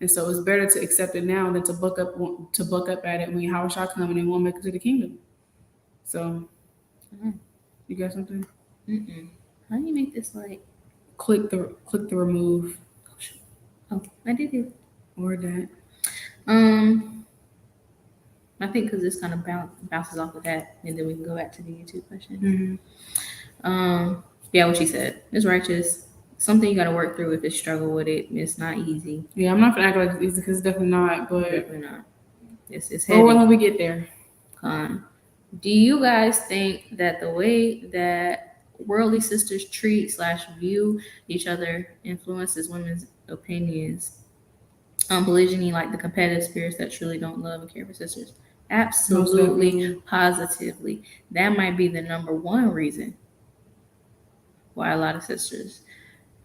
And so it's better to accept it now than to buck up at it when Yahawashi come and then won't make it to the kingdom. So, you got something? How do you make this like? Click the remove. Oh, I did it. Or that. I think because this kind of bounces off of that, and then we can go back to the YouTube question. Yeah, what she said. It's righteous. Something you got to work through if you struggle with it. It's not easy. Yeah, I'm not gonna act like it's easy because it's definitely not. But definitely not. It's heavy. Or when we get there. Do you guys think that the way that worldly sisters treat/view each other influences women's opinions on polygyny, like the competitive spirits that truly don't love and care for sisters? Absolutely, positively. That might be the number one reason why a lot of sisters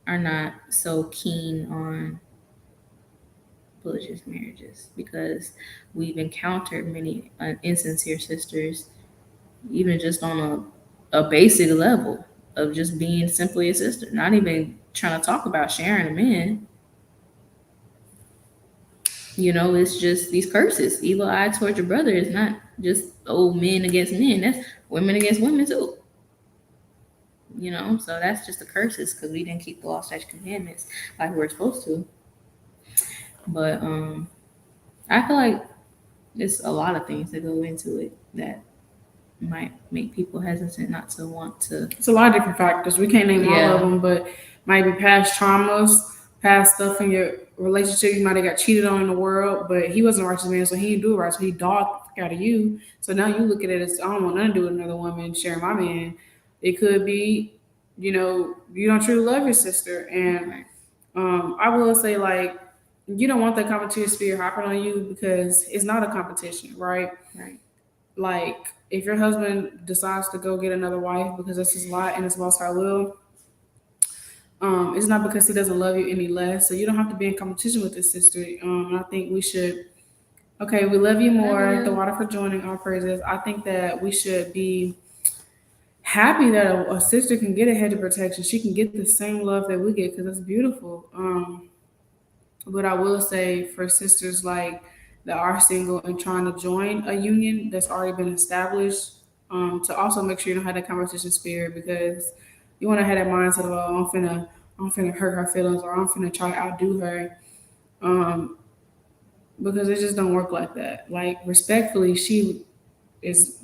are not so keen on polygamous marriages because we've encountered many insincere sisters, even just on a basic level of just being simply a sister, not even trying to talk about sharing a man. It's just these curses. Evil eye towards your brother is not just old men against men. That's women against women too. So that's just the curses because we didn't keep the law, statutes, commandments like we're supposed to. But I feel like there's a lot of things that go into it that might make people hesitant not to want to. It's a lot of different factors. We can't name all Yeah. of them, but maybe past traumas, past stuff in your relationship. You might have got cheated on in the world, but he wasn't a righteous man, so he didn't do it right. So he dogged out of you. So now you look at it as, I don't want nothing to do with another woman sharing my man. It could be, you don't truly love your sister. And I will say, like, you don't want that competition spirit hopping on you because it's not a competition, right? Right. Like, if your husband decides to go get another wife because that's his lot and it's Most High will, it's not because he doesn't love you any less. So you don't have to be in competition with his sister. I think we should. Okay, we love you more. The water for joining our praises. I think that we should be happy that a sister can get a hedge of protection. She can get the same love that we get because it's beautiful. But I will say for sisters like that are single and trying to join a union that's already been established, to also make sure you don't have that competition spirit because you want to have that mindset of, oh, I'm finna hurt her feelings or I'm finna try to outdo her, um, because it just don't work like that. Like respectfully, she is.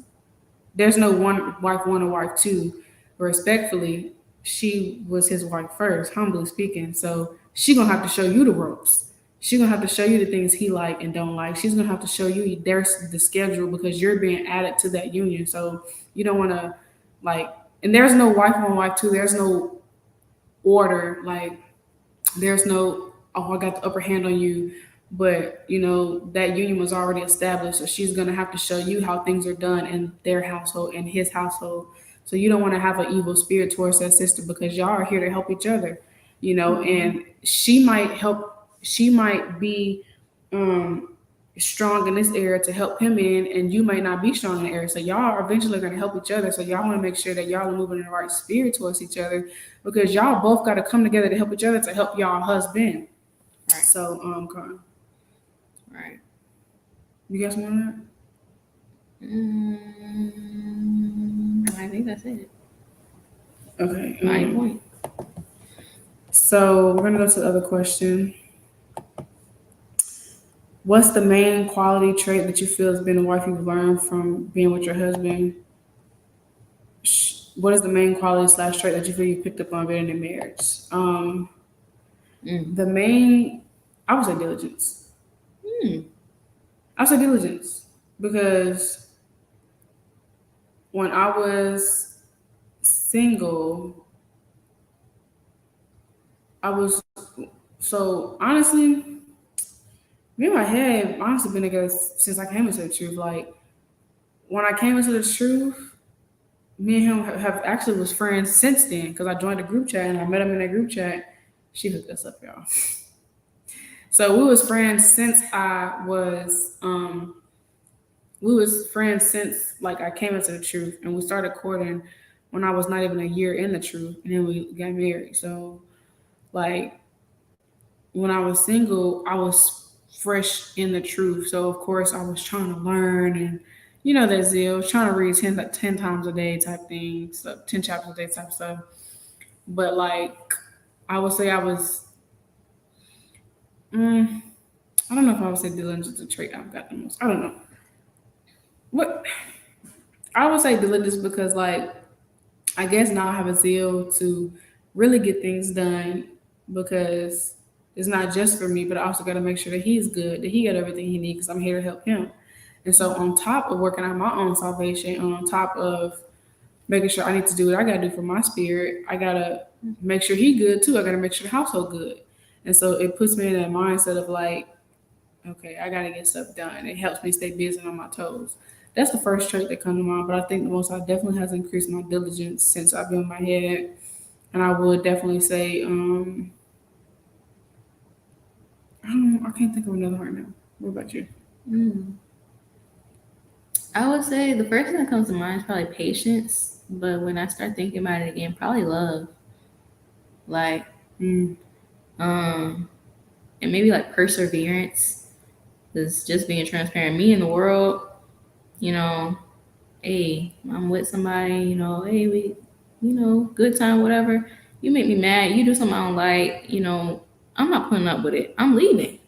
There's no one or wife two. Respectfully, she was his wife first, humbly speaking. So she gonna have to show you the ropes. She gonna have to show you the things he like and don't like. She's gonna have to show you there's the schedule because you're being added to that union. So you don't want to like. And there's no wife one, wife two. There's no order. Like there's no, oh, I got the upper hand on you. But that union was already established, so she's gonna have to show you how things are done in their household and his household. So you don't want to have an evil spirit towards that sister because y'all are here to help each other, and she might help. She might be strong in this area to help him in, and you might not be strong in the area. So y'all are eventually going to help each other. So y'all want to make sure that y'all are moving in the right spirit towards each other because y'all both got to come together to help each other to help y'all husband. Right. So, Right. You got something on I think that's it. that? Okay. My point. So we're gonna go to the other question. What's the main quality trait that you feel has been a wife you've learned from being with your husband? What is the main quality / trait that you feel you picked up on being in marriage? The main, I would say diligence. I would say diligence because when I was single, I was so honestly, me and my head honestly been together since I came into the truth. Like when I came into the truth, me and him have actually was friends since then because I joined the group chat and I met him in that group chat. She hooked us up, y'all. So we was friends since like I came into the truth, and we started courting when I was not even a year in the truth, and then we got married. So like when I was single, I was fresh in the truth. So of course I was trying to learn and that zeal, trying to read 10 times a day type thing, so 10 chapters a day type stuff. But like I would say I was I don't know if I would say diligence is a trait I've got the most. I don't know. What I would say diligence because like I guess now I have a zeal to really get things done because it's not just for me, but I also got to make sure that he's good, that he got everything he needs because I'm here to help him. And so, on top of working on my own salvation, on top of making sure I need to do what I got to do for my spirit, I got to make sure he good too. I got to make sure the household good. And so, it puts me in that mindset of like, okay, I got to get stuff done. It helps me stay busy on my toes. That's the first trait that comes to mind. But I think the most I definitely has increased my diligence since I've been in my head. And I would definitely say, I can't think of another right now. What about you? I would say the first thing that comes to mind is probably patience, but when I start thinking about it again, probably love. Like, Mm. and maybe like perseverance. Because just being transparent, me in the world, you know, hey, I'm with somebody, hey, good time, whatever. You make me mad, you do something I don't like, I'm not putting up with it. I'm leaving.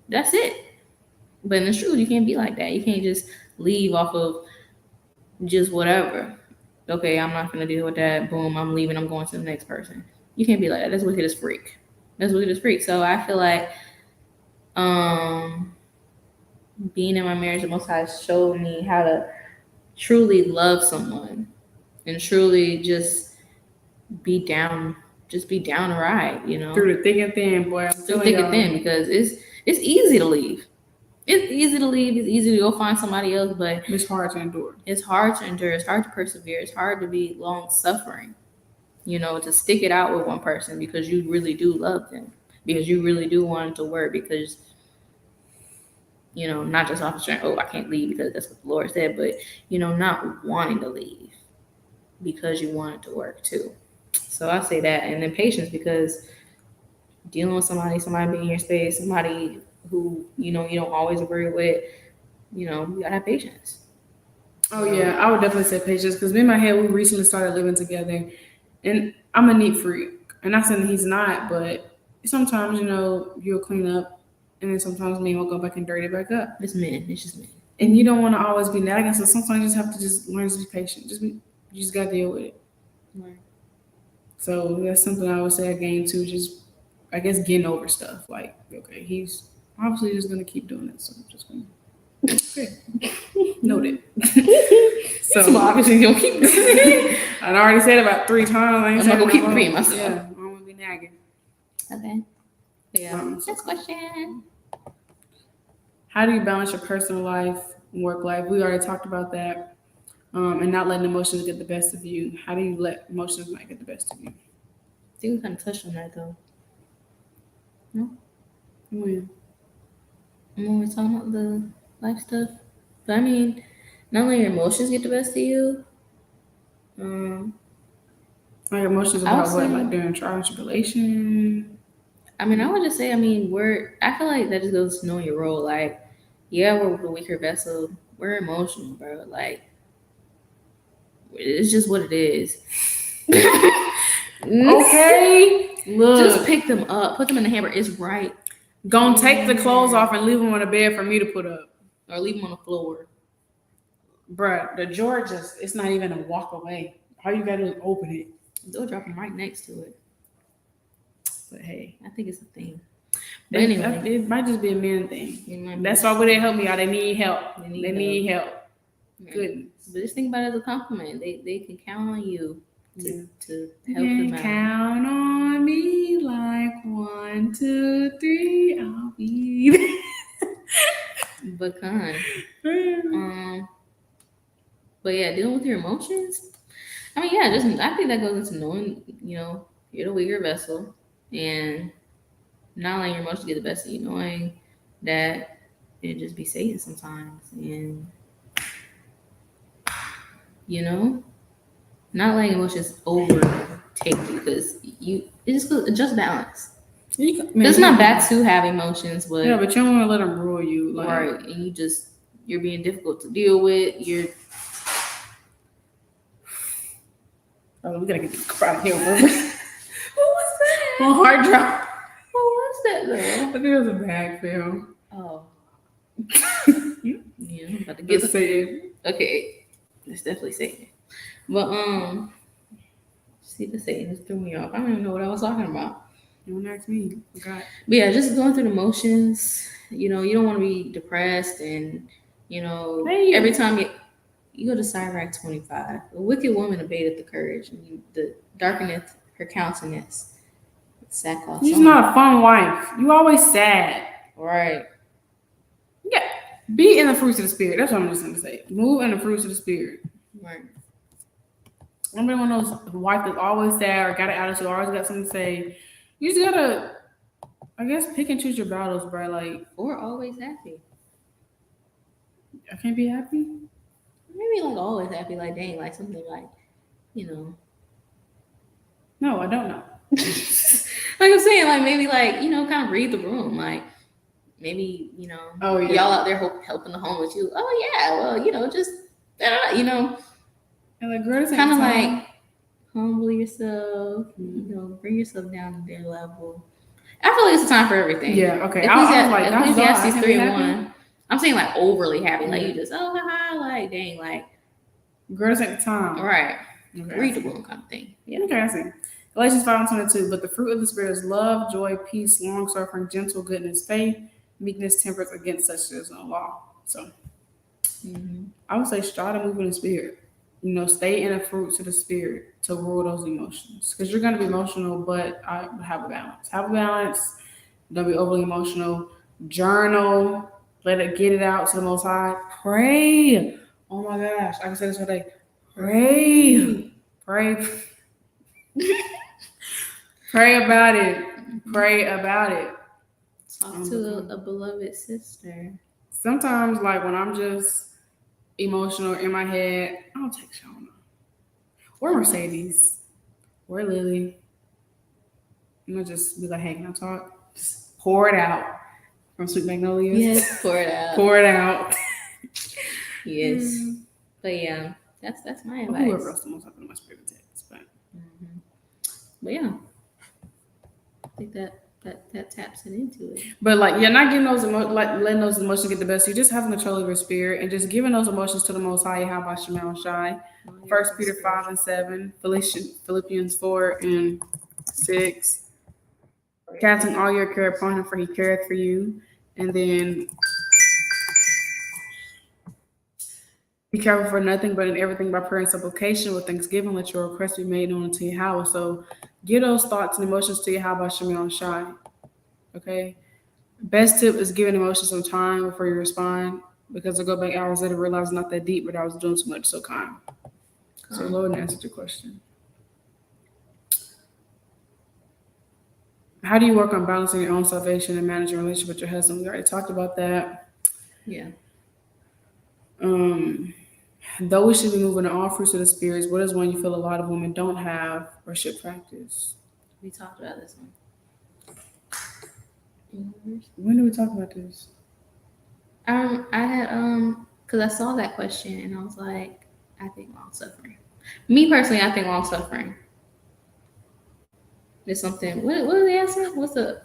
That's it. But in the truth, you can't be like that. You can't just leave off of just whatever. Okay, I'm not gonna deal with that. Boom, I'm leaving. I'm going to the next person. You can't be like that. That's wicked as freak. That's wicked as freak. So I feel like um being in my marriage, the Most High showed me how to truly love someone and truly be down, just be down to ride. Through the thick and thin, boy. Through thick and thin, because it's easy to leave. It's easy to leave. It's easy to go find somebody else, but it's hard to endure. It's hard to endure. It's hard to persevere. It's hard to be long suffering. To stick it out with one person because you really do love them, because you really do want it to work, because not just off the strength, oh, I can't leave because that's what the Lord said, but not wanting to leave because you want it to work too. So I say that, and then patience, because dealing with somebody being in your space, somebody who you don't always agree with, you gotta have patience. Oh yeah, I would definitely say patience, because me and my head, we recently started living together, and I'm a neat freak, and not saying he's not, but sometimes you'll clean up, and then sometimes me will go back and dirty it back up. It's men. It's just men, and you don't want to always be nagging. So sometimes you just have to just learn to be patient. You just gotta deal with it. right? So that's something I would say I gained too. Just I guess getting over stuff. Like okay, he's obviously just gonna keep doing it, so I'm just gonna. Okay. Noted. So obviously you don't keep doing it. I already said it about 3 times. I'm not gonna keep repeating myself. Yeah, I'm gonna be nagging. Okay. Yeah. Next question. How do you balance your personal life and work life? We already talked about that. And not letting emotions get the best of you. How do you let emotions not get the best of you? I think we kind of touched on that though. No? When we're talking about the life stuff. But I mean, not letting your emotions get the best of you. Like emotions about what? Like during trial and tribulation? I mean, I would just say, I feel like that just goes to knowing your role. Like, yeah, we're the weaker vessel. We're emotional, bro. Like, it's just what it is. Okay. Look. Just pick them up. Put them in the hamper. It's right. Gonna take the clothes off and leave them on the bed for me to put up. Or leave them on the floor. Bruh, the drawer it's not even a walk away. All you gotta do is open it. They'll drop them right next to it. But hey, I think it's a thing. But anyway, it might just be a man thing. That's why when they help me out, they need help. They need help. Right. Goodness. But just think about it as a compliment. They can count on you to help them out. Count on me like 1, 2, 3. I'll be there. But but yeah, dealing with your emotions. I mean, yeah, I think that goes into knowing, you're the weaker vessel, and not letting your emotions get the best of you, knowing that it just be Satan sometimes, and not letting emotions overtake you, because it's just balance. It's not bad to have emotions, but yeah, but you don't want to let them rule you, like, right? And you're being difficult to deal with. Oh, we gotta get this crap out of here. What was that? My heart dropped. What was that though? I think it was a bag fail. Oh. Yeah, I'm about to get Satan. Okay, it's definitely Satan. But see, the Satan just threw me off. I don't even know what I was talking about. Don't ask me. God. But yeah, just going through the motions. You don't want to be depressed, and every time you go to Sirach 25, a wicked woman abated the courage, and the darkeneth her countenance. Sackcloth. You're not a fun wife. You always sad. Right. Yeah. Be in the fruits of the spirit. That's what I'm just gonna say. Move in the fruits of the spirit. Right. I'm being one of those wife that's always sad or got an attitude, always got something to say. You just gotta, I guess, pick and choose your battles, bro. Like, Or always happy. I can't be happy. Maybe like always happy, like dang, like something like, you know. No, I don't know. Like I'm saying, like maybe like, kind of read the room. Like maybe, Oh, yeah. y'all out there helping the homeless. You, oh yeah, well, just And like, girl, this ain't kind of time. like humble yourself, bring yourself down to their level. I feel like it's a time for everything. Yeah, okay. I was like, that's dark. I Ecclesiastes can 3 be and happy. 1. I'm saying like overly happy, like Yeah. you just haha, like dang, like Girl, this ain't the time. right, Okay, read the room kind of thing. Yeah. Okay, I see. Galatians 5:22. But the fruit of the Spirit is love, joy, peace, long suffering, gentle goodness, faith, meekness, temperance. Against such there is no law. So I would say try to move in the Spirit. Stay in the fruits of the Spirit to rule those emotions. Because you're going to be emotional, but have a balance. Have a balance. Don't be overly emotional. Journal. Let it get it out to the Most High. Pray. Oh my gosh. I can say this all day. Pray. Pray. Pray about it. Pray about it. Talk to a beloved sister. Sometimes, like when I'm just emotional in my head, I'll text Yawanah. Or Mercedes. Or Lily. I'm gonna just be like, hey, can I talk? Just pour it out. From Sweet Magnolias. Yes, pour it out. Pour it out. Yes. But yeah, that's my advice. Whoever else the most happened to my spirit text, but yeah, I think that taps it into it. But like, you're not getting those letting those emotions get the best. You're just having control of your spirit and just giving those emotions to the Most High. Bahasham. 1 Peter 5:7, Philippians 4:6. Casting all your care upon him, for he careth for you. And then be careful for nothing, but in everything by prayer and supplication with thanksgiving, let your requests be made known unto Yahawah. So give those thoughts and emotions to Yahawah. Okay? Best tip is giving emotions some time before you respond, because I go back hours later realize it's not that deep, but I was doing too much, so calm. So Lord answered your question. How do you work on balancing your own salvation and managing your relationship with your husband? We already talked about that. Yeah. Though we should be moving to all fruits of the spirits, what is one you feel a lot of women don't have or should practice? We talked about this one. When did we talk about this? I had because I saw that question and I was like, I think long suffering. Me personally, I think long suffering is something. What are they asking? What's the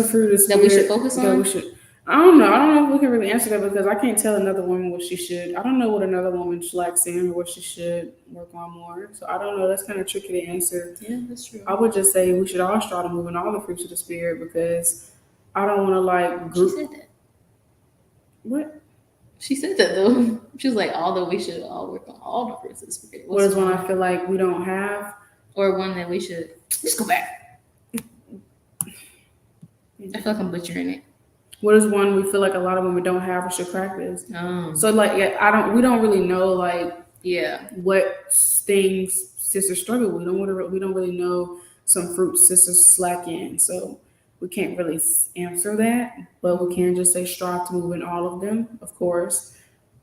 fruit that we should focus on? I don't know. I don't know if we can really answer that because I can't tell another woman what she should. I don't know what another woman likes seeing or what she should work on more. So I don't know. That's kind of tricky to answer. Yeah, that's true. I would just say we should all strive to move in all the fruits of the spirit, because I don't want to like group. She said that. What? She said that though. She was like, although we should all work on all the fruits of the spirit. What is one I feel like we don't have? Or one that we should just go back. I feel like I'm butchering it. What is one we feel like a lot of women don't have or should practice? So like, yeah, we don't really know like what things sisters struggle with. We don't really know some fruits sisters slack in. So we can't really answer that, but we can just say strive to move in all of them, of course.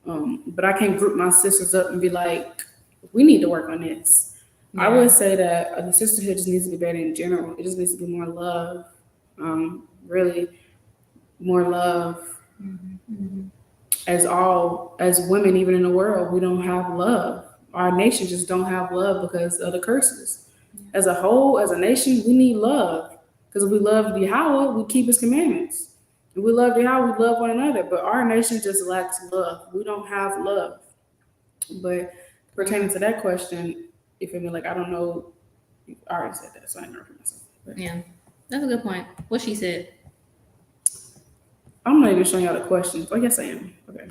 But I can't group my sisters up and be like, we need to work on this. Yeah. I would say that the sisterhood just needs to be better in general. It just needs to be more love. Really more love. As women, even in the world, we don't have love. Our nation just don't have love because of the curses. As a whole, as a nation, we need love. Because if we love Yahawah, we keep his commandments. If we love Yahawah, we love one another. But our nation just lacks love. We don't have love. But pertaining to that question, you feel me? Like, I don't know. I already said that, so I ain't gonna repeat myself. But yeah, that's a good point. What she said. I'm not even showing y'all the questions. Oh, yes, I am. Okay.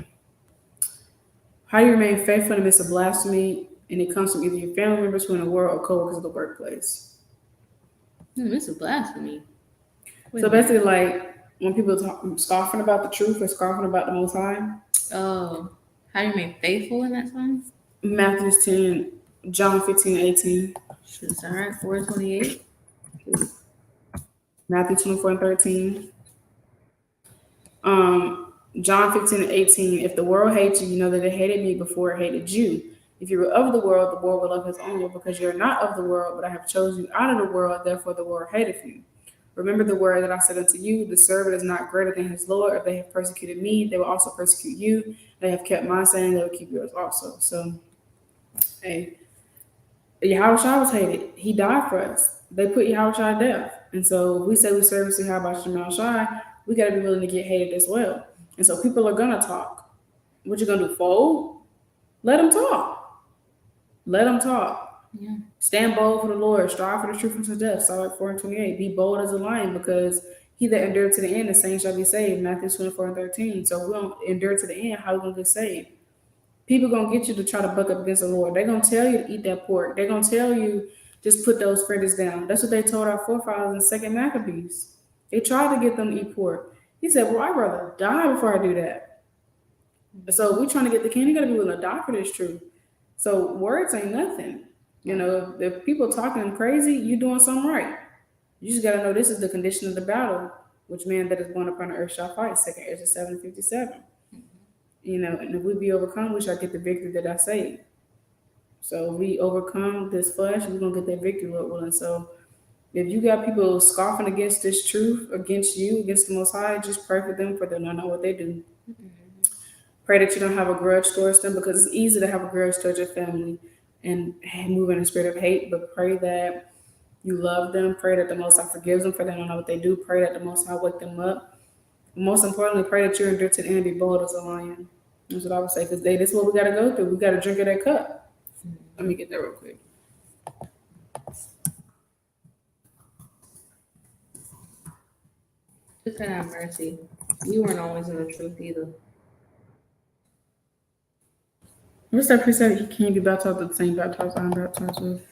How do you remain faithful in the midst of blasphemy? And it comes from either your family members who are in the world or co-workers of the workplace. In the midst of blasphemy. So basically, like, when people talk scoffing about the truth or scoffing about the Most High. Oh, how do you remain faithful in that time? Matthew 10, John 15:18. Shoot, all right, 4:28. Matthew 24:13. John 15:18. If the world hates you, you know that it hated me before it hated you. If you were of the world, the world will love his own, because you are not of the world, but I have chosen you out of the world, therefore the world hateth you. Remember the word that I said unto you, the servant is not greater than his Lord. If they have persecuted me, they will also persecute you. They have kept my saying, they will keep yours also. So, hey, Yahawashi was hated. He died for us. They put Yahawashi to death. And so we say we service Yahawashi, we got to be willing to get hated as well. And so people are going to talk. What you going to do, fold? Let them talk. Let them talk. Yeah. Stand bold for the Lord. Strive for the truth unto death. Psalm 4:28. Be bold as a lion, because he that endured to the end, the same shall be saved. Matthew 24:13. So if we don't endure to the end, how are we going to get saved? People going to get you to try to buck up against the Lord. They're going to tell you to eat that pork. They're going to tell you just put those fritters down. That's what they told our forefathers in 2 Maccabees. They tried to get them to eat pork. He said, well, I'd rather die before I do that. So we're trying to get the king. You got to be willing to die for this truth. So words ain't nothing. You know, if people talking crazy, you doing something right. You just got to know this is the condition of the battle, which man that is born upon the earth shall fight. 2 Ezra 7:57. You know, and if we be overcome, we shall get the victory that I say. So if we overcome this flesh, we're going to get that victory, Lord willing. So if you got people scoffing against this truth, against you, against the Most High, just pray for them, for they don't know what they do. Pray that you don't have a grudge towards them, because it's easy to have a grudge towards your family and move in a spirit of hate, but pray that you love them. Pray that the Most High forgives them, for they don't know what they do. Pray that the Most High wake them up. Most importantly, pray that you endure to the end, be bold as a lion. That's what I would say, because this is what we got to go through. We got to drink of that cup. Let me get that real quick. Just have mercy. You weren't always in the truth either. What's that precept? You can't be baptized with the same baptized I'm baptized with.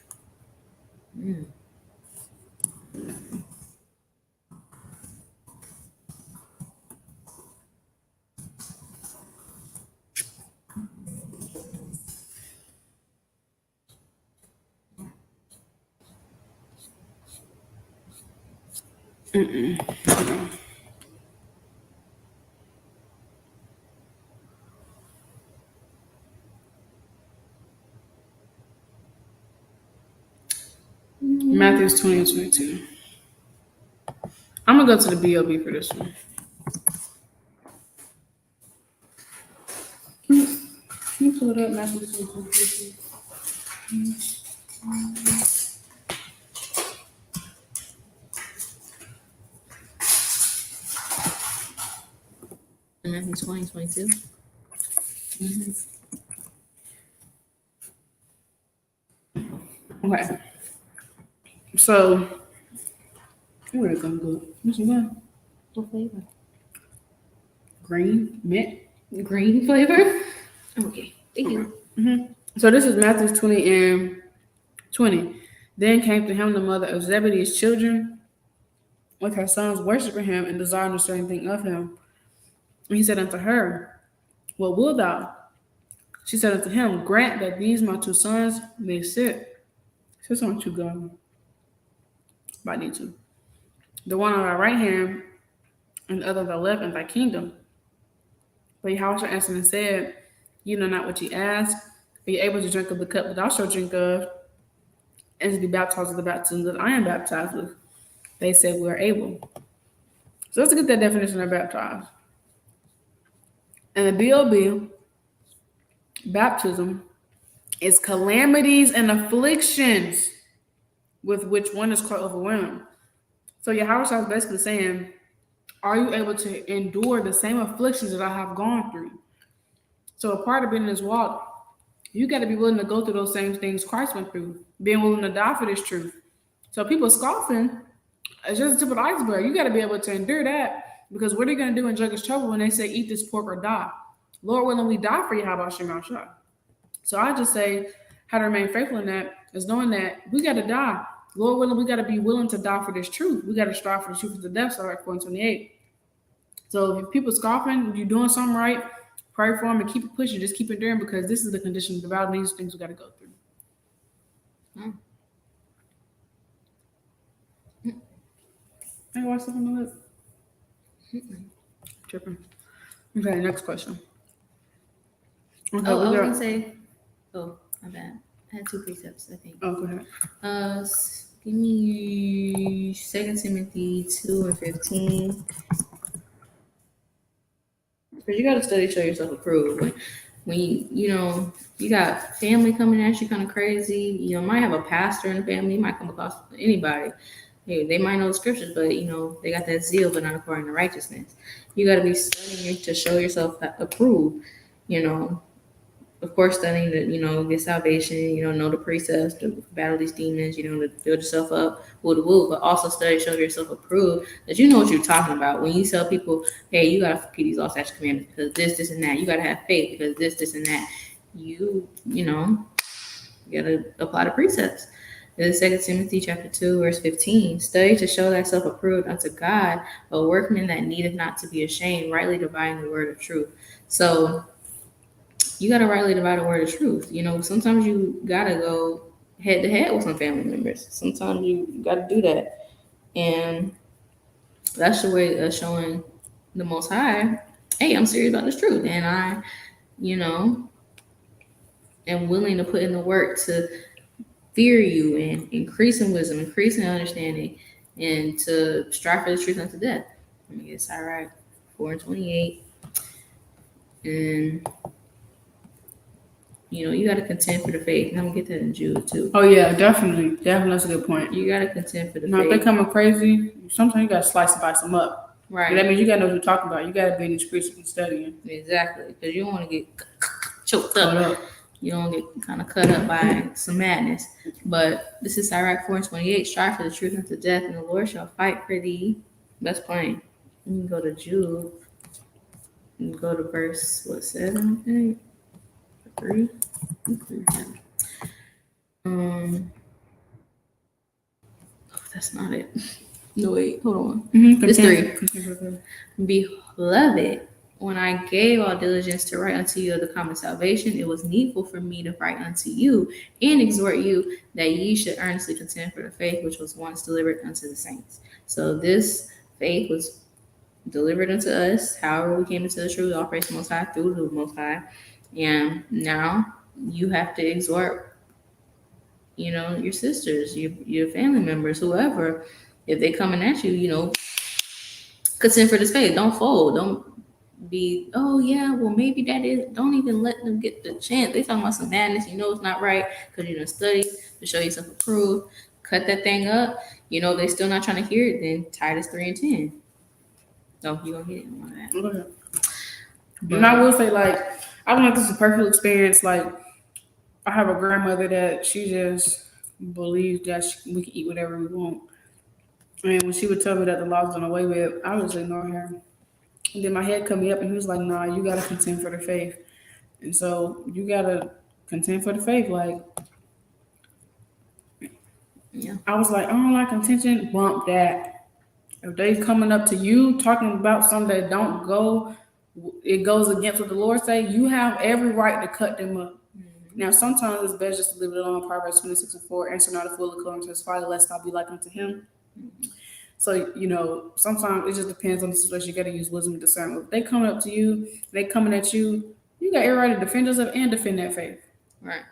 Matthew 20:22. I'm gonna go to the BLB for this one. Can you pull it up, Matthew 20:22? Matthew 20:22. Okay. So, where it gonna go? What's one? What flavor? Green, mint. Green flavor? Okay, thank you. So this is Matthew 20:20. Then came to him the mother of Zebedee's children with her sons, worshiping him and desiring a certain thing of him. And he said unto her, what wilt thou? She said unto him, grant that these my two sons may sit. Sit on you go. If I need to. The one on thy right hand and the other on thy left in thy kingdom. But Yahawashi answered and said, you know not what ye ask. Are you able to drink of the cup that I shall drink of, and to be baptized with the baptism that I am baptized with? They said, we are able. So let's get that definition of baptized. And the BLB, baptism, is calamities and afflictions with which one is quite overwhelmed. So Yahawashi is basically saying, are you able to endure the same afflictions that I have gone through? So a part of being in this walk, you got to be willing to go through those same things Christ went through, being willing to die for this truth. So people scoffing, it's just the tip of the iceberg. You got to be able to endure that, because what are you going to do in Judge's trouble when they say, eat this pork or die? Lord willing, we die for Yahawashi. So I just say, how to remain faithful in that is knowing that we got to die. Lord willing, we got to be willing to die for this truth. We got to strive for the truth of the death, so like 4:28. So if people scoffing, you're doing something right, pray for them and keep it pushing. Just keep enduring, because this is the condition of the battle. These things we got to go through. Hmm. I watched something on it. Tripping. Okay, next question. Okay, Oh, I we was got. gonna say. Oh, my bad. I had 2 precepts, I think. Oh, go ahead. Give me 2 Timothy 2:15. Because you got to study, show yourself approved. When you got family coming at you kind of crazy. Might have a pastor in the family. You might come across anybody. They might know the scriptures, but they got that zeal, but not according to righteousness. You got to be studying to show yourself approved. You know, of course, studying to get salvation. Know the precepts, to battle these demons. To build yourself up, woo, but also study, show yourself approved that you know what you're talking about. When you tell people, hey, you gotta keep these all statutes commandments because this, and that. You gotta have faith because this, and that. You gotta apply the precepts. In 2 Timothy chapter 2, verse 15, study to show thyself approved unto God, a workman that needeth not to be ashamed, rightly dividing the word of truth. So you got to rightly divide the word of truth. Sometimes you got to go head to head with some family members. Sometimes you got to do that. And that's the way of showing the Most High, hey, I'm serious about this truth. And I, you know, am willing to put in the work to fear you and increase in wisdom, increase in understanding, and to strive for the truth unto death. Let me get Sirach 4:28. And you got to contend for the faith. And I'm going to get that in Jude too. Oh, yeah, definitely. Definitely, that's a good point. You got to contend for the Now, if faith. they coming crazy, sometimes you got to slice them up. Right. But that means you got to know what you're talking about. You got to be in these streets and studying. Exactly. Because you don't want to get choked up. You don't get kind of cut up by some madness. But this is Sirach 4:28. Strive for the truth unto death, and the Lord shall fight for thee. That's plain. You can go to Jude. You can go to verse, 7, I think? 3? That's not it. No, wait, hold on. It's 3. Beloved, when I gave all diligence to write unto you of the common salvation, it was needful for me to write unto you and exhort you that ye should earnestly contend for the faith which was once delivered unto the saints. So this faith was delivered unto us. However, we came into the truth, all praise the Most High through the Most High. And now you have to exhort, your sisters, your family members, whoever, if they coming at you, contend for this faith. Don't fold. Don't be, oh yeah, well maybe that is. Don't even let them get the chance. They talking about some madness. It's not right because you done study to show yourself approved. Cut that thing up. They still not trying to hear it. Then Titus 3:10. No, you gonna hit it on that. Okay. And I will say, I don't know if this is a personal experience. I have a grandmother that she just believes that we can eat whatever we want. And when she would tell me that the law's done away with, I would just ignore her. And then my head cut me up, and he was like, "Nah, you gotta contend for the faith." And so you gotta contend for the faith. Yeah. I was like, I don't like contention. Bump that. If they coming up to you talking about something that don't go, it goes against what the Lord say. You have every right to cut them up. Now, sometimes it's best just to leave it alone. Proverbs 26:4, answer not a fool according to his folly, lest I be like unto him. So, sometimes it just depends on the situation. You got to use wisdom and discernment. If they coming up to you, they coming at you, you got every right to defend yourself and defend that faith. Right.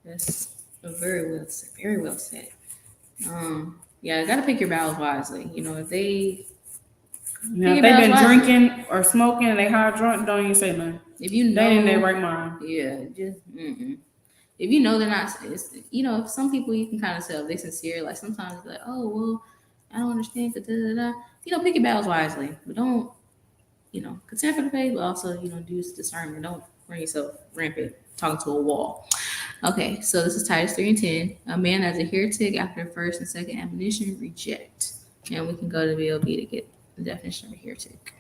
That's very well said. Very well said. Yeah, got to pick your battles wisely. If they Now, if they been drinking or smoking and they high drunk, don't even say nothing. If you know they in their right mind. Yeah, just if you know they're not, if some people you can kind of tell if they sincere. Like sometimes it's like, oh well, I don't understand. Pick your battles wisely, but don't contend for the faith, but also use discernment. Don't bring yourself rampant talking to a wall. Okay, so this is Titus 3:10. A man as a heretic after first and second admonition reject, and we can go to VLB to get the definition of a heretic.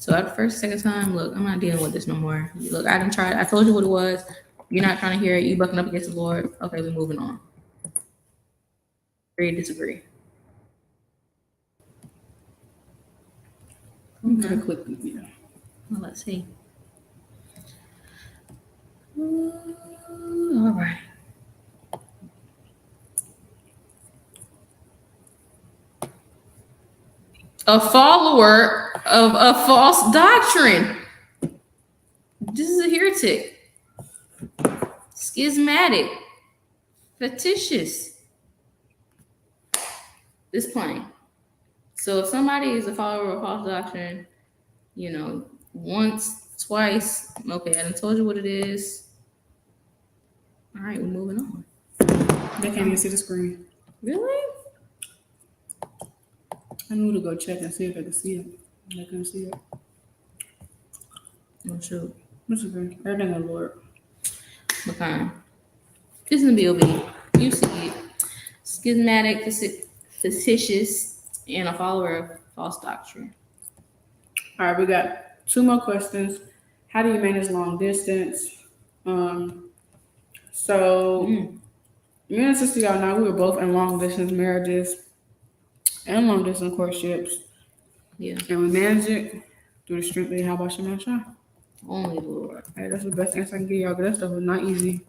So at the first, second time, look, I'm not dealing with this no more. Look, I didn't try. I told you what it was. You're not trying to hear it. You bucking up against the Lord. Okay, we're moving on. Agree, disagree. Okay, quickly. Yeah. Well, let's see. All right. A follower of a false doctrine. This is a heretic, schismatic, fictitious. It's plain. So if somebody is a follower of false doctrine, once, twice, okay, I done told you what it is. All right, we're moving on. They can't even see the screen. Really? I knew to go check and see if they could see it. They couldn't see it. Oh, shoot. What's the green? Everything will work. Okay. This is gonna be obedient. You see it. Schismatic, fictitious, and a follower of false doctrine. All right, we got 2 more questions. How do you manage long distance? So me and sister Yawanah, we were both in long distance marriages and long distance courtships. Yeah. And we managed it through the strength of Bahasham. Only the Lord. Hey, that's the best answer I can give y'all, but that stuff was not easy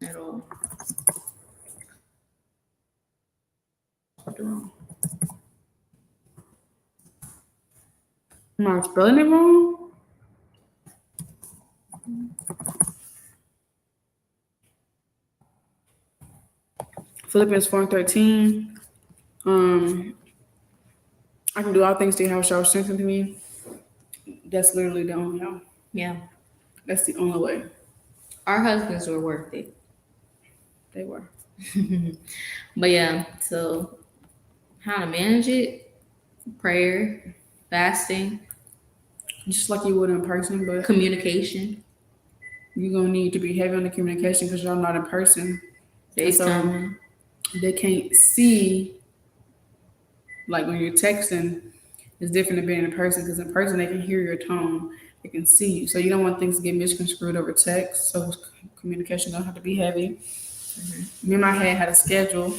at all. Am I spelling it wrong? Philippians 4:13. I can do all things through Yahawah strengthened me. That's literally the only how. Yeah. That's the only way. Our husbands were worth it. They were. But yeah, so how to manage it? Prayer, fasting. Just like you would in person, but communication. You're going to need to be heavy on the communication because y'all not in person. FaceTime. So they can't see, like when you're texting, it's different than being in person because in person they can hear your tone. They can see you. So you don't want things to get misconstrued over text. So communication don't have to be heavy. Me and my head had a schedule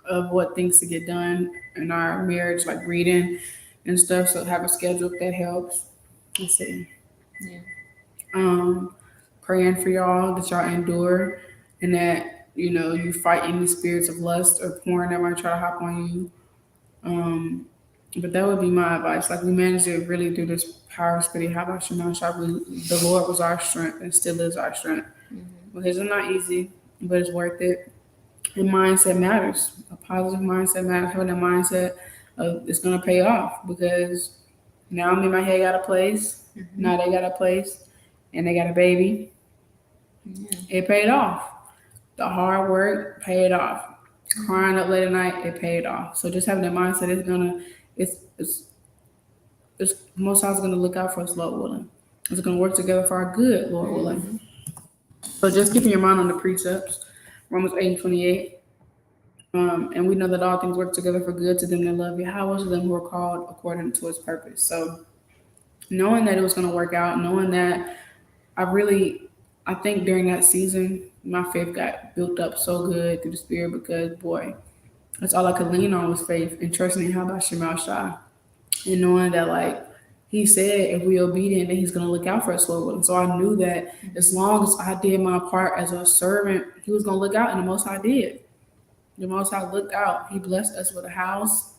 of what things to get done in our marriage, like reading and stuff. So have a schedule that helps. Let's see. Yeah. Praying for y'all that y'all endure and that you fight any spirits of lust or porn that might try to hop on you. But that would be my advice. Like we managed it really through this power of spirit. How about you, the Lord was our strength and still is our strength. Because it's not easy, but it's worth it. And mindset matters. A positive mindset matters. Having a mindset of it's gonna pay off because now me and my head got a place. Now they got a place and they got a baby. Yeah. It paid off. The hard work paid off. Crying up late at night, it paid off. So just having that mindset it's most times gonna look out for us, Lord willing. It's gonna work together for our good, Lord willing. So just keeping your mind on the precepts, Romans 8:28. And we know that all things work together for good to them that love Yahawah, to them who are called according to his purpose. So knowing that it was gonna work out, knowing that I think during that season, my faith got built up so good through the spirit because boy, that's all I could lean on was faith and trusting in Yahawashi and knowing that like he said if we obedient then he's gonna look out for us, Lord. And so I knew that as long as I did my part as a servant, he was gonna look out, and the Most High did. The Most High looked out. He blessed us with a house.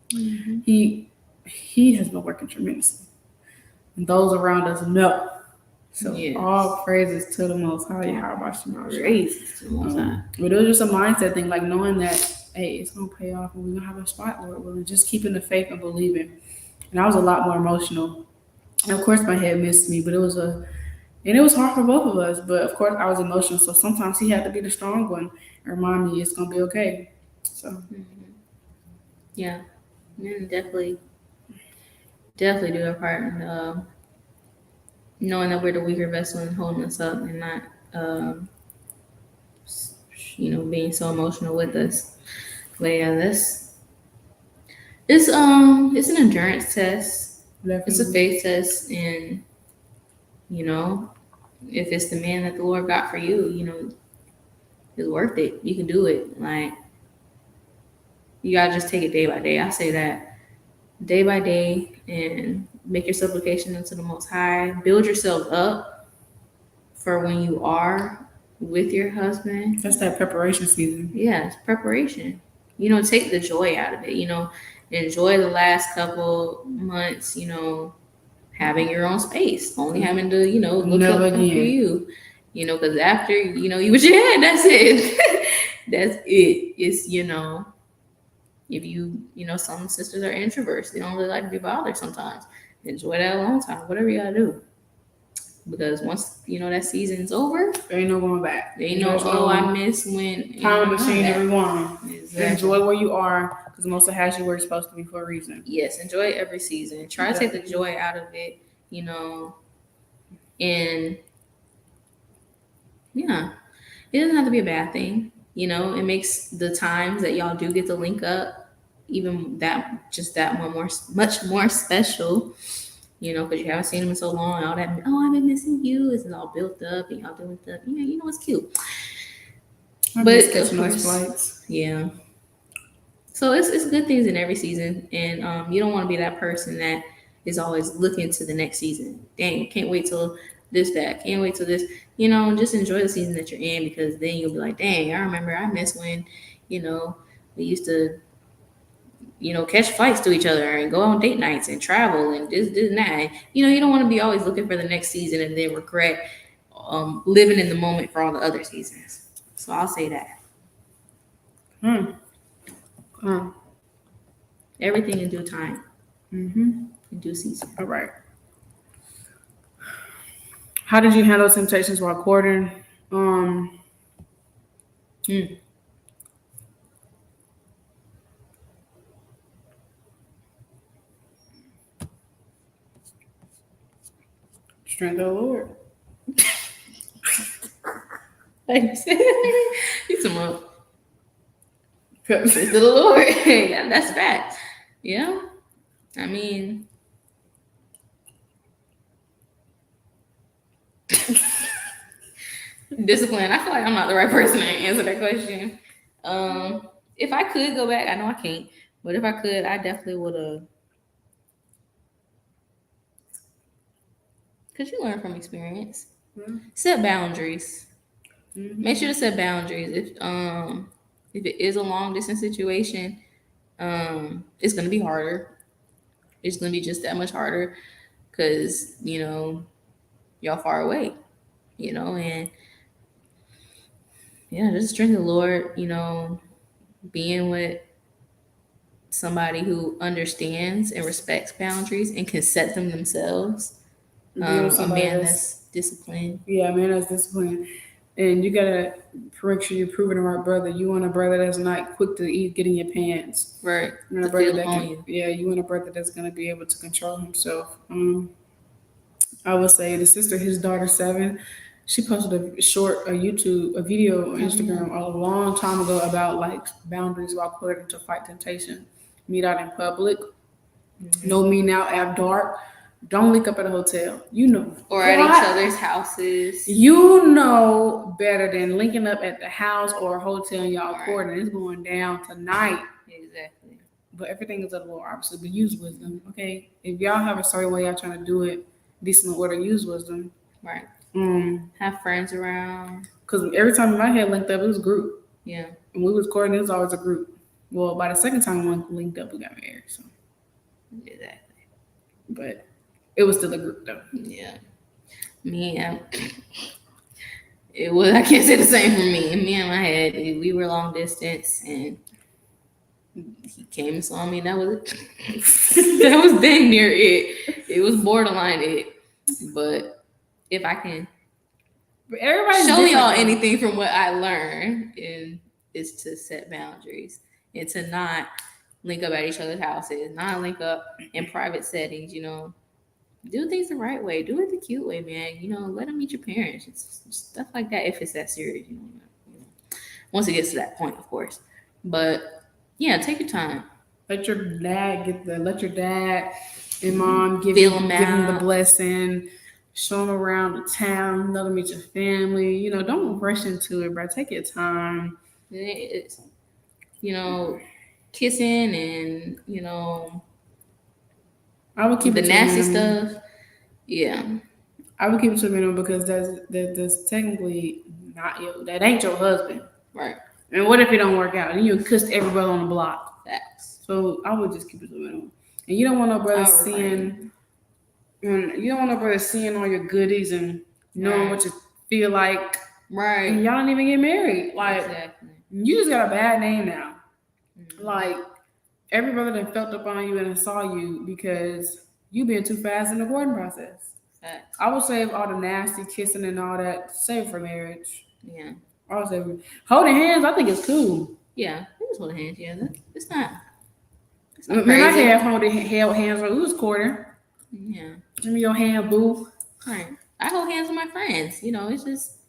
He has been working tremendously. And those around us know. So all praises to the Most High. Praises to the Most High. But it was just a mindset thing, like knowing that, hey, it's going to pay off and we're going to have a spot, Lord willing. Just keeping the faith and believing. And I was a lot more emotional. And of course, my head missed me, but it was hard for both of us. But of course, I was emotional. So sometimes he had to be the strong one and remind me it's going to be okay. So, yeah, definitely do our part in knowing that we're the weaker vessel and holding us up and not, being so emotional with us. But yeah, it's an endurance test. definitely. It's a faith test, and if it's the man that the Lord got for you, it's worth it. You can do it. Like you gotta just take it day by day. I say that day by day and make your supplication unto the Most High. Build yourself up for when you are with your husband. That's that preparation season. Yeah, it's preparation. Take the joy out of it. Enjoy the last couple months. Having your own space, only having to look Never up for again. you. Because after you with your head, that's it. That's it. It's if some sisters are introverts, they don't really like to be bothered sometimes. Enjoy that alone time, whatever you gotta do. Because once that season's over, there ain't no going back. They know, I miss when time machine everyone. Exactly. Enjoy where you are, because most of has you where you're supposed to be for a reason. Yes, enjoy every season. Try to take the joy out of it, and yeah, it doesn't have to be a bad thing. It makes the times that y'all do get to link up even that much more special. Because you haven't seen them in so long. All that, I've been missing you. It's all built up, and y'all doing stuff. It's cute. But of course, flights. Yeah. So it's good things in every season, and you don't want to be that person that is always looking to the next season. Dang, can't wait till this, that, can't wait till this. Just enjoy the season that you're in, because then you'll be like, dang, I remember I miss when, we used to, catch flights to each other and go on date nights and travel and this and that. You don't want to be always looking for the next season and then regret living in the moment for all the other seasons. So I'll say that. Everything in due time. In due season. All right. How did you handle temptations while courting? Strength of the Lord. You some up. Strength of the Lord. Yeah, that's fact. Yeah. I mean, discipline. I feel like I'm not the right person to answer that question. If I could go back, I know I can't, but if I could, I definitely would have. Because you learn from experience. Set boundaries. Make sure to set boundaries. If it is a long distance situation, it's gonna be harder. It's gonna be just that much harder because y'all far away. And yeah, just strength the Lord. Being with somebody who understands and respects boundaries and can set them themselves. A man that's disciplined. Yeah, a man that's disciplined. And you gotta make sure you're proving the right brother. You want a brother that's not quick to get in your pants. Right. You want a brother that can, you want a brother that's gonna be able to control himself. I would say the sister, his daughter 7, she posted a video on Instagram a long time ago about like boundaries while courting to fight temptation. Meet out in public. No meeting out at dark. Don't link up at a hotel. Or at each other's houses. Better than linking up at the house or a hotel and y'all courting. It's going down tonight. Exactly. But everything is a little obviously, but use wisdom. Okay. If y'all have a certain way y'all trying to do it, decent order, use wisdom. Right. Have friends around. Because every time my head linked up, it was a group. Yeah. And we was courting, it was always a group. Well, by the second time we linked up, we got married. So. Exactly. But it was still a group though. Yeah. It was. I can't say the same for me. And me and my head, we were long distance, and he came and saw me, and that was it. That was dang near it. It was borderline it. But if I can show y'all anything from what I learned, is to set boundaries and to not link up at each other's houses, not link up in private settings. Do things the right way. Do it the cute way, man. Let them meet your parents. It's stuff like that. If it's that serious, once it gets to that point, of course. But yeah, take your time. Let your dad and mom give him the blessing. Show them around the town. Let them meet your family. Don't rush into it, bro. Take your time. It's, kissing and I would keep the nasty stuff. Yeah. I would keep it to a minimum because that's technically not your, that ain't your husband. Right. And what if it don't work out? And you kissed every brother on the block. Facts. So I would just keep it to a minimum. And you don't want no brother seeing, and you don't want no brother seeing all your goodies and knowing what you feel like. Right. And y'all don't even get married. Like, exactly. You just got a bad name now. Mm-hmm. Like, every brother that felt up on you and saw you because you been too fast in the courting process. Facts. I would save all the nasty kissing and all that, save for marriage. Yeah. I would save holding hands. I think it's cool. Yeah, it was holding hands. Yeah, it's not. I mean, I have held hands when we was courting. Yeah. Give me your hand, boo. Right. I hold hands with my friends. You know, it's just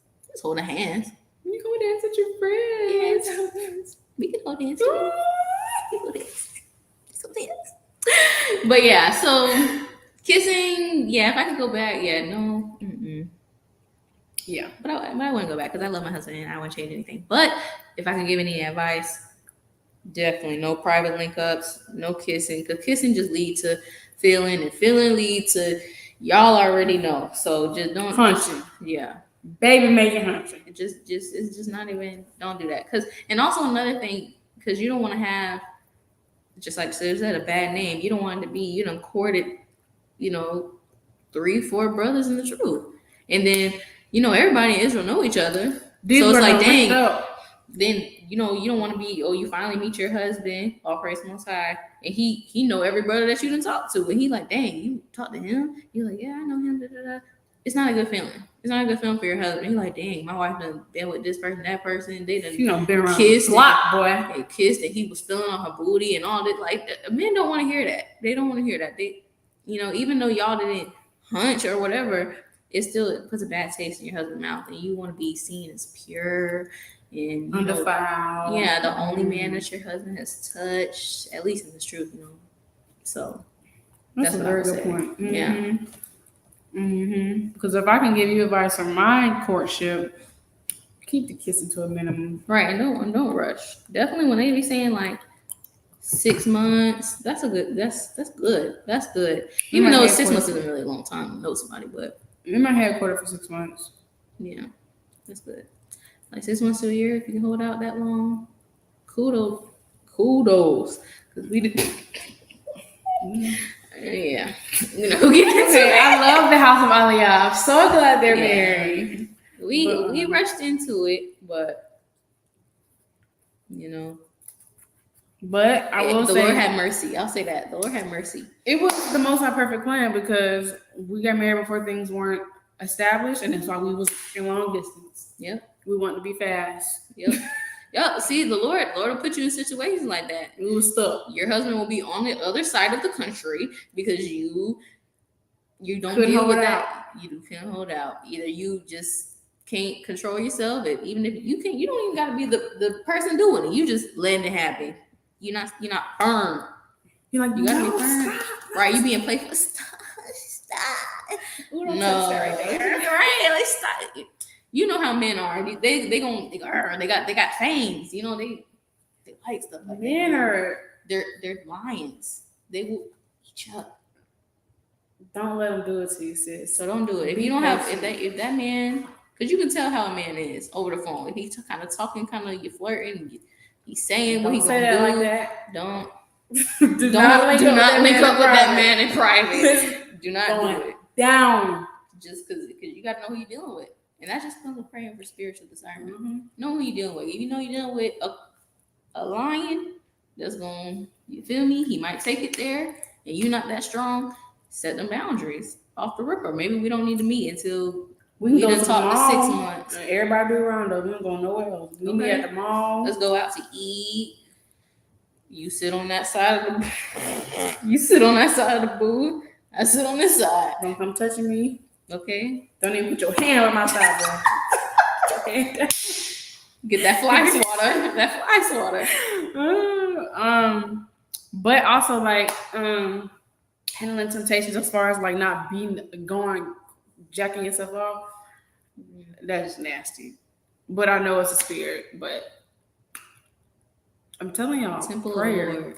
holding hands. You go dance with your friends. Yeah, hold hands. We can hold hands. Hold hands. But yeah, so kissing. Yeah, if I could go back, yeah, no. Yeah, but I wouldn't go back because I love my husband and I wouldn't change anything. But if I can give any advice, definitely no private link ups, no kissing, because kissing just lead to feeling, and feeling lead to y'all already know. So just don't hunching. Yeah, baby making hunching. It's just not even. Don't do that. And also another thing, because you don't want to have, just like Sid said, a bad name. You don't want it to be you done courted, 3-4 brothers in the truth, and then. Everybody in Israel know each other. So it's like, dang, then, you don't want to be, you finally meet your husband, all praise Most High, and he know every brother that you done talk to. And he like, dang, you talk to him? You're like, yeah, I know him, da-da-da. It's not a good feeling. It's not a good feeling for your husband. You're like, dang, my wife done been with this person, that person. They done been around kissed, boy. They kissed, and he was feeling on her booty and all that. Like, men don't want to hear that. They don't want to hear that. They, even though y'all didn't hunch or whatever, it still puts a bad taste in your husband's mouth, and you want to be seen as pure and undefiled. Yeah, the only man that your husband has touched, at least in the truth, So that's a very good point. Yeah. Because if I can give you advice on my courtship, keep the kissing to a minimum. Right, and don't rush. Definitely when they be saying like 6 months, that's good. That's good. Even though 6 months isn't really a long time to know somebody, but. In my head, quarter for 6 months. Yeah, that's good. Like 6 months to a year, if you can hold out that long, kudos. Because we did. Yeah, who get into it? I love the House of Aliyah. I'm so glad they're married. We rushed into it, but But I will the say, Lord had mercy. I'll say that. The Lord had mercy. It was the most perfect plan because we got married before things weren't established, and that's why we was in long distance. Yep. We wanted to be fast. Yep. Yep. See, the Lord will put you in situations like that. We were stuck. Your husband will be on the other side of the country because you don't couldn't deal hold with out. that. You can't hold out. Either you just can't control yourself. Even if you don't even got to be the person doing it. You just letting it happen. You're not firm. You're like, you gotta no, be firm. Stop. Right, you being playful. Stop. Ooh, don't touch that right there. Right, like stop. You know how men are. They got fangs. They like stuff like men that. They're lions. They will eat you up. Don't let them do it to you, sis. So don't do it. If you don't have if that man, because you can tell how a man is over the phone. If he's kind of talking, kind of you flirting. He's saying what he's gonna do. Like that. Don't do not link up with that man in private. Do not do it. Down. Just because you got to know who you're dealing with. And that just comes with praying for spiritual discernment. Mm-hmm. Know who you're dealing with. If you know you're dealing with a lion that's going, you feel me? He might take it there and you're not that strong. Set them boundaries off the ripper. Maybe we don't need to meet until we done talk to 6 months. Everybody be around though. We don't go nowhere else. We meet at the mall. Let's go out to eat. You sit on that side of the booth. I sit on this side. Don't come touching me. Okay. Don't even put your hand on my side, bro. Okay. Get that fly swatter. But also like handling temptations as far as like not jacking yourself off. That's nasty. But I know it's a spirit. But I'm telling y'all, prayer.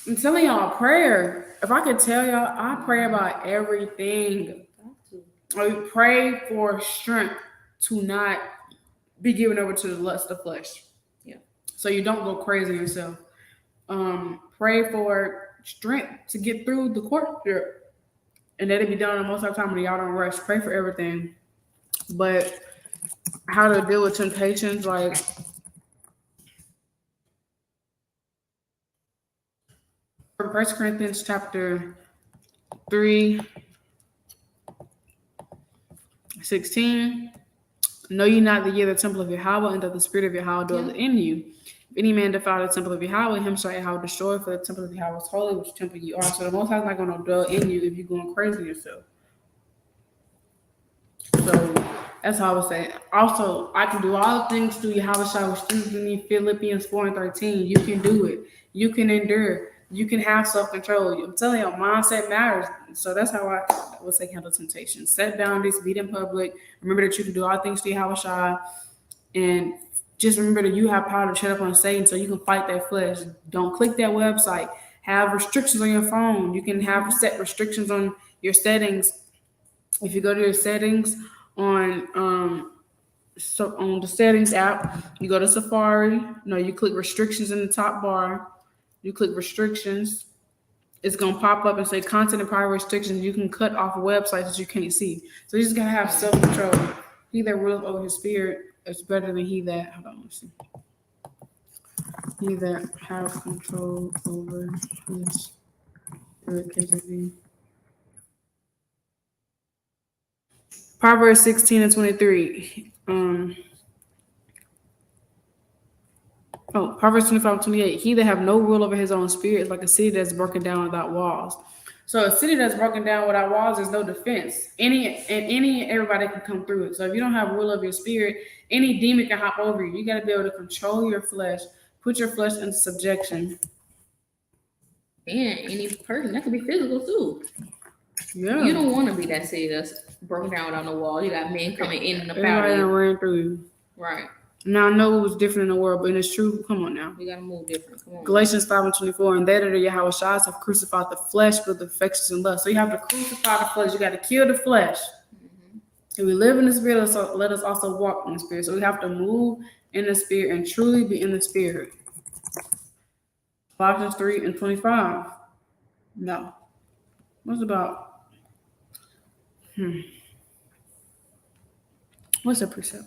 I'm telling y'all, prayer. If I could tell y'all, I pray about everything. or pray for strength to not be given over to the lust of flesh. Yeah. So you don't go crazy yourself. Pray for strength to get through the courtship, and let it be done most of the time when y'all don't rush. Pray for everything, but how to deal with temptations, like from 1 Corinthians chapter 3:16. Know ye not that ye are the temple of Yahawah, and that the Spirit of Yahawah dwelleth in you? If any man defile the temple of Yahawah, him shall Yahawah destroy, for the temple of Yahawah is holy, which temple you are. So the Most High is not going to dwell in you if you're going crazy yourself. So that's how I would say. Also, I can do all things through Yahawashi, which strengthens me. Philippians 4:13. You can do it. You can endure. You can have self-control. I'm telling you, mindset matters. So that's how I would say handle temptation. Set boundaries, be in public. Remember that you can do all things through Yahawashi. And just remember that you have power to shut up on Satan so you can fight that flesh. Don't click that website. Have restrictions on your phone. You can have set restrictions on your settings. If you go to your settings on the settings app, you go to Safari. No, you click restrictions in the top bar. You click restrictions. It's gonna pop up and say content and prior restrictions. You can cut off websites that you can't see. So you just gotta have self-control. He that ruleth over his spirit is better than he that he that has control over his spirit. Proverbs 16:23. Proverbs 25:28. He that have no rule over his own spirit is like a city that's broken down without walls. So a city that's broken down without walls, there's no defense. Everybody can come through it. So if you don't have rule of your spirit, any demon can hop over you. You got to be able to control your flesh, put your flesh into subjection. And any person, that could be physical too. Yeah. You don't want to be that city that's broken down without no wall. You got men coming in and Everybody ran through you. Right. Now I know it was different in the world, but it's true. Come on now. We gotta move different. Come on. Galatians 5:24. And they that are Yahawashi have crucified the flesh with the affections and lust. So you have to crucify the flesh. You got to kill the flesh. Mm-hmm. If we live in the spirit, so let us also walk in the spirit. So we have to move in the spirit and truly be in the spirit. Colossians 3:25. No. What's about? What's the precept?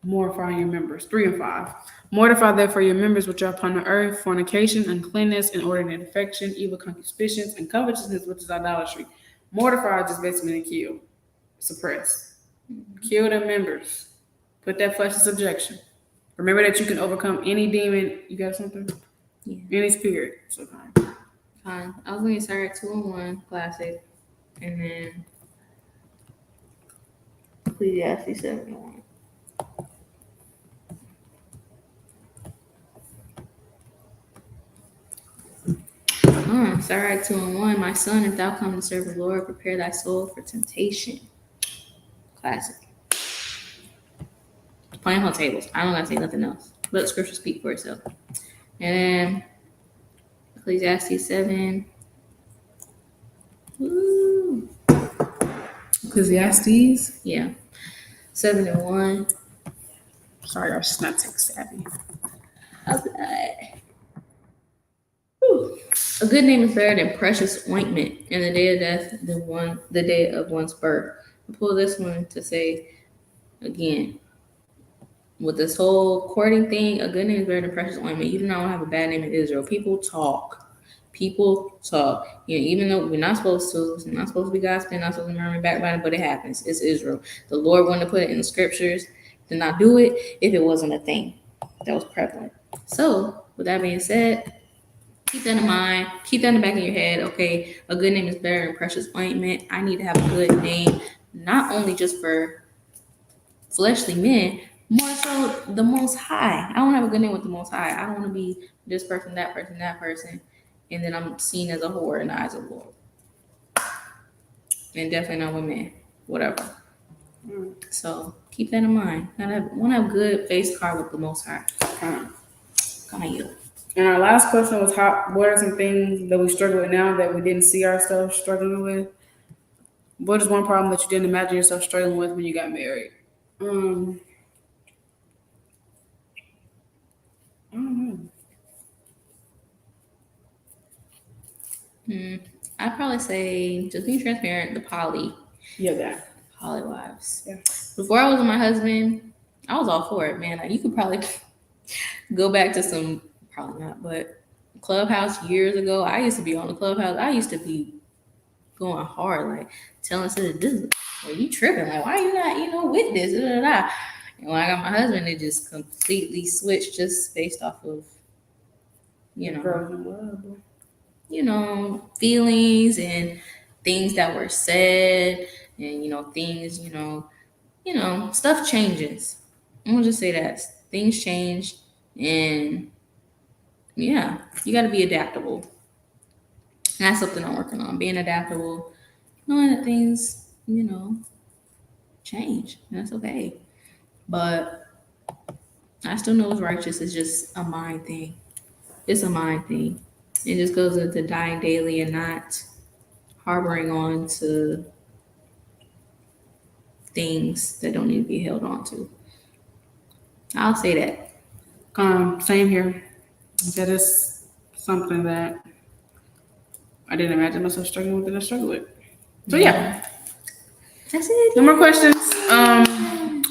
Mortifying your members. 3 and 5. Mortify therefore your members which are upon the earth: fornication, uncleanness, inordinate affection, evil concupiscence, and covetousness, which is idolatry. Mortify just basically means kill, suppress, kill the members, put that flesh in subjection. Remember that you can overcome any demon. You got something? Yeah. Any spirit. So fine. I was going to start 2-in-1 classic, and then Ecclesiastes 7:1. Start 2-in-1. My son, if thou come to serve the Lord, prepare thy soul for temptation. Classic. Playing on tables. I don't gotta say nothing else. Let the scripture speak for itself. And Ecclesiastes 7. Woo. Ecclesiastes? Yeah. 7:1. Sorry, I was just not tech savvy. A good name is better than precious ointment, and the day of death the day of one's birth. I pull this one to say again, with this whole courting thing, a good name is better than precious ointment. You do not want to have a bad name in Israel. People talk. Even though we're not supposed to, it's not supposed to be gossiping, not supposed to murmuring, backbiting, but it happens. It's Israel. The Lord wanted to put it in the scriptures, did not do it if it wasn't a thing that was prevalent. So, with that being said, keep that in mind. Keep that in the back of your head. Okay, a good name is better than precious ointment. I need to have a good name, not only just for fleshly men, more so the Most High. I don't have a good name with the Most High. I don't want to be this person, that person, and then I'm seen as a whore in the eyes of the Lord. And definitely not with men. Whatever. So keep that in mind. I want to have a good face card with the Most High. Come on, you. And our last question was, what are some things that we struggle with now that we didn't see ourselves struggling with? What is one problem that you didn't imagine yourself struggling with when you got married? I don't know. I'd probably say, just be transparent, the Yeah, that. poly wives. Yeah. Before I was with my husband, I was all for it, man. Like, you could probably go back to some, probably not, but Clubhouse years ago. I used to be on the Clubhouse. I used to be going hard, like telling sisters, "This, well, you tripping? Like, why you not, with this?" Da, da, da. And when I got my husband, it just completely switched, just based off of, you know, Girls in love. feelings and things that were said, and things, stuff changes. I'm gonna just say that things change, and yeah, you got to be adaptable. And that's something I'm working on, being adaptable, knowing that things, change. And that's okay. But I still know it's righteous. It's just a mind thing. It's a mind thing. It just goes into dying daily and not harboring on to things that don't need to be held on to. I'll say that. Same here. That is something that I didn't imagine myself struggling with and I struggle with. So yeah. That's it. No more questions.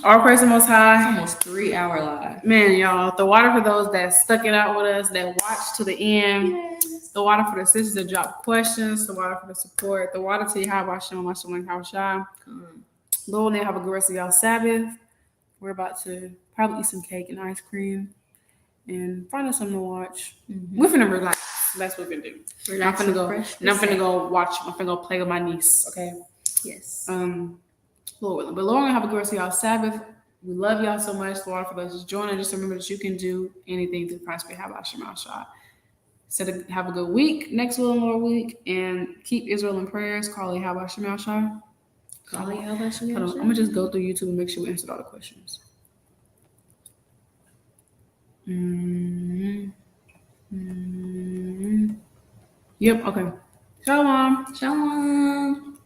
Our praise the Most It's High. almost 3 hour live. Man, y'all, the water for those that stuck it out with us, that watched to the end. Yes. The water for the sisters that dropped questions. The water for the support. The water to Bahasham, Yahawashi. Lord, have a good rest of y'all Sabbath. We're about to probably eat some cake and ice cream and find us something to watch. Mm-hmm. We're finna relax. That's what we're gonna do. Relax, I'm finna go watch. I'm finna go play with my niece. Okay. Yes. Lord willing. But Lord, have a good rest of y'all Sabbath. We love y'all so much. Lord, for those just joining, just remember that you can do anything through Christ. Bahasham. So have a good week, next will and Lord week, and keep Israel in prayers. Carly, Bahasham. Carly, Yahawashi. I'm gonna just go through YouTube and make sure we answered all the questions. Yep. Okay. Shalom. Shalom.